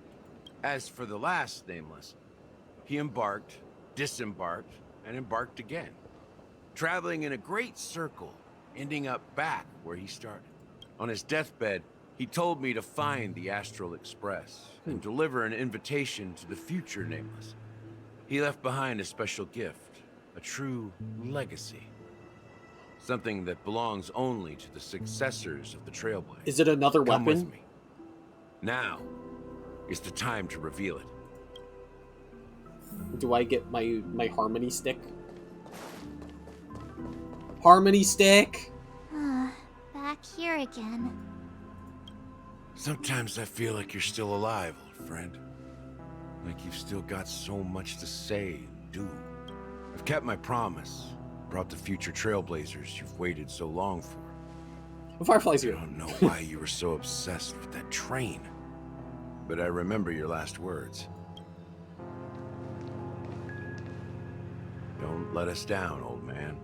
As for the last Nameless, he embarked, disembarked, and embarked again, traveling in a great circle, ending up back where he started. On his deathbed, he told me to find the Astral Express and deliver an invitation to the future Nameless. He left behind a special gift, a true legacy. Something that belongs only to the successors of the Trailblazers. Is it another Come weapon? with me. Now is the time to reveal it. Do I get my Harmony Stick? Harmony Stick! Back here again. Sometimes I feel like you're still alive, old friend. Like you've still got so much to say and do. I've kept my promise. Brought the future Trailblazers you've waited so long for. Firefly's here. I don't know why you were so obsessed with that train. But I remember your last words. Don't let us down, old man.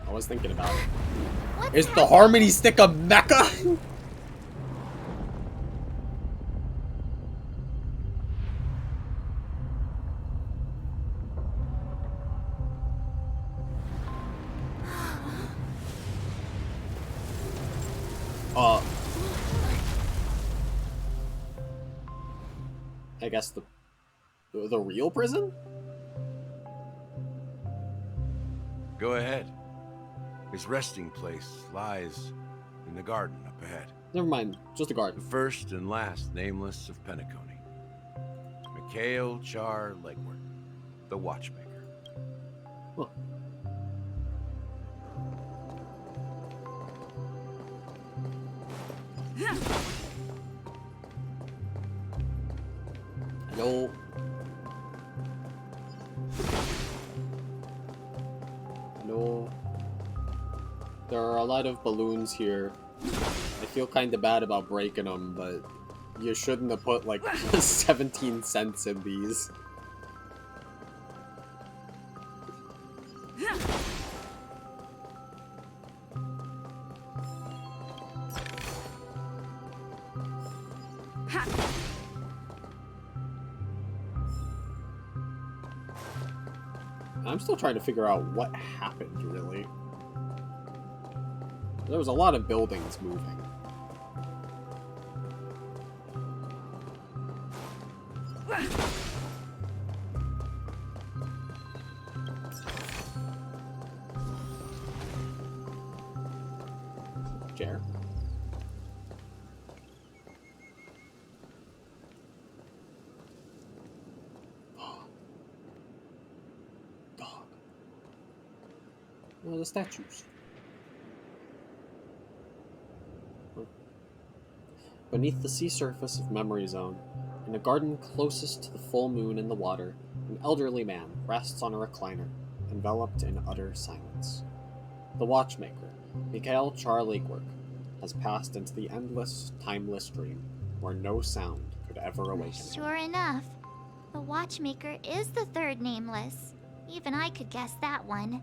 I was thinking about it. Is the Harmony Stick a mecha? I guess the real prison? Go ahead. His resting place lies in the garden up ahead. Never mind, just a garden. The first and last Nameless of Penacony. Mikhail Char Legwork, the Watchmaker. Huh. Hello. Hello. There are a lot of balloons here. I feel kind of bad about breaking them, but You shouldn't have put like 17 cents in these. I'm still trying to figure out what happened, really. There was a lot of buildings moving. Chair. Dog. Where are the statues? Beneath the sea surface of Memory Zone, in a garden closest to the full moon in the water, an elderly man rests on a recliner, enveloped in utter silence. The watchmaker, Mikhail Charlakework, has passed into the endless, timeless dream, where no sound could ever awaken him. Sure enough, the watchmaker is the third nameless. Even I could guess that one.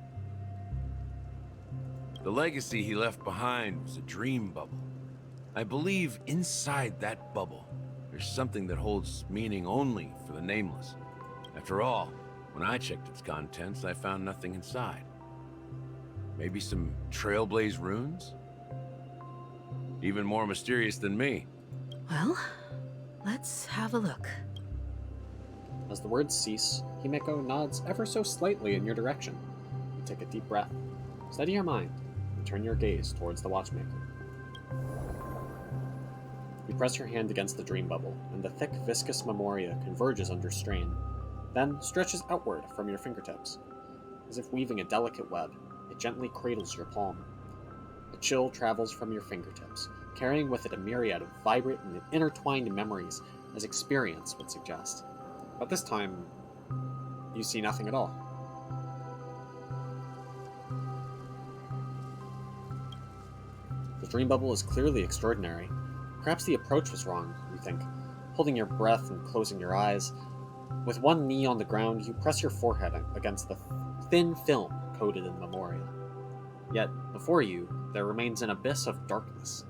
The legacy he left behind was a dream bubble. I believe inside that bubble, there's something that holds meaning only for the nameless. After all, when I checked its contents, I found nothing inside. Maybe some Trailblaze runes? Even more mysterious than me. Well, let's have a look. As the words cease, Himeko nods ever so slightly in your direction. You take a deep breath, steady your mind, and turn your gaze towards the watchmaker. You press your hand against the dream bubble, and the thick, viscous memoria converges under strain, then stretches outward from your fingertips. As if weaving a delicate web, it gently cradles your palm. A chill travels from your fingertips, carrying with it a myriad of vibrant and intertwined memories, as experience would suggest. But this time, you see nothing at all. The dream bubble is clearly extraordinary. Perhaps the approach was wrong, you think, holding your breath and closing your eyes. With one knee on the ground, you press your forehead against the thin film coated in the memoria. Yet, before you, there remains an abyss of darkness.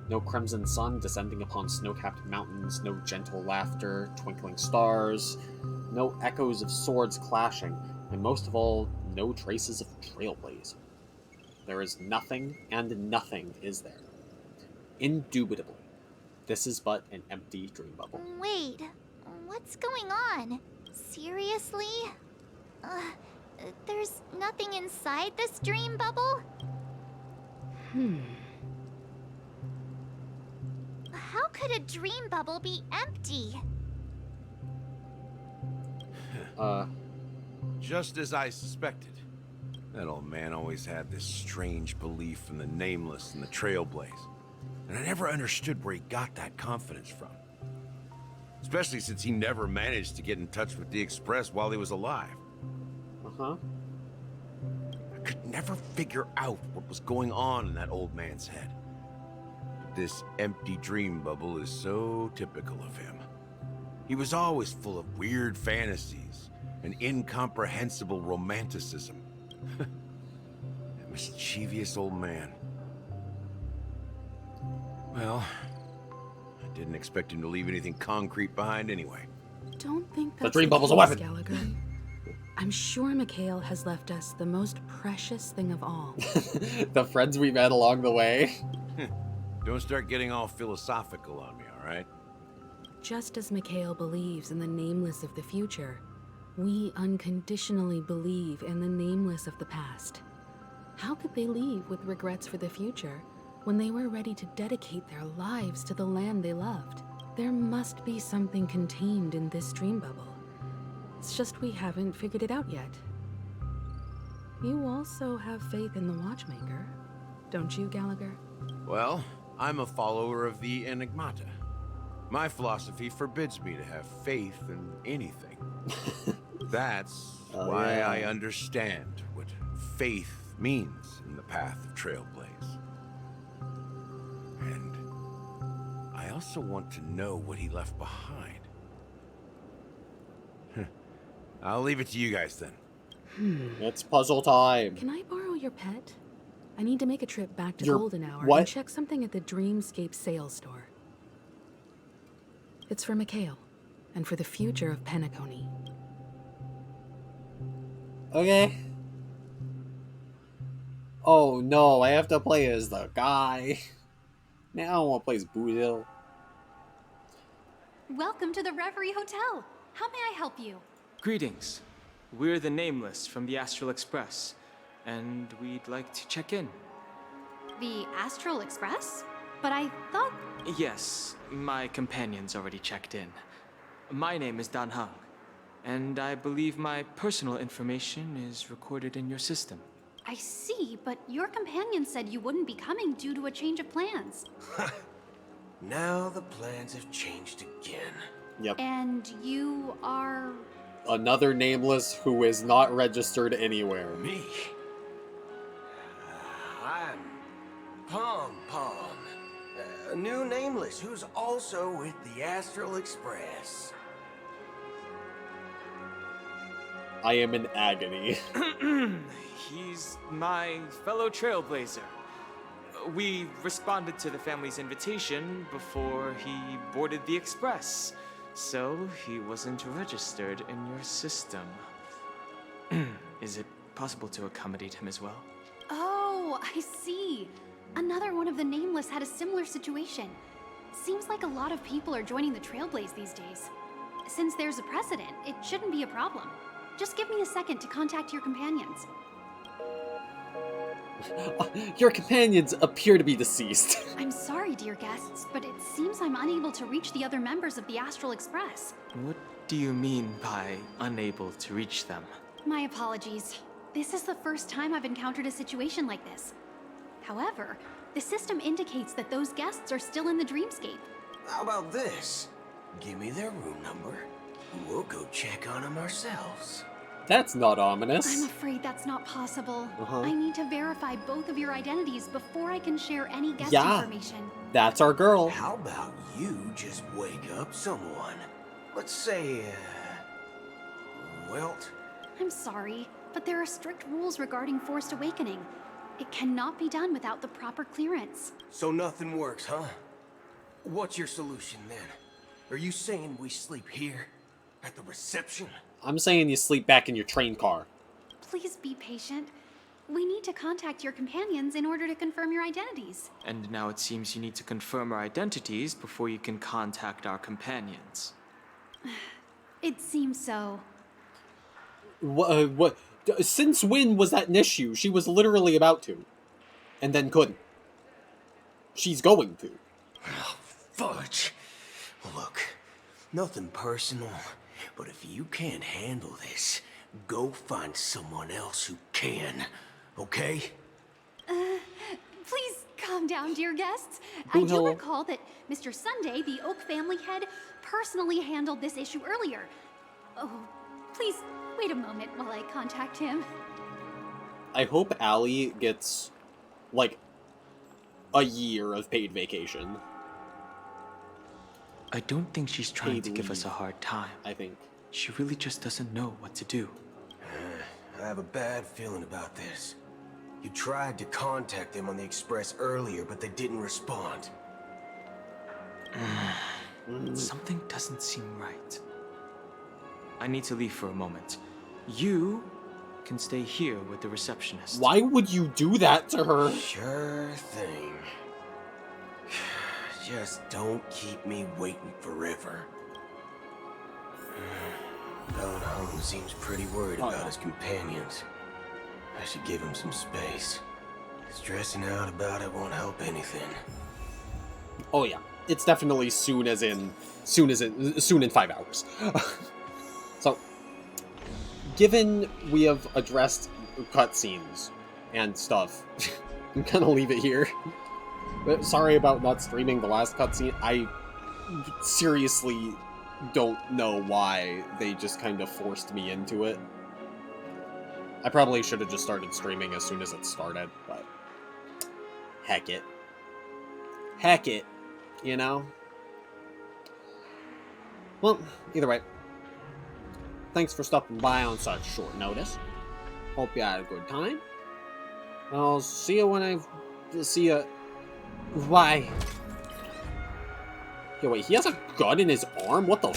No crimson sun descending upon snow-capped mountains, no gentle laughter, twinkling stars, no echoes of swords clashing, and most of all, no traces of Trailblaze. There is nothing, and nothing is there. Indubitably, this is but an empty dream bubble. Wait, what's going on? Seriously? There's nothing inside this dream bubble? How could a dream bubble be empty? Just as I suspected. That old man always had this strange belief in the nameless and the Trailblaze. And I never understood where he got that confidence from. Especially since he never managed to get in touch with the Express while he was alive. Uh-huh. I could never figure out what was going on in that old man's head. But this empty dream bubble is so typical of him. He was always full of weird fantasies and incomprehensible romanticism. That mischievous old man. Well, I didn't expect him to leave anything concrete behind anyway. Don't think The that's dream bubble's a case, weapon. Gallagher. I'm sure Mikhail has left us the most precious thing of all. The friends we met along the way. Don't start getting all philosophical on me, all right? Just as Mikhail believes in the nameless of the future, we unconditionally believe in the nameless of the past. How could they leave with regrets for the future when they were ready to dedicate their lives to the land they loved? There must be something contained in this dream bubble. It's just we haven't figured it out yet. You also have faith in the Watchmaker, don't you, Gallagher? Well, I'm a follower of the Enigmata. My philosophy forbids me to have faith in anything. That's why I understand what faith means in the path of Trailblaze. And I also want to know what he left behind. I'll leave it to you guys then. It's puzzle time. Can I borrow your pet? I need to make a trip back to Your Golden Hour what? and check something at the Dreamscape sales store. It's for Mikhail, and for the future of Penacony. Okay. Oh no, I have to play as the guy. Now I don't want to play as Boot Hill. Welcome to the Reverie Hotel. How may I help you? Greetings. We're the Nameless from the Astral Express, and we'd like to check in. The Astral Express? But I thought... Yes, my companion's already checked in. My name is Dan Heng, and I believe my personal information is recorded in your system. I see, but your companion said you wouldn't be coming due to a change of plans. Now the plans have changed again. Yep. And you are... Another Nameless who is not registered anywhere. Me? I'm Pom Pom, a new Nameless who's also with the Astral Express. I am in agony. He's my fellow trailblazer. We responded to the family's invitation before he boarded the express, so he wasn't registered in your system. Is it possible to accommodate him as well? Oh, I see. Another one of the Nameless had a similar situation. Seems like a lot of people are joining the Trailblaze these days. Since there's a precedent, it shouldn't be a problem. Just give me a second to contact your companions. Your companions appear to be deceased. I'm sorry, dear guests, but it seems I'm unable to reach the other members of the Astral Express. What do you mean by unable to reach them? My apologies. This is the first time I've encountered a situation like this. However, the system indicates that those guests are still in the dreamscape. How about this? Give me their room number, and we'll go check on them ourselves. That's not ominous. I'm afraid that's not possible. Uh-huh. I need to verify both of your identities before I can share any guest information. That's our girl. How about you just wake up someone? Let's say, Welt? I'm sorry, but there are strict rules regarding forced awakening. It cannot be done without the proper clearance. So nothing works, huh? What's your solution then? Are you saying we sleep here? At the reception? I'm saying you sleep back in your train car. Please be patient. We need to contact your companions in order to confirm your identities. And now it seems you need to confirm our identities before you can contact our companions. It seems so. What? Since when was that an issue? She was literally about to. And then couldn't. She's going to. Oh, fudge. Look, nothing personal, but if you can't handle this, go find someone else who can, okay? Please calm down, dear guests. Who I do hell- recall that Mr. Sunday, the Oak family head, personally handled this issue earlier. Oh, please wait a moment while I contact him. I hope Allie gets, like, a year of paid vacation. I don't think she's trying Paid to give us a leave, hard time. I think. She really just doesn't know what to do. I have a bad feeling about this. You tried to contact them on the Express earlier, but they didn't respond. Something doesn't seem right. I need to leave for a moment. You can stay here with the receptionist. Why would you do that to her? Sure thing. Just don't keep me waiting forever. Don Hung seems pretty worried about his companions. I should give him some space. Stressing out about it won't help anything. Oh yeah, it's definitely soon in 5 hours. So, given we have addressed cutscenes and stuff, I'm gonna leave it here. But sorry about not streaming the last cutscene. I seriously don't know why they just kind of forced me into it. I probably should have just started streaming as soon as it started, but heck it. Heck it, you know? Well, either way, thanks for stopping by on such short notice. Hope you had a good time. I'll see you when I see you. Bye. Yo, wait, he has a gun in his arm? What the